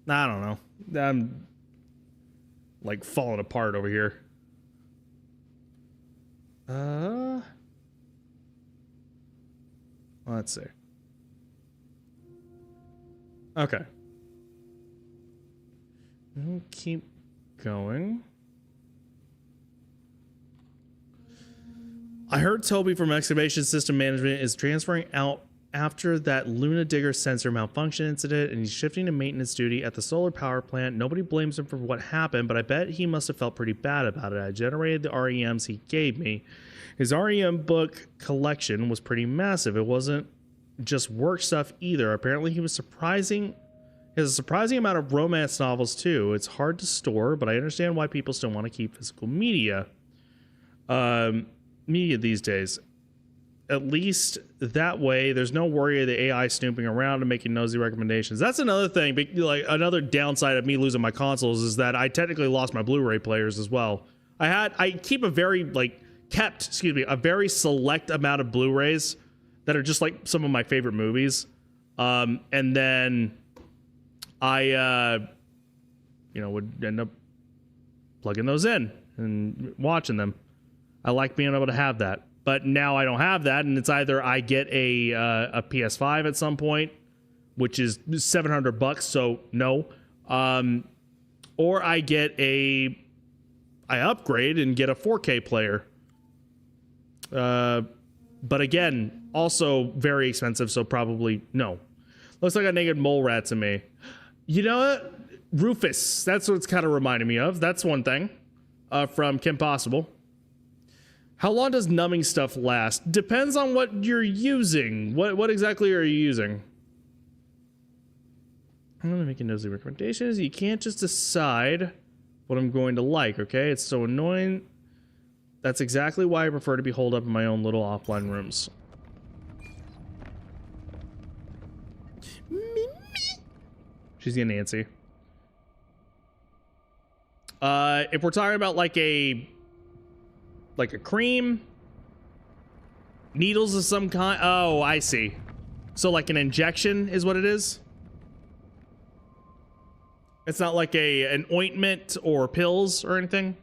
I don't know. I'm like falling apart over here. Let's see. Okay. We'll keep going. I heard Toby from Excavation System Management is transferring out after that Lunar Dune-r sensor malfunction incident, and he's shifting to maintenance duty at the solar power plant. Nobody blames him for what happened, but I bet he must have felt pretty bad about it. I generated the REMs he gave me. His REM book collection was pretty massive. It wasn't just work stuff either. Apparently he was surprising. He has a surprising amount of romance novels too. It's hard to store, but I understand why people still want to keep physical media. Media these days. At least that way, there's no worry of the AI snooping around and making nosy recommendations. That's another thing. Like another downside of me losing my consoles is that I technically lost my Blu-ray players as well. I keep a very a very select amount of Blu-rays that are just like some of my favorite movies. And then I, would end up plugging those in and watching them. I like being able to have that. But now I don't have that, and it's either I get a PS5 at some point, which is $700, so no, or I get a I upgrade and get a 4K player. But again, also very expensive, so probably no. Looks like I naked mole rats in me. You know what? Rufus, that's what it's kind of reminding me of. That's one thing from Kim Possible. How long does numbing stuff last? Depends on what you're using. What exactly are you using? I'm gonna make nosy recommendations. You can't just decide what I'm going to like, okay? It's so annoying. That's exactly why I prefer to be holed up in my own little offline rooms. She's getting antsy. If we're talking about like a cream, needles of some kind. Oh, I see. So like an injection is what it is. It's not like an ointment or pills or anything.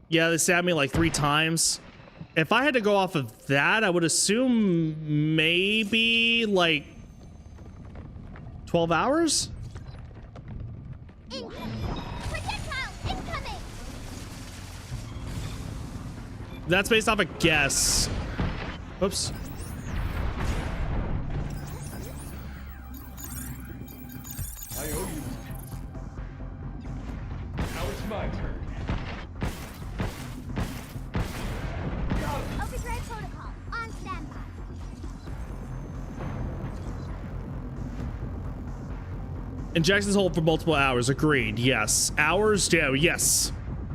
Yeah, they stabbed me like 3 times. If I had to go off of that, I would assume maybe like 12 hours? Projectile incoming! That's based off a guess. Oops. I owe you. Now it's my turn. Overdrive protocol on standby. Injections hold for multiple hours. Agreed. Yes. Hours? Yeah, yes.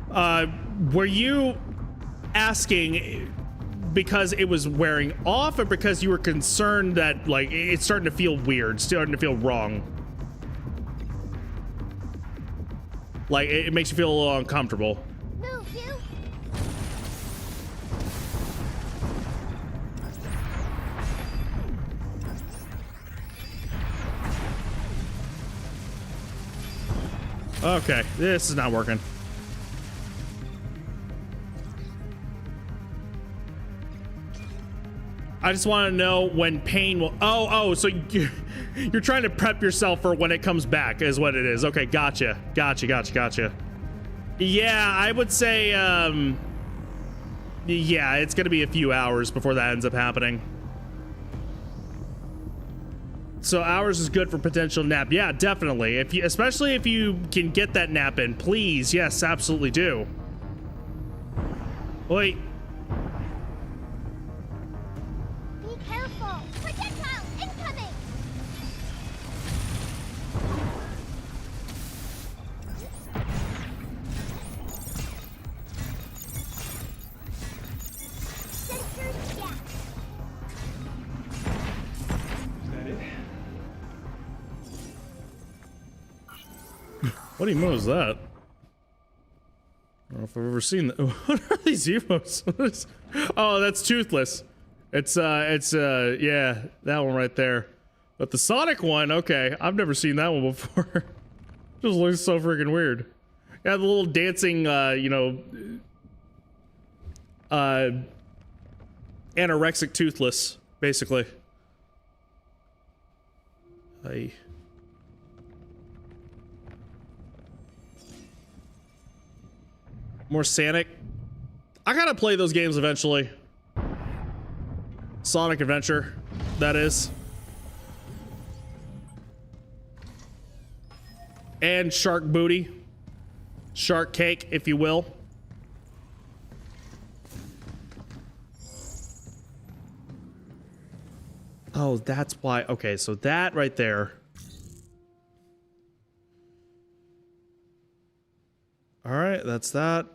Were you asking because it was wearing off or because you were concerned that, like, it's starting to feel weird, starting to feel wrong? Like, it makes you feel a little uncomfortable. Move, you! Okay, this is not working. I just want to know when pain will... Oh, so you're trying to prep yourself for when it comes back is what it is. Okay, gotcha. Yeah, I would say, yeah, it's going to be a few hours before that ends up happening. So hours is good for potential nap. Yeah, definitely. Especially if you can get that nap in, please. Yes, absolutely do. Wait. Be careful! Projectile incoming! Sensors down. Is that it? What emo is that? I don't know if I've ever seen that. What are these emotes? Oh, that's Toothless. It's yeah, that one right there. But the Sonic one, okay, I've never seen that one before. Just looks so freaking weird. Yeah, the little dancing, you know, anorexic Toothless, basically. More Sonic. I gotta play those games eventually. Sonic Adventure, that is. And Shark Booty. Shark Cake, if you will. Oh, that's why. Okay, so that right there. All right, that's that.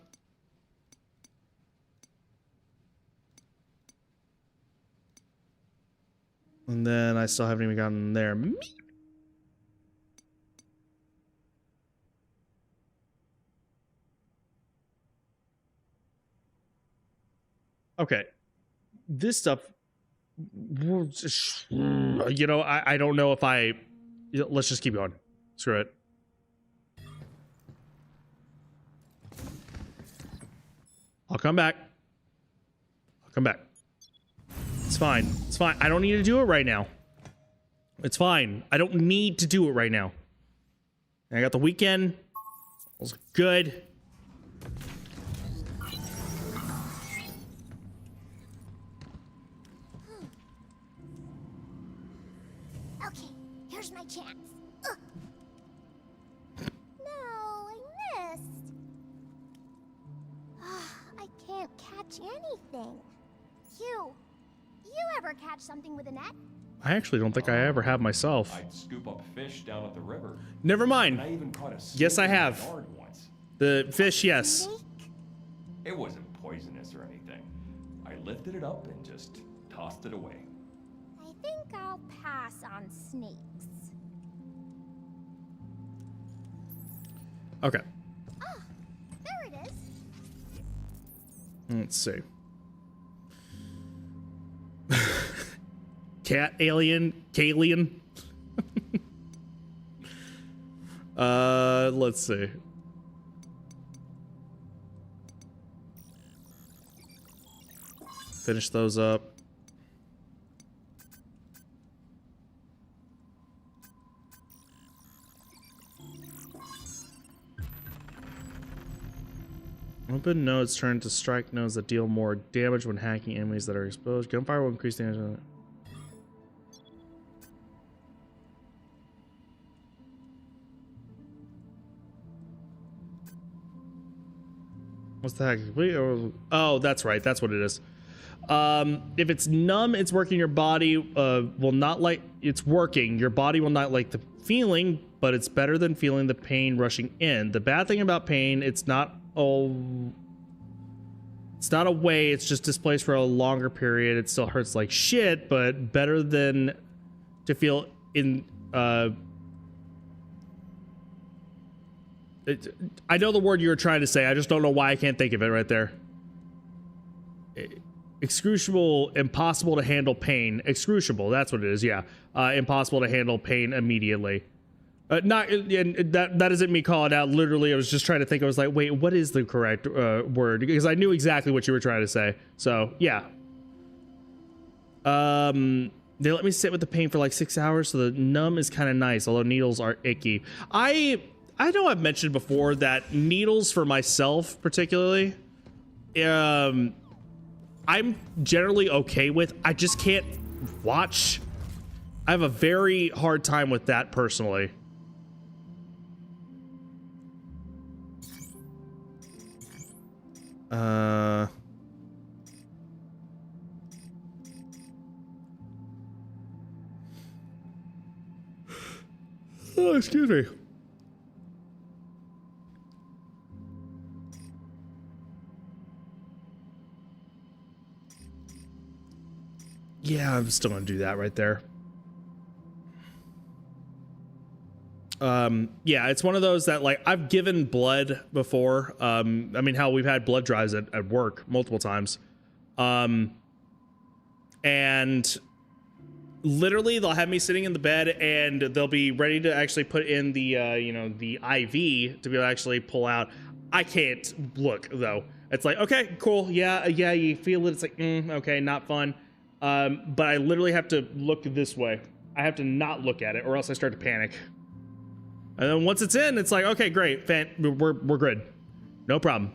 And then I still haven't even gotten there. Okay. This stuff, you know, I don't know if let's just keep going. Screw it. come back. I'll come back. It's fine. It's fine. I don't need to do it right now. It's fine. I don't need to do it right now. I got the weekend. It was good. Okay, here's my chance. Ugh. No, I missed. I can't catch anything. You ever catch something with a net? I actually don't think I ever have myself. I'd scoop up fish down at the river. Never mind. And I even caught a snake Yes, I in the have. yard once. The fish, yes. Snake? It wasn't poisonous or anything. I lifted it up and just tossed it away. I think I'll pass on snakes. Okay. Ah, there it is. Let's see. Cat alien, Kalian. Let's see. Finish those up. Open nodes turn to strike nodes that deal more damage when hacking enemies that are exposed. Gunfire will increase damage. What's the heck? Oh, that's right. That's what it is. If it's numb, it's working. Your body will not like. It's working. Your body will not like the feeling, but it's better than feeling the pain rushing in. The bad thing about pain, it's not away. It's just displaced for a longer period. It still hurts like shit, but better than to feel in. I know the word you were trying to say. I just don't know why I can't think of it right there. Excruciable, impossible to handle pain. Excruciable, that's what it is. Yeah, impossible to handle pain immediately. Not, and that isn't me calling out. Literally, I was just trying to think. I was like, wait, what is the correct word? Because I knew exactly what you were trying to say. So yeah. They let me sit with the pain for like 6 hours, so the numb is kind of nice. Although needles are icky. I know I've mentioned before that needles for myself particularly, I'm generally okay with. I just can't watch. I have a very hard time with that personally. Oh, excuse me. Yeah, I'm still gonna do that right there. Yeah, it's one of those that like I've given blood before. I mean, how we've had blood drives at work multiple times. And literally they'll have me sitting in the bed and they'll be ready to actually put in the, you know, the IV to be able to actually pull out. I can't look though. It's like, okay, cool. Yeah, you feel it. It's like, okay, not fun. But I literally have to look this way. I have to not look at it or else I start to panic. And then once it's in, it's like, okay, great. We're good. No problem.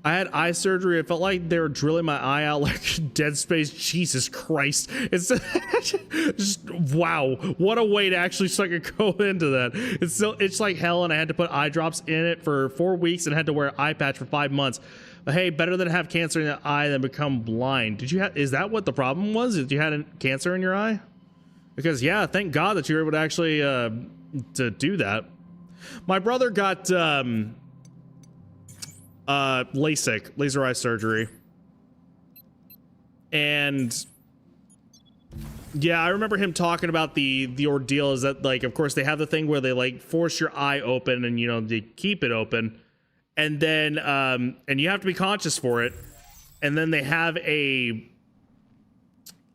I had eye surgery. It felt like they were drilling my eye out like Dead Space. Jesus Christ. It's just, wow. What a way to actually go into that. It's like hell, and I had to put eye drops in it for 4 weeks and had to wear an eye patch for 5 months. But hey, better than have cancer in the eye than become blind. Is that what the problem was? Did you have cancer in your eye? Because yeah, thank God that you were able to actually to do that. My brother got LASIK, laser eye surgery. And yeah, I remember him talking about the ordeal is that, like, of course they have the thing where they like force your eye open and, you know, they keep it open. And then, and you have to be conscious for it. And then they have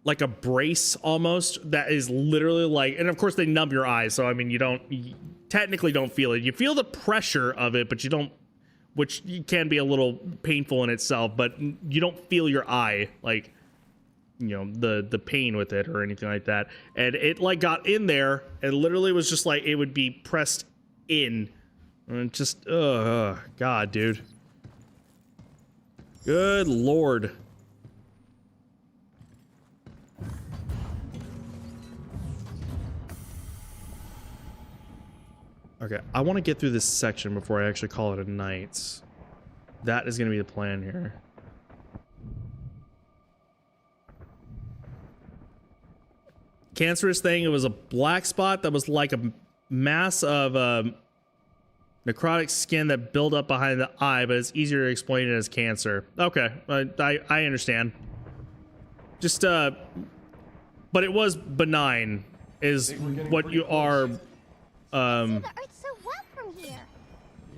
like a brace almost that is literally like, and of course they numb your eyes. So, I mean, you technically don't feel it. You feel the pressure of it, but you don't which can be a little painful in itself, but you don't feel your eye, like, you know, the pain with it or anything like that. And it like got in there and literally was just like, it would be pressed in. And just, God, dude. Good Lord. Okay, I want to get through this section before I actually call it a night. That is going to be the plan here. Cancerous thing, it was a black spot that was like a mass of necrotic skin that built up behind the eye, but it's easier to explain it as cancer. Okay, I understand. Just, but it was benign, is what you are, See the Earth so well from here.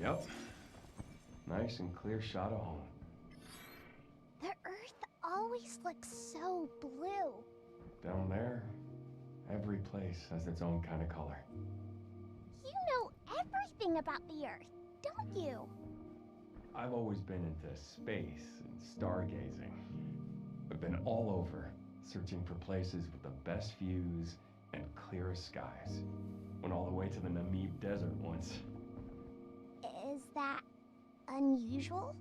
Yep. Nice and clear shot of home. The Earth always looks so blue. Down there, every place has its own kind of color. You know everything about the Earth, don't you? I've always been into space and stargazing. I've been all over, searching for places with the best views and clearest skies. Went all the way to the Namib Desert once. Is that unusual?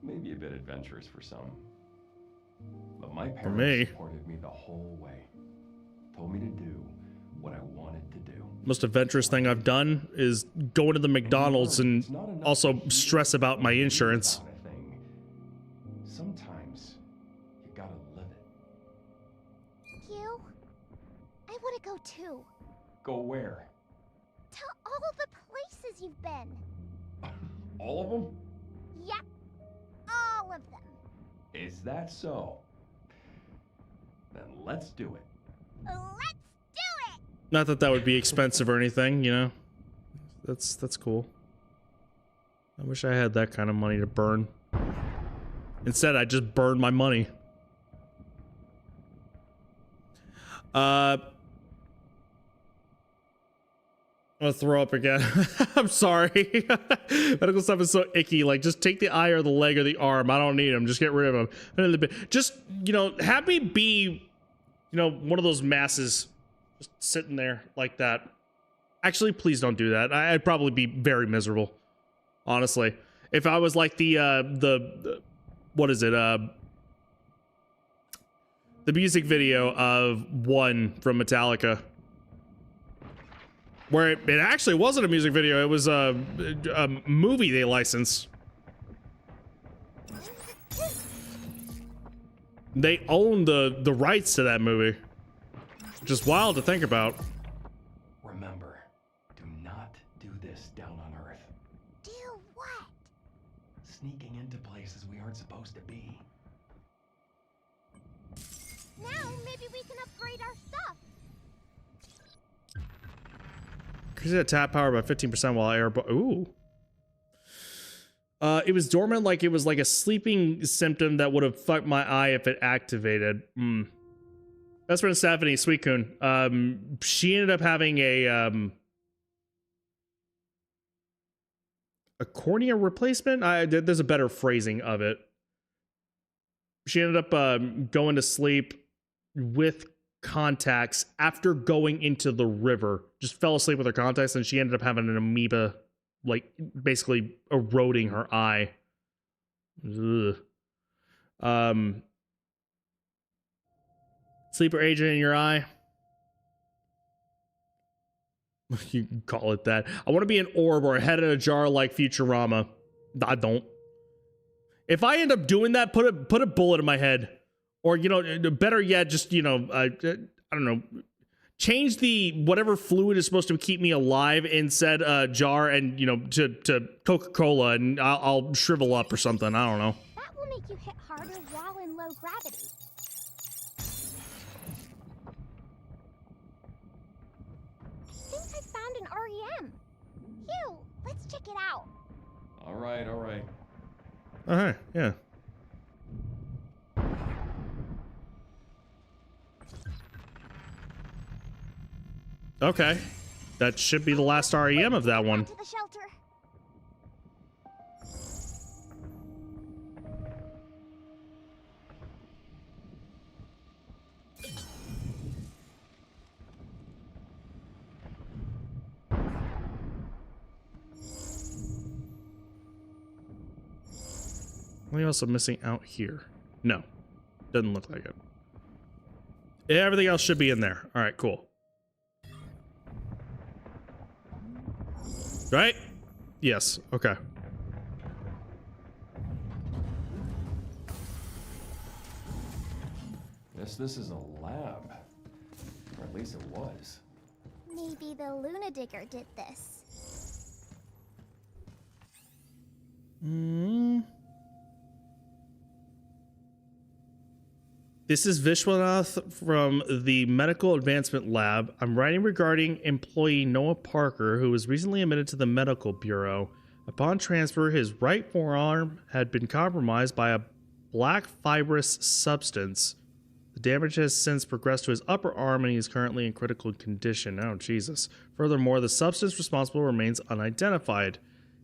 Maybe a bit adventurous for some. But my me. parents supported me the whole way. Told me to do what I wanted to do. most adventurous thing I've done is going to the McDonald's and also stress about my insurance. Sometimes you gotta live it. You? I want to go too. Go where? To all the places you've been. All of them? Yep. All of them. Is that so? Then let's do it. Let's do it! Not that that would be expensive or anything, you know. That's cool. I wish I had that kind of money to burn. Instead, I just burned my money. I'm gonna throw up again. I'm sorry. Medical stuff is so icky. Like, just take the eye or the leg or the arm. I don't need them. Just get rid of them. Just, you know, have me be, you know, one of those masses just sitting there like that. Actually, please don't do that. I'd probably be very miserable, honestly. If I was like the what is it? The music video of One from Metallica. Where it actually wasn't a music video, it was a movie they licensed. They own the rights to that movie. Which is wild to think about. Remember, do not do this down on Earth. Do what? Sneaking into places we aren't supposed to be. Now maybe we can upgrade our stuff. Increase that tap power by 15% while air. Ooh. It was dormant, like it was like a sleeping symptom that would have fucked my eye if it activated. Best friend Stephanie, Sweet Coon. She ended up having a cornea replacement. There's a better phrasing of it. She ended up going to sleep with contacts after going into the river. Just fell asleep with her contacts, and she ended up having an amoeba, like, basically eroding her eye. Ugh. Sleeper agent in your eye. You can call it that. I want to be an orb or a head in a jar like Futurama. I don't. If I end up doing that, put a bullet in my head. Or, you know, better yet, just, you know, I don't know. Change the whatever fluid is supposed to keep me alive in said jar and, you know, to Coca-Cola, and I'll shrivel up or something. I don't know. That will make you hit harder while in low gravity. I think I found an REM. Hugh, let's check it out. All right, all right. Uh-huh, yeah. Okay. That should be the last REM of that one. To the shelter. Anything else I'm missing out here? No. Doesn't look like it. Everything else should be in there. All right, cool. Right? Yes. Okay. Guess this is a lab. Or at least it was. Maybe the Luna Digger did this. This is Vishwanath from the Medical Advancement Lab. I'm writing regarding employee Noah Parker, who was recently admitted to the Medical Bureau. Upon transfer, his right forearm had been compromised by a black fibrous substance. The damage has since progressed to his upper arm, and he is currently in critical condition. Oh, Jesus. Furthermore, the substance responsible remains unidentified.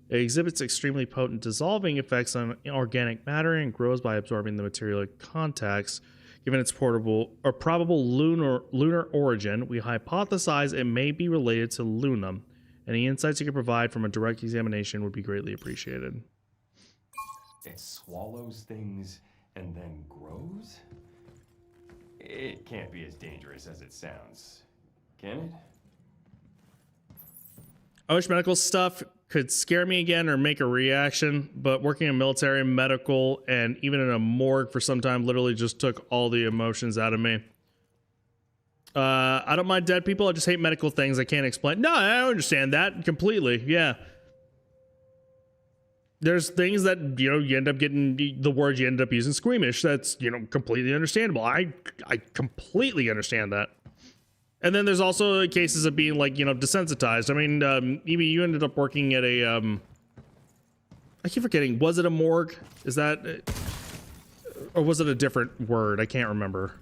It exhibits extremely potent dissolving effects on organic matter and grows by absorbing the material it contacts. Given its probable lunar origin, we hypothesize it may be related to Luna. Any insights you can provide from a direct examination would be greatly appreciated. It swallows things and then grows? It can't be as dangerous as it sounds, can it? I wish medical stuff could scare me again or make a reaction, but working in military, medical, and even in a morgue for some time literally just took all the emotions out of me. I don't mind dead people, I just hate medical things I can't explain. No, I understand that completely, yeah. There's things that, you know, you end up getting the words you end up using squeamish. That's, you know, completely understandable. I completely understand that. And then there's also cases of being, like, you know, desensitized. I mean, Evie, you ended up working at a, I keep forgetting, was it a morgue? Is that, or was it a different word? I can't remember.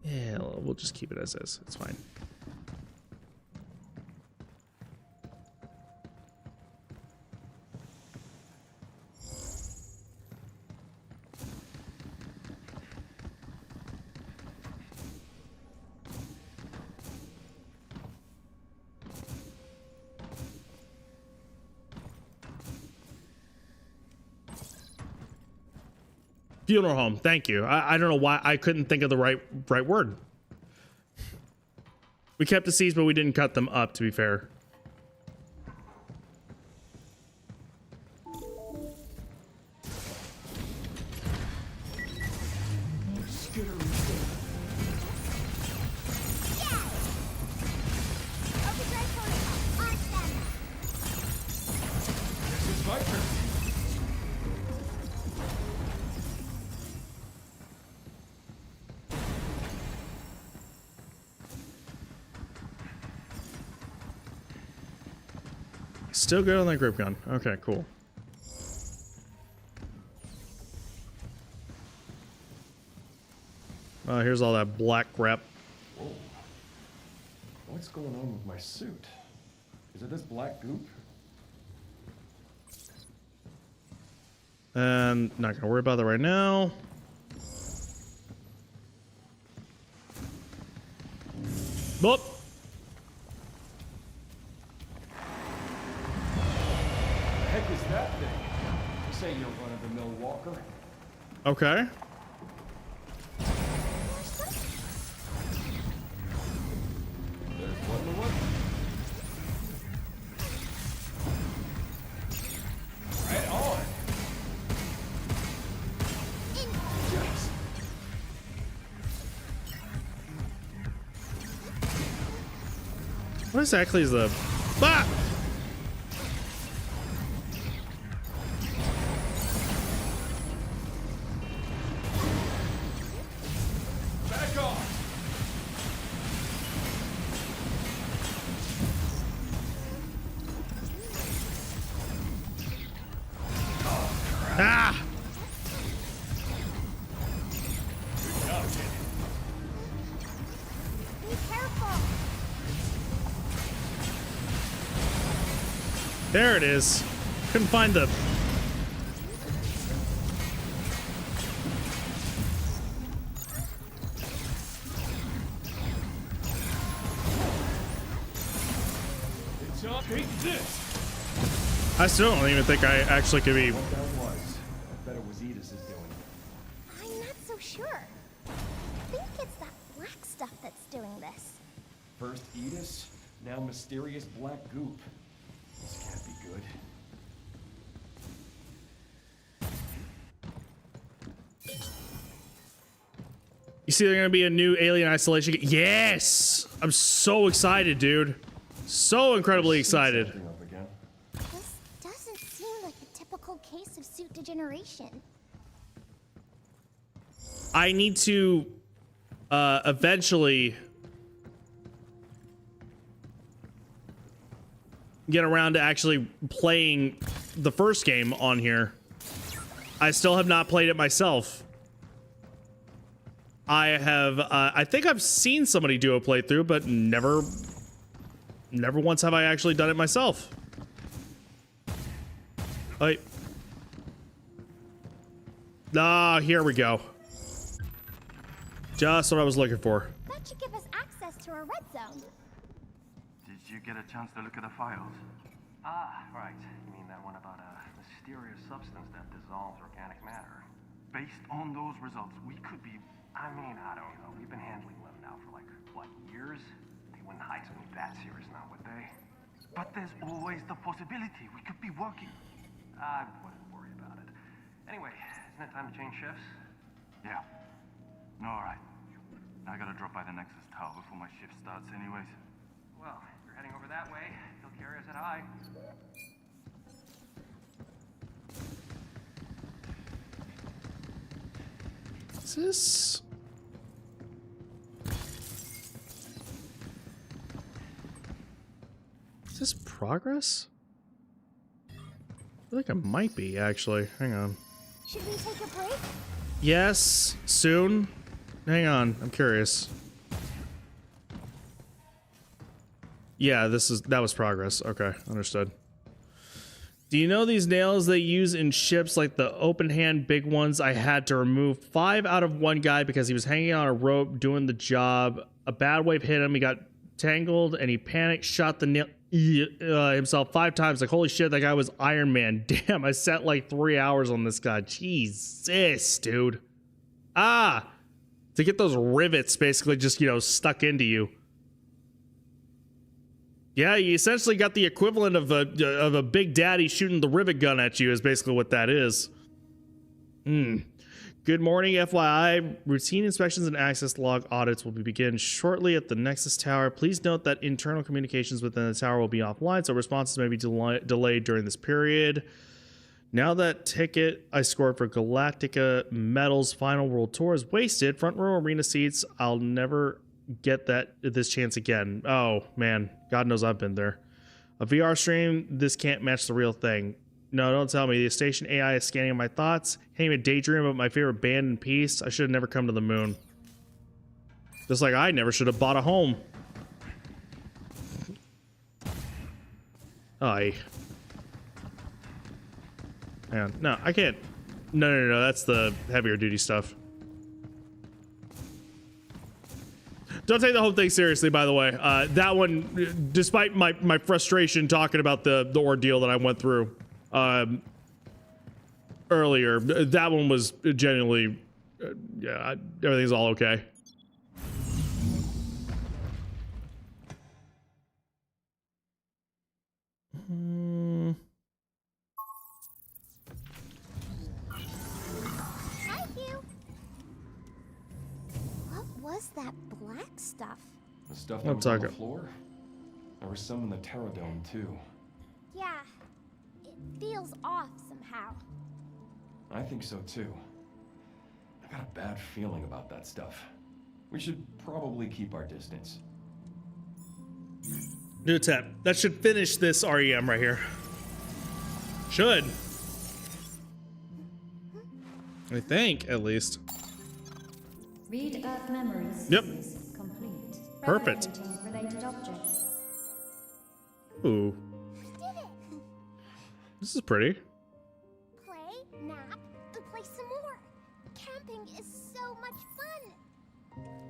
Yeah, we'll just keep it as is. It's fine. Funeral home. Thank you. I don't know why I couldn't think of the right word. We kept the seeds, but we didn't cut them up, to be fair. Still good on that grip gun. Okay, cool. Here's all that black crap. Whoa. What's going on with my suit? Is it this black goop? And not gonna worry about that right now. Boop. Heck is that thing? This ain't your run-of-the-mill walker. Okay. There's one to one. Right on. Yes. What exactly is the... Ah! Ah! Be careful. There it is. Couldn't find the... Take this. I still don't even think I actually could be. What that was, I bet it was Edith's doing. I'm not so sure. I think it's that black stuff that's doing this. First Edith, now mysterious black goop. This can't be good. You see, there's gonna be a new Alien Isolation. Yes, I'm so excited, dude. So incredibly excited. Something up again. This doesn't seem like a typical case of suit degeneration. I need to eventually get around to actually playing the first game on here. I still have not played it myself. I have, I think I've seen somebody do a playthrough, but never once have I actually done it myself. Wait. Ah, here we go. Just what I was looking for. That should give us access to a red zone. Did you get a chance to look at the files? Ah, right. You mean that one about a mysterious substance that dissolves organic matter? Based on those results, we could be... I mean, I don't know. We've been handling them now for like, what, years? They wouldn't hide something that serious now, would they? But there's always the possibility we could be working. I wouldn't worry about it. Anyway, isn't it time to change shifts? Yeah. All right. I gotta drop by the Nexus Tower before my shift starts anyways. Well, if you're heading over that way, he'll carry us at high. Is this progress? I feel like it might be, actually. Hang on. Should we take a break? Yes, soon. Hang on, I'm curious. Yeah, that was progress. Okay, understood. Do you know these nails they use in ships, like the open hand big ones? I had to remove 5 out of one guy because he was hanging on a rope doing the job. A bad wave hit him, he got tangled and he panicked, shot the nail himself 5 times. Like, holy shit, that guy was Iron Man. Damn, I sat like 3 hours on this guy. Jesus, dude. To get those rivets basically just, stuck into you. Yeah, you essentially got the equivalent of a big daddy shooting the rivet gun at you is basically what that is. Good morning, FYI. Routine inspections and access log audits will begin shortly at the Nexus Tower. Please note that internal communications within the tower will be offline, so responses may be delayed during this period. Now that ticket I scored for Galactica Metal's final world tour is wasted, front row arena seats, I'll never get this chance again. Oh, man. God knows I've been there. A VR stream, this can't match the real thing. No, don't tell me. The station AI is scanning my thoughts. Can't even daydream about my favorite band in peace. I should have never come to the moon. Just like I never should have bought a home. Aye. Hang on. No, I can't. No. That's the heavier duty stuff. Don't take the whole thing seriously, by the way. That one, despite my frustration talking about the ordeal that I went through earlier, that one was genuinely, yeah, everything's all okay. Hi, Hugh. What was that black stuff? The stuff that was on the floor? There was some in the Terradome, too. Yeah, it feels off somehow. I think so, too. I got a bad feeling about that stuff. We should probably keep our distance. New tab. That should finish this REM right here. Should. I think, at least. Read Earth memories. Yep. Complete. Perfect. Related objects. Ooh. We did it! This is pretty. Play, nap, and play some more. Camping is so much fun.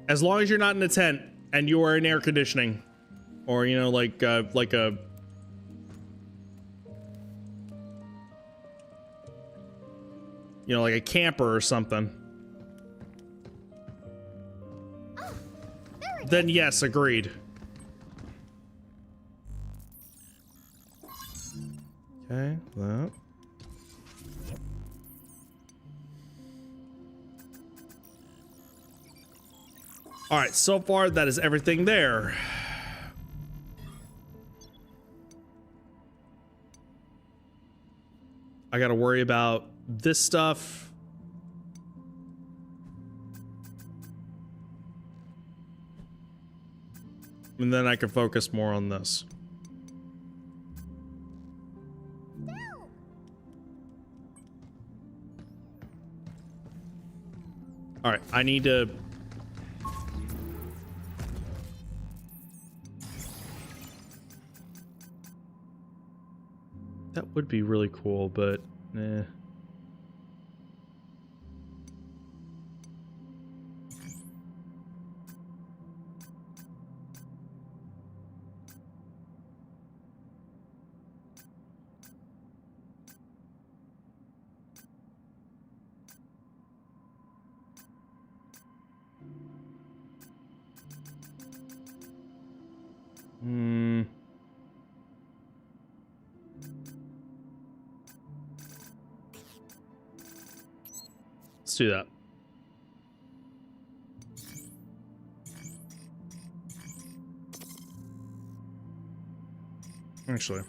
As long as you're not in a tent and you are in air conditioning. Or, like a You know, like a camper or something. Oh, there it Then yes, agreed. Okay, that. All right, so far that is everything there. I got to worry about this stuff. And then I can focus more on this. All right, I need to... That would be really cool, but eh. Let's do that. Actually.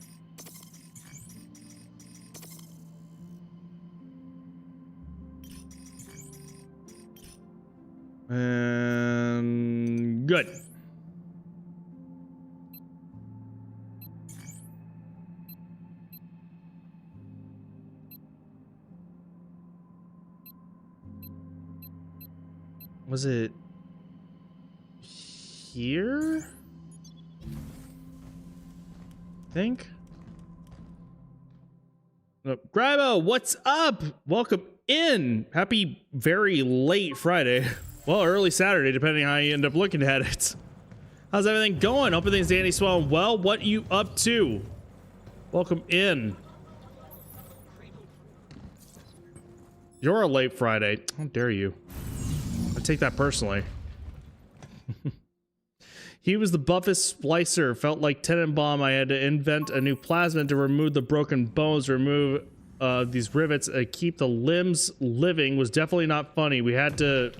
And good. Was it here? I think. Oh, Grabo, what's up? Welcome in. Happy very late Friday. Well, early Saturday, depending on how you end up looking at it. How's everything going? Hope everything's dandy swell. Well, what you up to? Welcome in. You're a late Friday. How dare you? I take that personally. He was the buffest splicer. Felt like Tenenbaum. I had to invent a new plasmid to remove the broken bones, remove these rivets, keep the limbs living. Was definitely not funny. We had to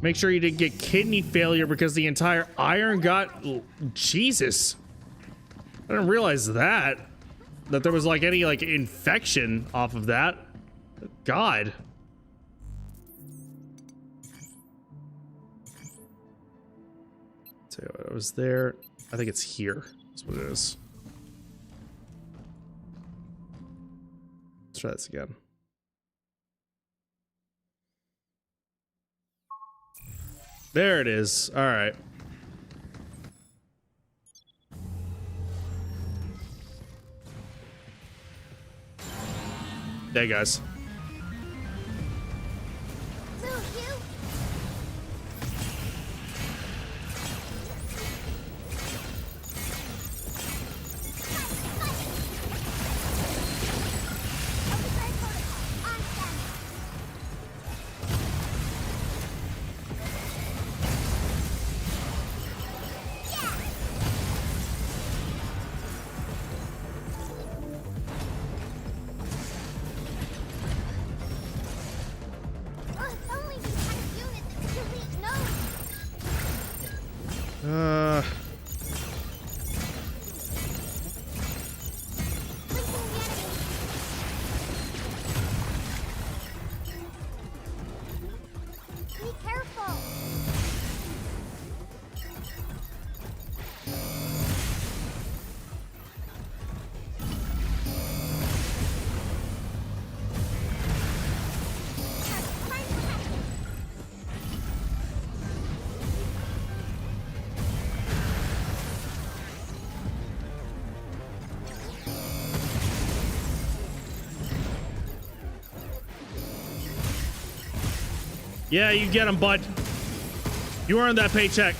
make sure you didn't get kidney failure because the entire iron got... Jesus. I didn't realize that there was like any like infection off of that. God. So I was there. I think it's here. That's what it is. Let's try this again. There it is. All right. Hey guys. Yeah, you get him, bud. You earned that paycheck.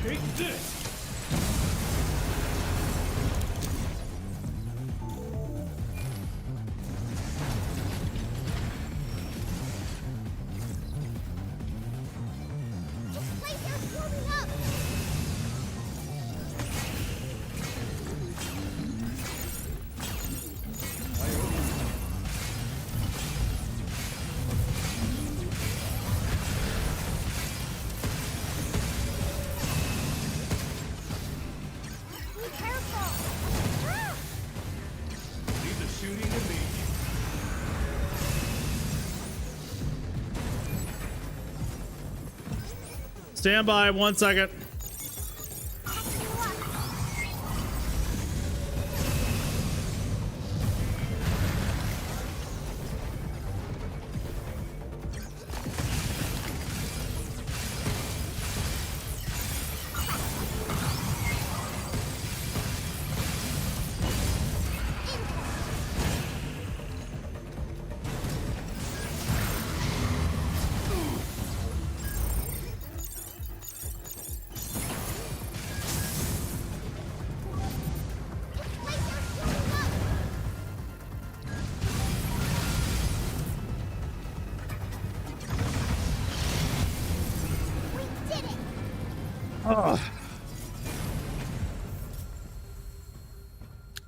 Take this. Stand by 1 second.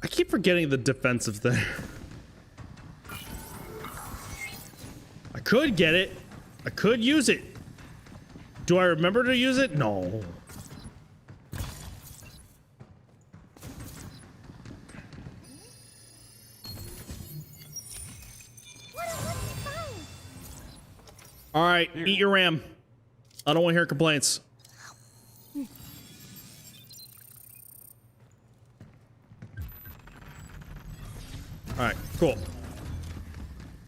I keep forgetting the defensive thing. I could get it. I could use it. Do I remember to use it? No. All right, eat your ram. I don't want to hear complaints. All right, cool.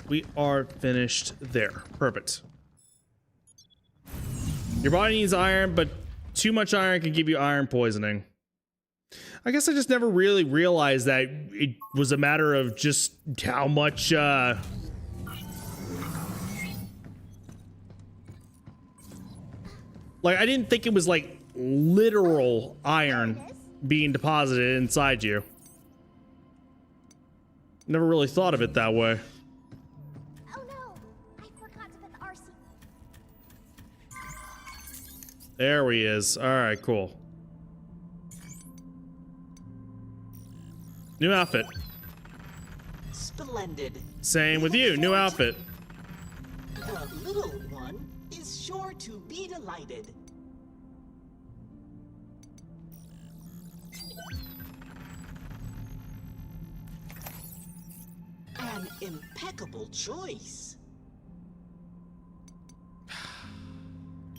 We are finished there. Perfect. Your body needs iron, but too much iron can give you iron poisoning. I guess I just never really realized that it was a matter of just how much, like, I didn't think it was like literal iron being deposited inside you. Never really thought of it that way. Oh no, I forgot to put the RC. There he is. All right, cool. New outfit. Splendid. Same with you. New outfit. The little one is sure to be delighted. An impeccable choice.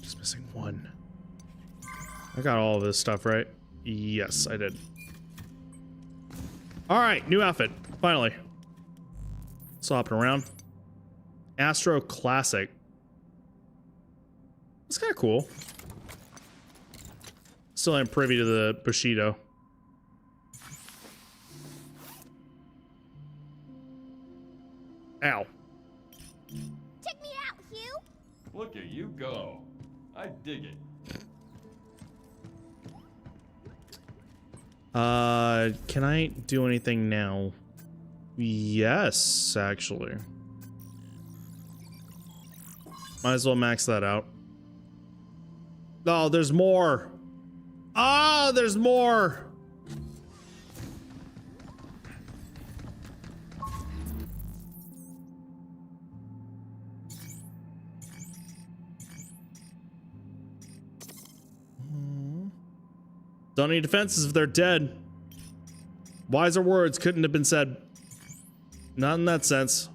Just missing one. I got all of this stuff, right? Yes, I did. All right, new outfit. Finally. Swapping around. Astro Classic. It's kind of cool. Still am privy to the Bushido. Ow. Check me out, Hugh. Look at you go. I dig it. Can I do anything now? Yes, actually. Might as well max that out. Oh, there's more. Ah, there's more. Don't need defenses if they're dead. Wiser words couldn't have been said. Not in that sense.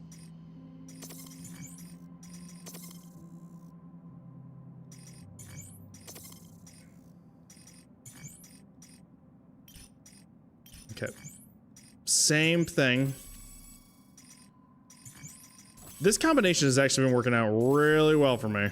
Okay. Same thing. This combination has actually been working out really well for me.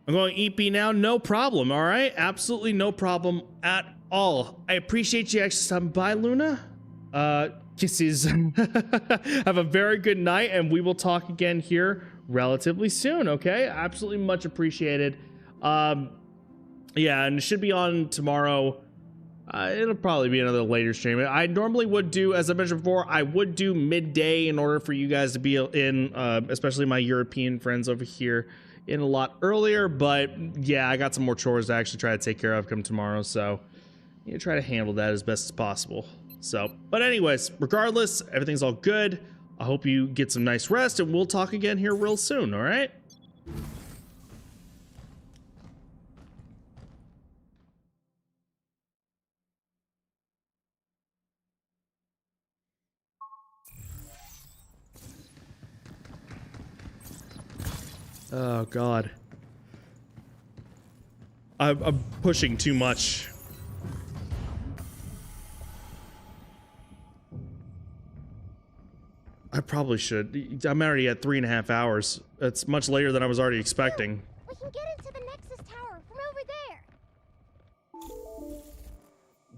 I'm going EP now, no problem, all right? Absolutely no problem at all. I appreciate you actually stopping by, Luna. Kisses. Have a very good night, and we will talk again here relatively soon, okay? Absolutely much appreciated. Yeah, and it should be on tomorrow. It'll probably be another later stream. I normally would do, as I mentioned before, I would do midday in order for you guys to be in, especially my European friends over here, in a lot earlier, but yeah, I got some more chores to actually try to take care of come tomorrow, so you know, try to handle that as best as possible. So, but anyways, regardless, everything's all good. I hope you get some nice rest, and we'll talk again here real soon, all right? Oh god. I'm pushing too much. I probably should. I'm already at 3.5 hours. That's much later than I was already expecting. We can get into the Nexus Tower from over there.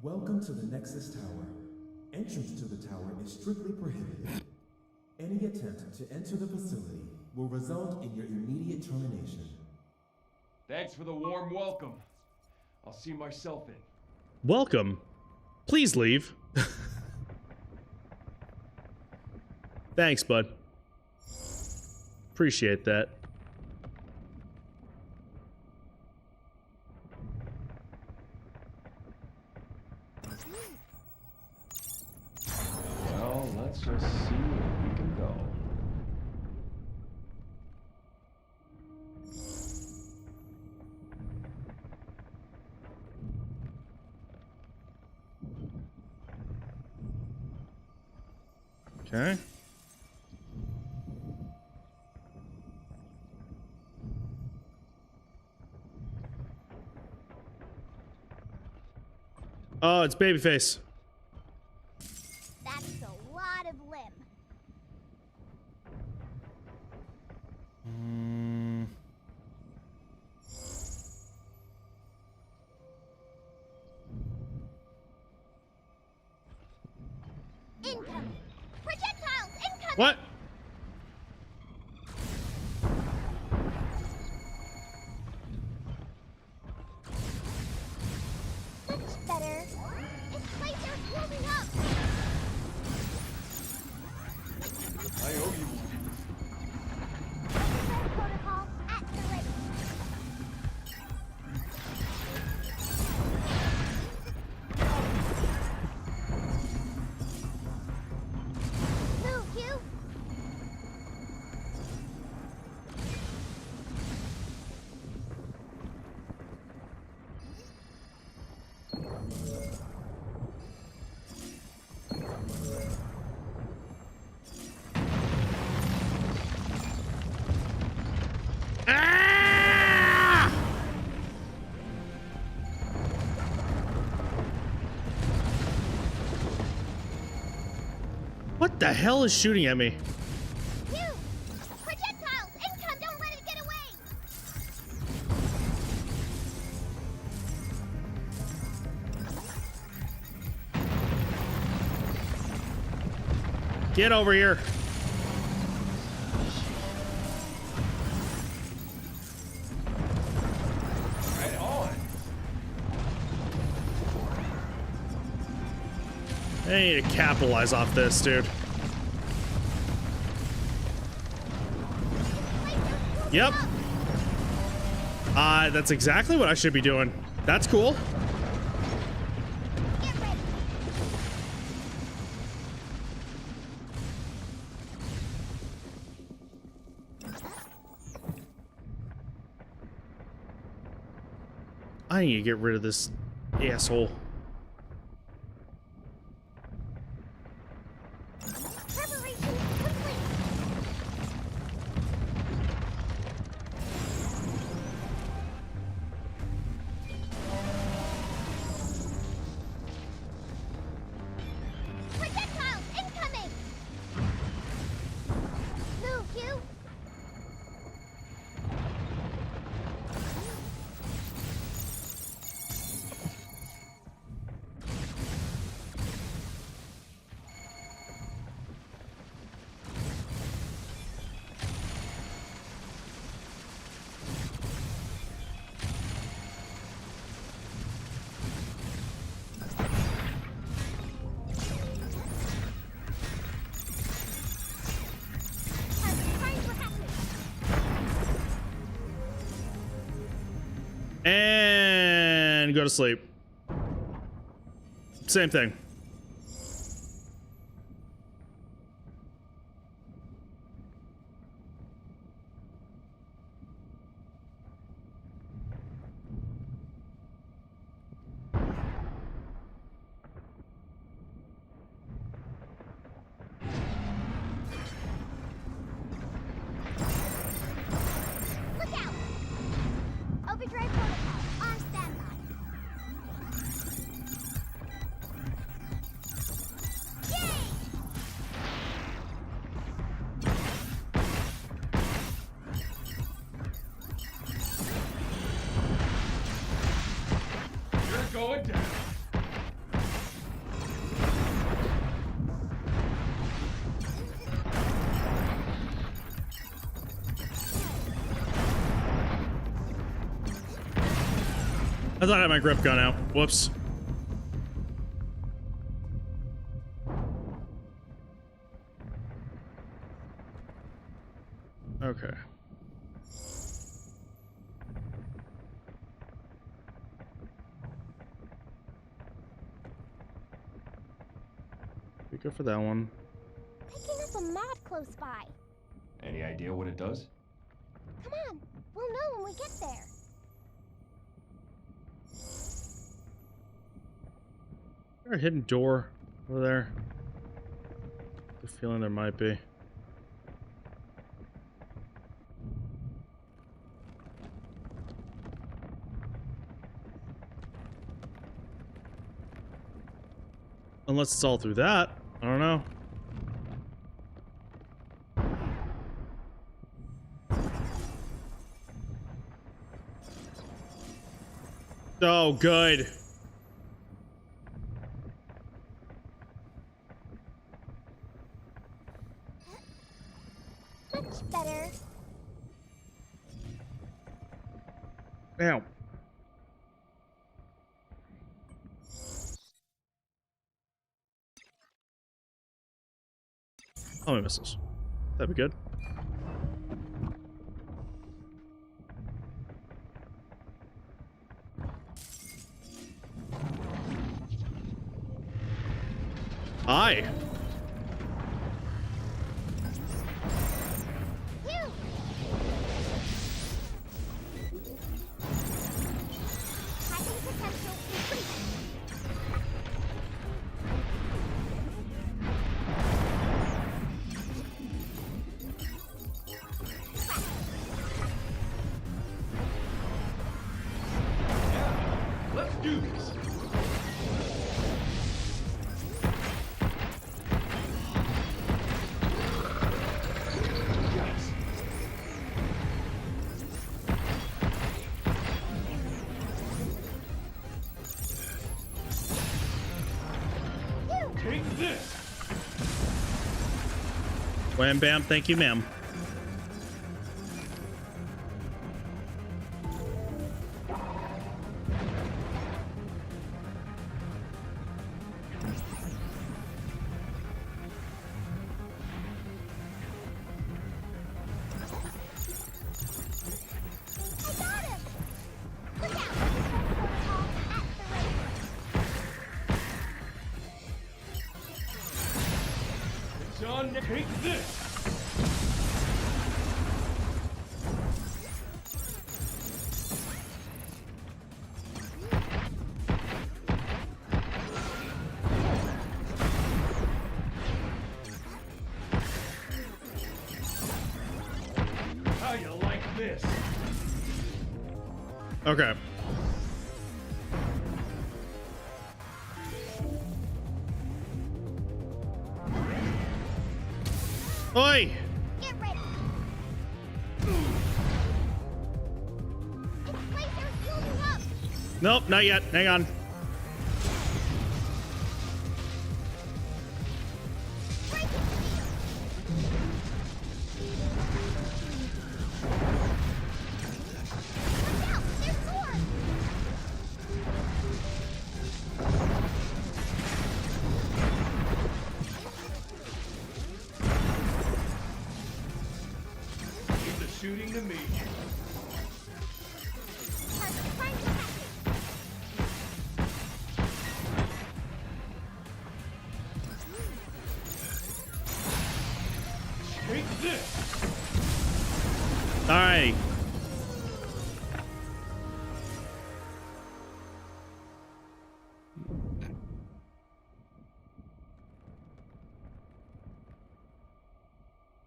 Welcome to the Nexus Tower. Entrance to the tower is strictly prohibited. Any attempt to enter the facility will result in your immediate termination. Thanks for the warm welcome. I'll see myself in. Welcome. Please leave. Thanks, bud. Appreciate that. Well, let's just see where we can go. Okay. Oh, it's Babyface. That's a lot of limb. Incoming! Projectiles incoming! What? Much better. This place is warming up. I owe you one. Intersperse protocol at the ready. Move, you. Ah! What the hell is shooting at me? You. Projectiles income. Don't let it get away. Get over here. Right on. I need to capitalize off this, dude. Yep. That's exactly what I should be doing. That's cool. Get ready. I need to get rid of this asshole. Preparation complete. Projectiles incoming. Move, you. And go to sleep. Same thing. going down. I thought I had my grip gun out. Whoops. Okay. We go for that one. Picking up a mod close by. Any idea what it does? Come on, we'll know when we get there. Is there a hidden door over there? The feeling there might be. Unless it's all through that. I don't know. Oh, good. Much better. Now. How many missiles? That'd be good. Hi. Hacking potential increased. Let's do this. Take this. Wham bam, thank you, ma'am. I got him! Look out! Protocol at the ready. John, take this. How you like this? Okay. Oi! Get ready! Its laser's building up! Nope, not yet. Hang on. Break its shield! Watch out! There's more! Leave the shooting to me. Target prime capacity! Take this. All right.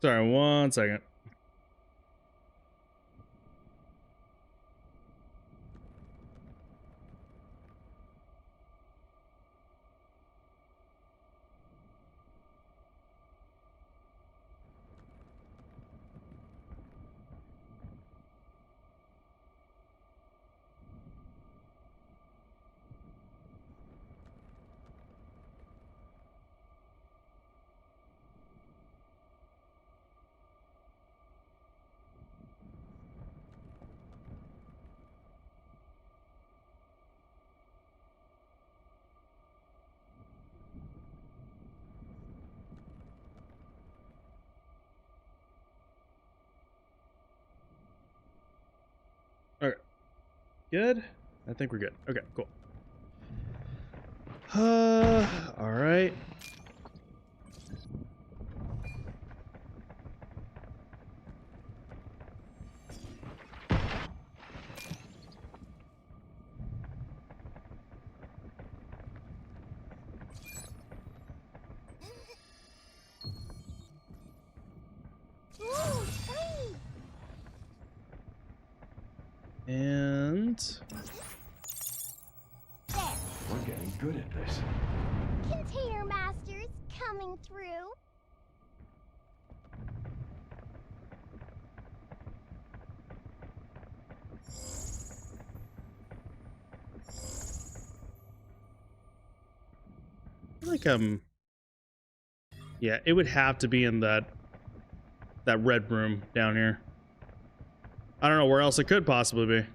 Sorry, 1 second. Good? I think we're good. Okay, cool. All right. Ooh, shiny! And There. We're getting good at this. Container Masters coming through. I feel like yeah, it would have to be in that red room down here. I don't know where else it could possibly be.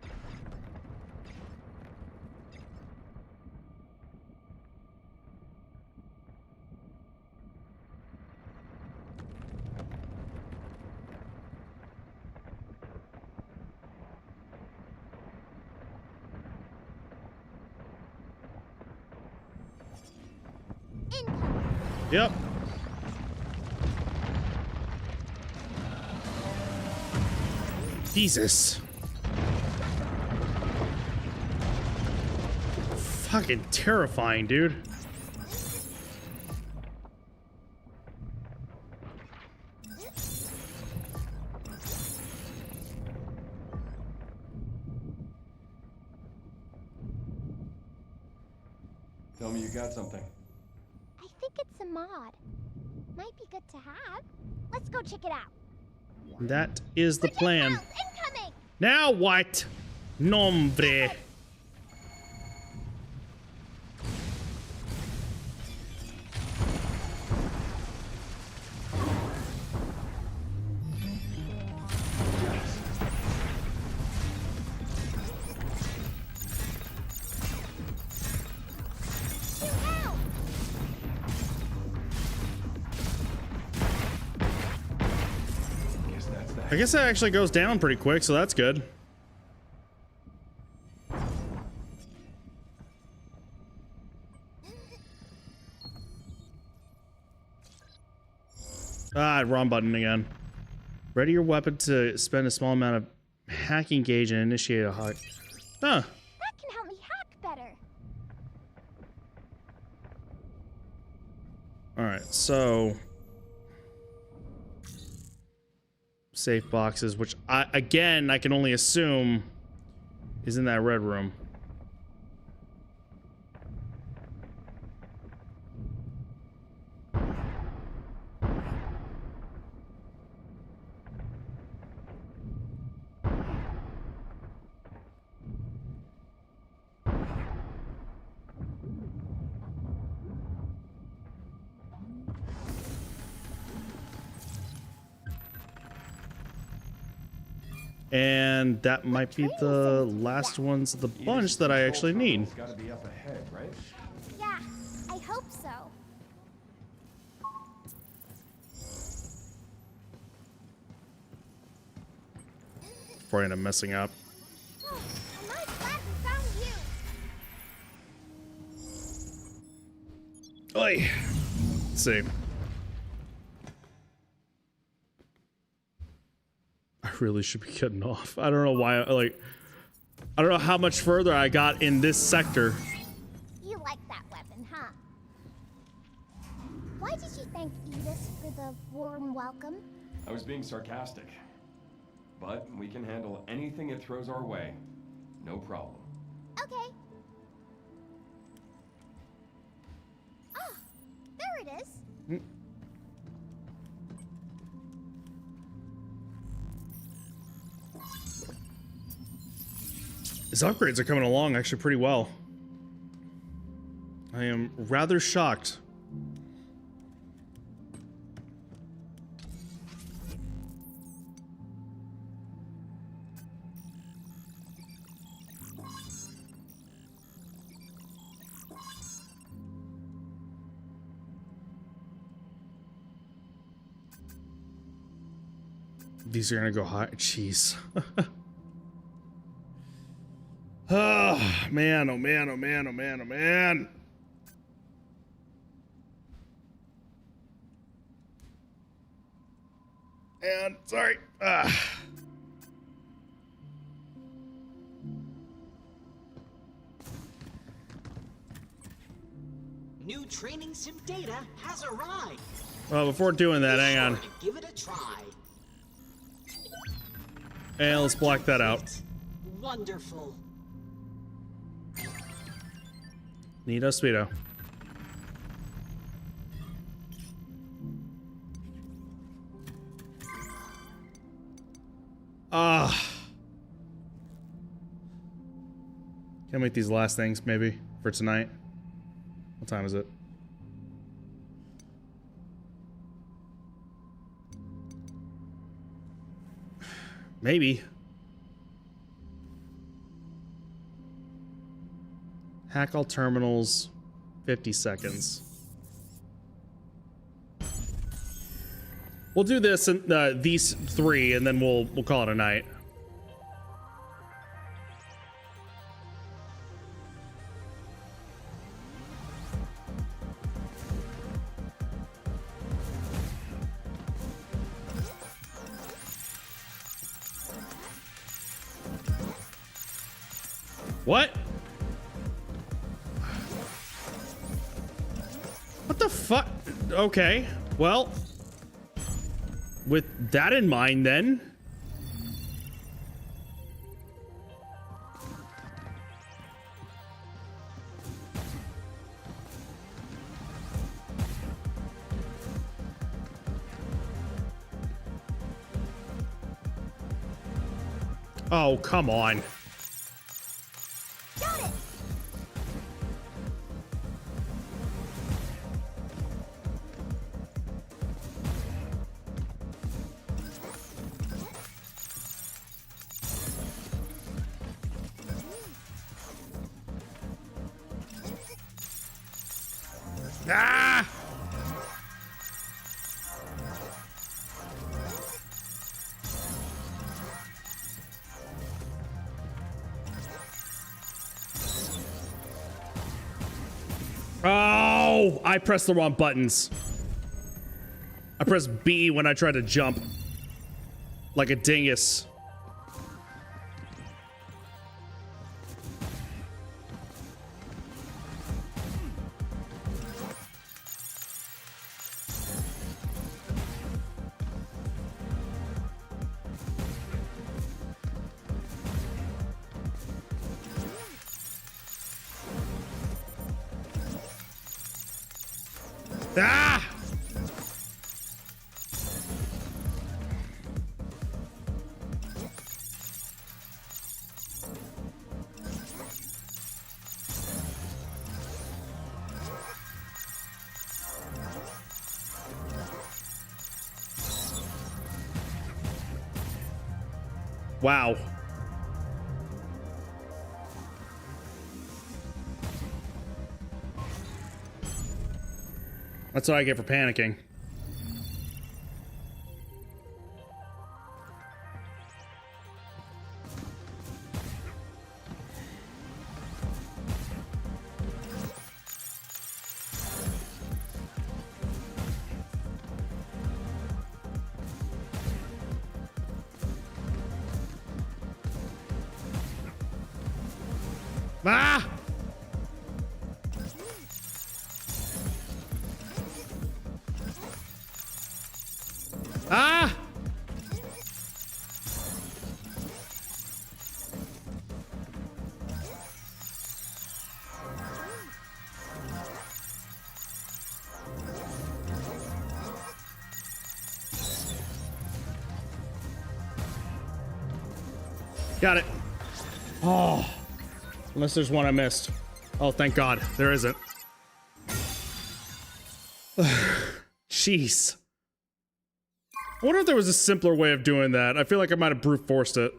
Incoming. Yep. Jesus. Fucking terrifying, dude. Tell me you got something. I think it's a mod. Might be good to have. Let's go check it out. That is the plan. Incoming! Now what? Nombre. I guess that actually goes down pretty quick, so that's good. Ah, wrong button again. Ready your weapon to spend a small amount of hacking gauge and initiate a hack. Huh. That can help me hack better. Alright, so safe boxes, which I can only assume is in that red room. And that might be the last ones of the bunch that I actually need. It's gotta be up ahead, right? Yeah, I hope so. Before I end up messing up. Oh, I'm really glad we found you. Oi. Let's see. I really should be getting off. I don't know why, I don't know how much further I got in this sector. You like that weapon, huh? Why did you thank Edith for the warm welcome? I was being sarcastic. But we can handle anything it throws our way. No problem. Okay. Ah, there it is. His upgrades are coming along actually pretty well. I am rather shocked. These are gonna go high. Jeez. Man, oh man, oh man, oh man, oh man. And sorry. New training sim data has arrived. Well, before doing that, hang on. Give it a try. And let's block that out. Wonderful. Neato speedo. Can I make these last things maybe for tonight? What time is it? Maybe. Hack all terminals, 50 seconds. We'll do this and these three, and then we'll call it a night. What? What the fuck? Okay, well, with that in mind then. Oh, come on. Got it. Ah! Oh, I pressed the wrong buttons. I pressed B when I tried to jump. Like a dingus. Ah! Wow. That's what I get for panicking. Ah! Ah! Got it. Oh. Unless there's one I missed. Oh, thank God. There isn't. Jeez. I wonder if there was a simpler way of doing that. I feel like I might have brute forced it.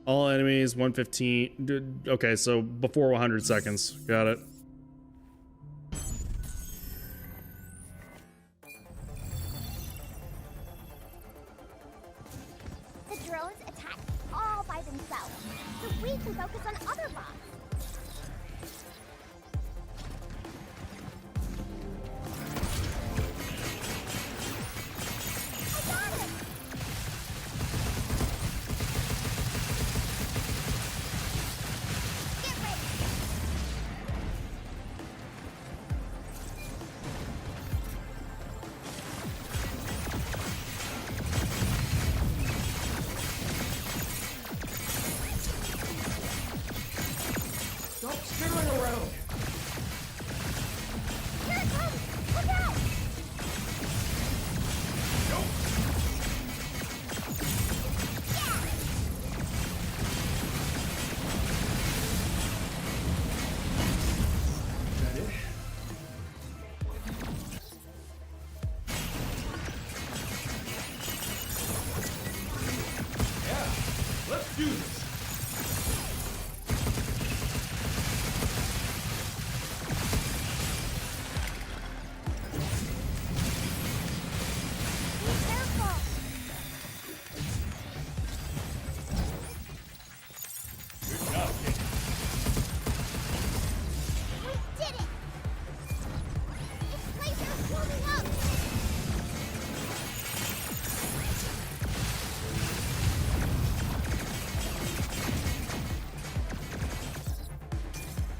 All enemies, 115. Okay, so before 100 seconds. Got it. The drones attack all by themselves.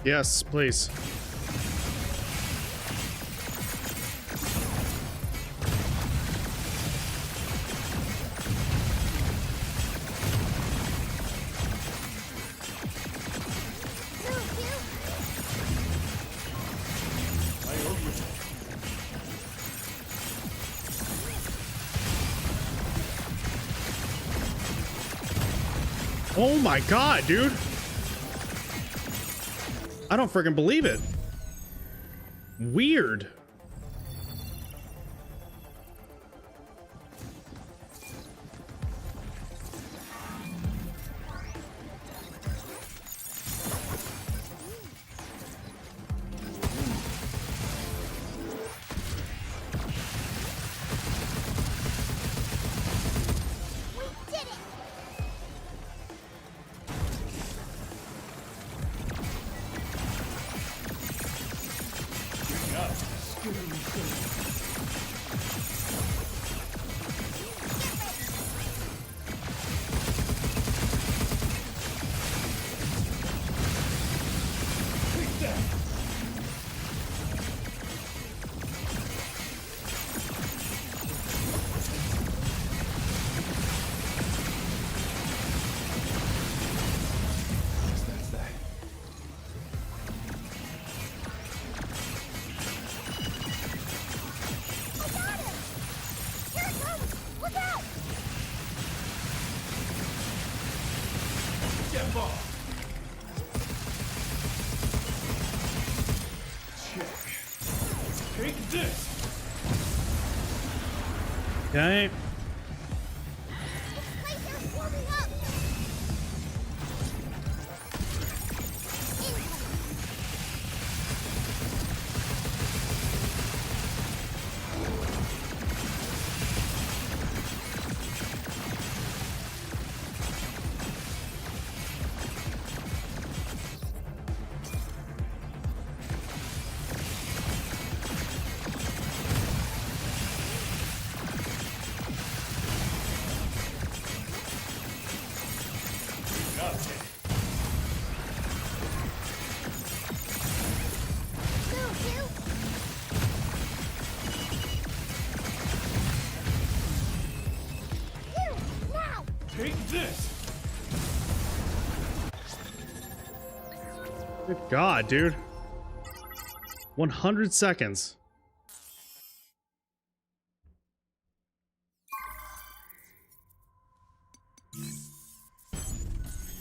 Yes, please. Oh my god, dude. I don't freaking believe it. Weird. Take this! Okay. Take this! Good God, dude. 100 seconds.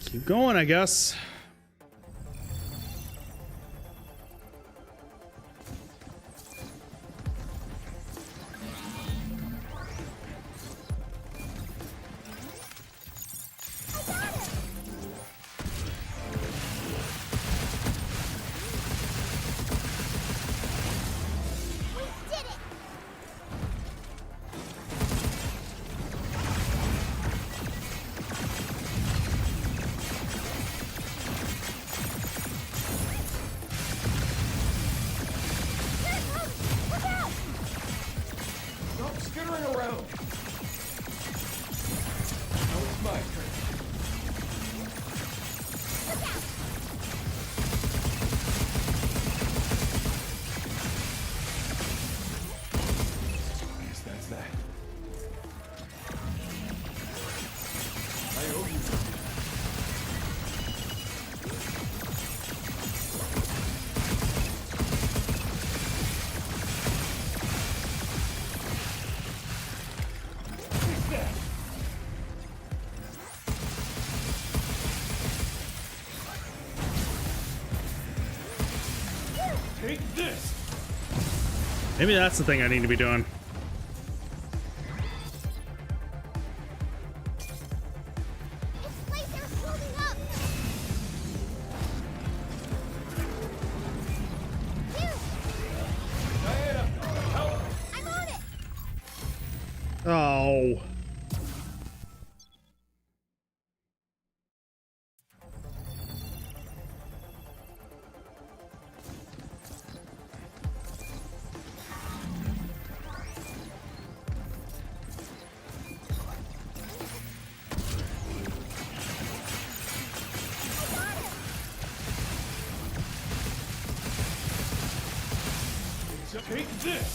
Keep going, I guess. Stop skittering around! Now it's my turn. Guess that's that. I owe you something. Take this! Maybe that's the thing I need to be doing. Oh. Take this!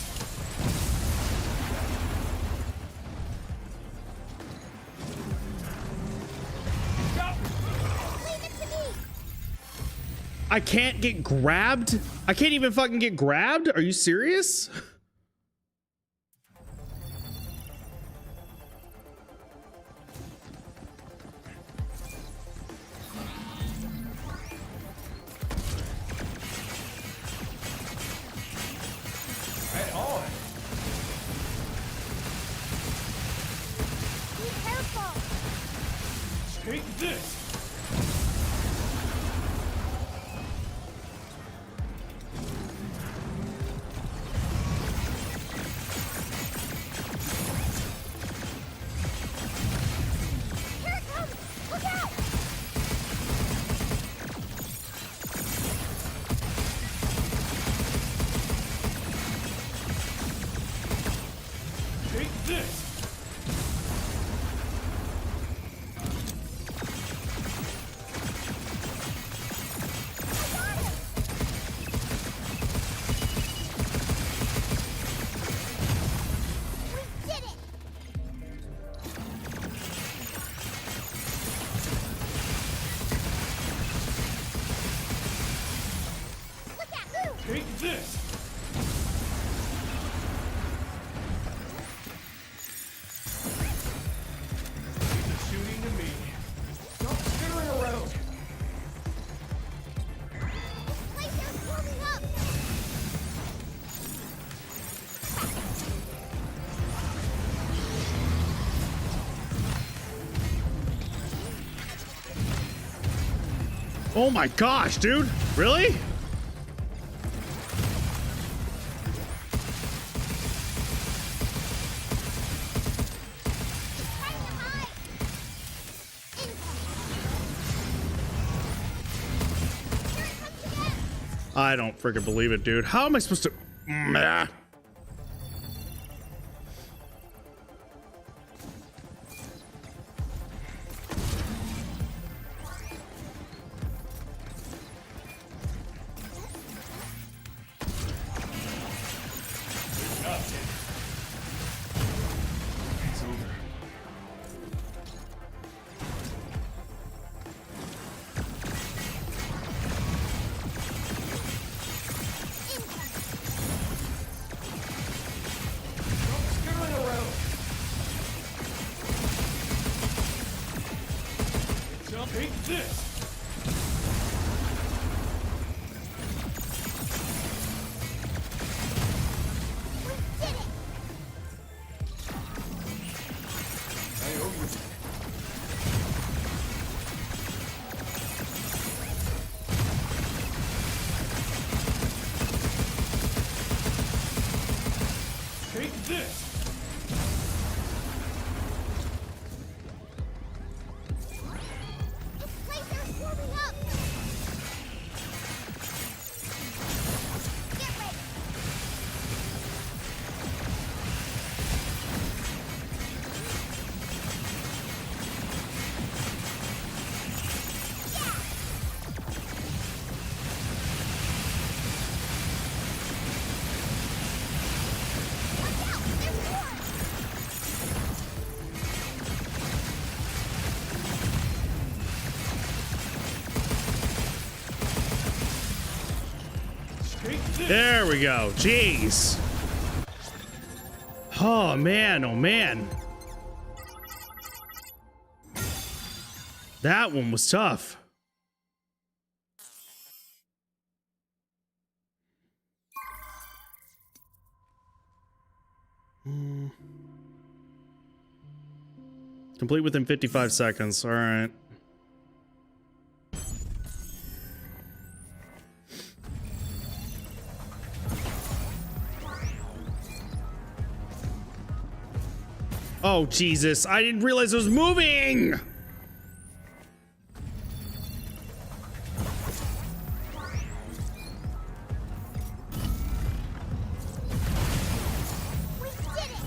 Leave it to me! I can't get grabbed? I can't even fucking get grabbed? Are you serious? Right on! Be careful! Take this! Here it comes! Look out! Take this! I got him! We did it! Look out! Move! Take this! Leave the shooting to me. Stop skittering around! Glaciers warming up! Oh my gosh, dude. Really? Trying to hide! Incoming! Here it comes again! I don't freaking believe it, dude. How am I supposed to... Meh. It's over. Stop skittering around! Take this! We did it! I owe you. Take this! This glacier's warming up! Get ready! Watch out! There's more! Take this! There we go. Jeez. Oh man, oh man. That one was tough. Complete within 55 seconds. All right. Oh, Jesus. I didn't realize it was moving. We did it!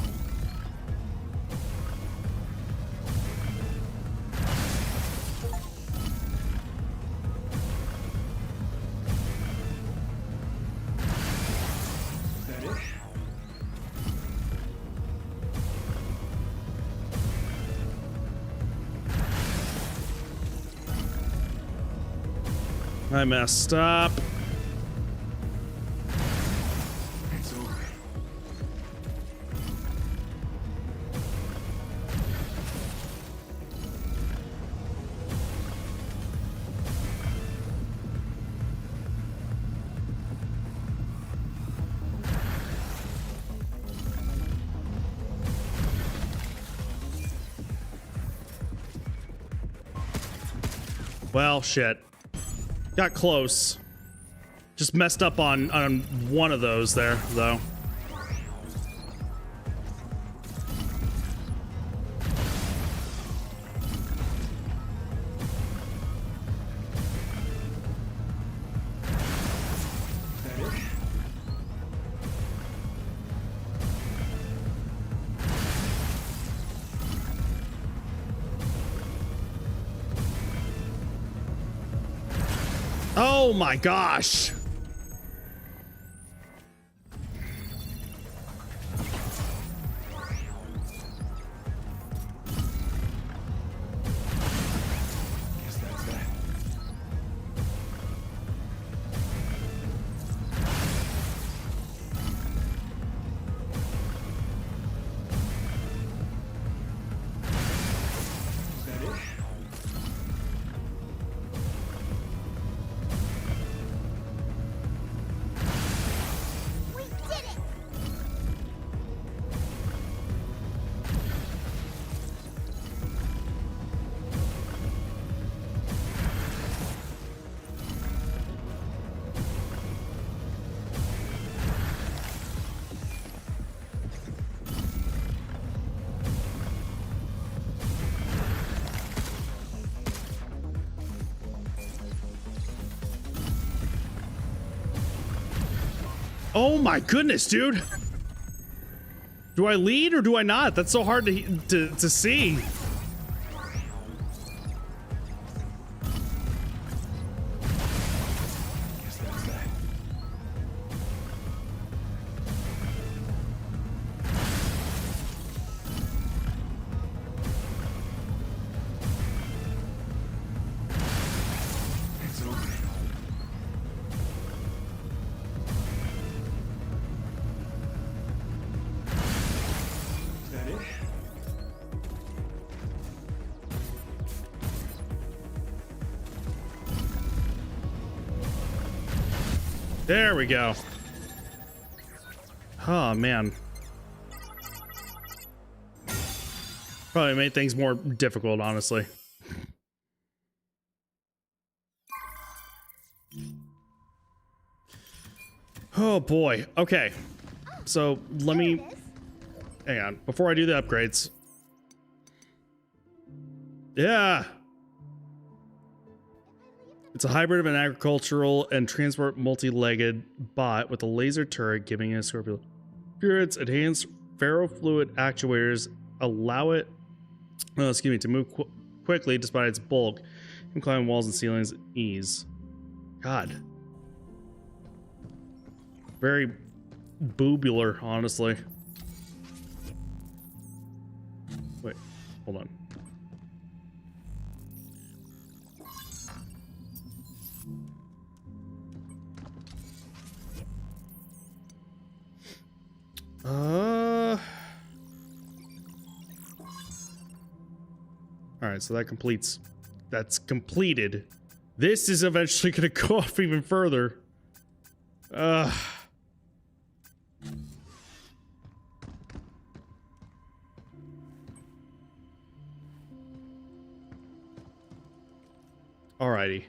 That I messed up. It's over. Well, shit. Got close. Just messed up on one of those there, though. Oh my gosh. Guess that's that. Is that it? We did it! Oh my goodness, dude. Do I lead or do I not? That's so hard to see. Guess that's that. It's over. Is that it? There we go. Oh man. Probably made things more difficult, honestly. Oh boy. Okay. So let me hang on before I do the upgrades. Yeah. It's a hybrid of an agricultural and transport multi-legged bot with a laser turret giving it a scorpion. Its enhanced ferrofluid actuators allow it, to move quickly despite its bulk and climb walls and ceilings with ease. God. Very boobular, honestly. Wait, hold on. All right, so that's completed. This is eventually gonna go off even further. Alrighty.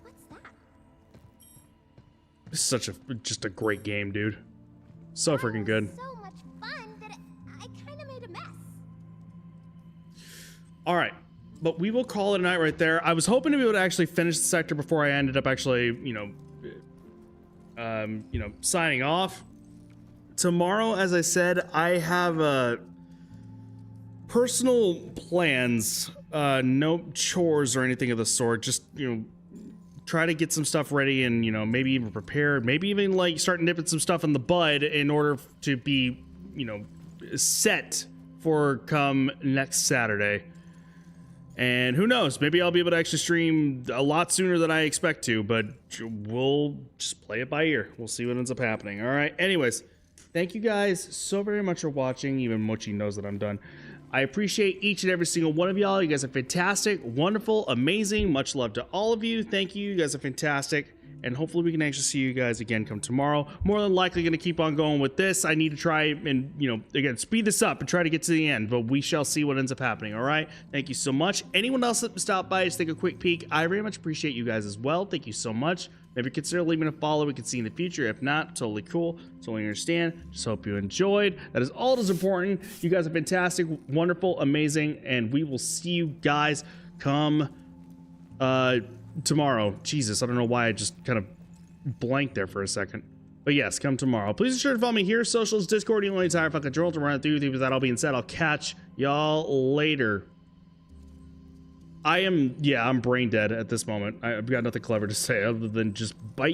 What's that? This is just a great game, dude. So freaking good. So much fun that I kind of made a mess. All right, but we will call it a night right there. I was hoping to be able to actually finish the sector before I ended up actually, signing off. Tomorrow, as I said, I have personal plans, no chores or anything of the sort. Just, try to get some stuff ready and, maybe even prepared, maybe even like start nipping some stuff in the bud in order to be, set for come next Saturday. And who knows, maybe I'll be able to actually stream a lot sooner than I expect to, but we'll just play it by ear. We'll see what ends up happening. All right. Anyways, thank you guys so very much for watching. Even Mochi knows that I'm done. I appreciate each and every single one of y'all. You guys are fantastic, wonderful, amazing. Much love to all of you. Thank you. You guys are fantastic. And hopefully we can actually see you guys again come tomorrow. More than likely going to keep on going with this. I need to try and, you know, again, speed this up and try to get to the end, but we shall see what ends up happening. All right. Thank you so much. Anyone else that stopped by, just take a quick peek. I very much appreciate you guys as well. Thank you so much. Maybe consider leaving a follow. We can see in the future. If not, totally cool. Totally understand. Just hope you enjoyed. That is all that is important. You guys are fantastic, wonderful, amazing, and we will see you guys come tomorrow. Jesus, I don't know why I just kind of blanked there for a second. But yes, come tomorrow. Please be sure to follow me here, socials, Discord, the only entire fucking control to run through. With that all being said, I'll catch y'all later. I'm brain dead at this moment. I've got nothing clever to say other than just bite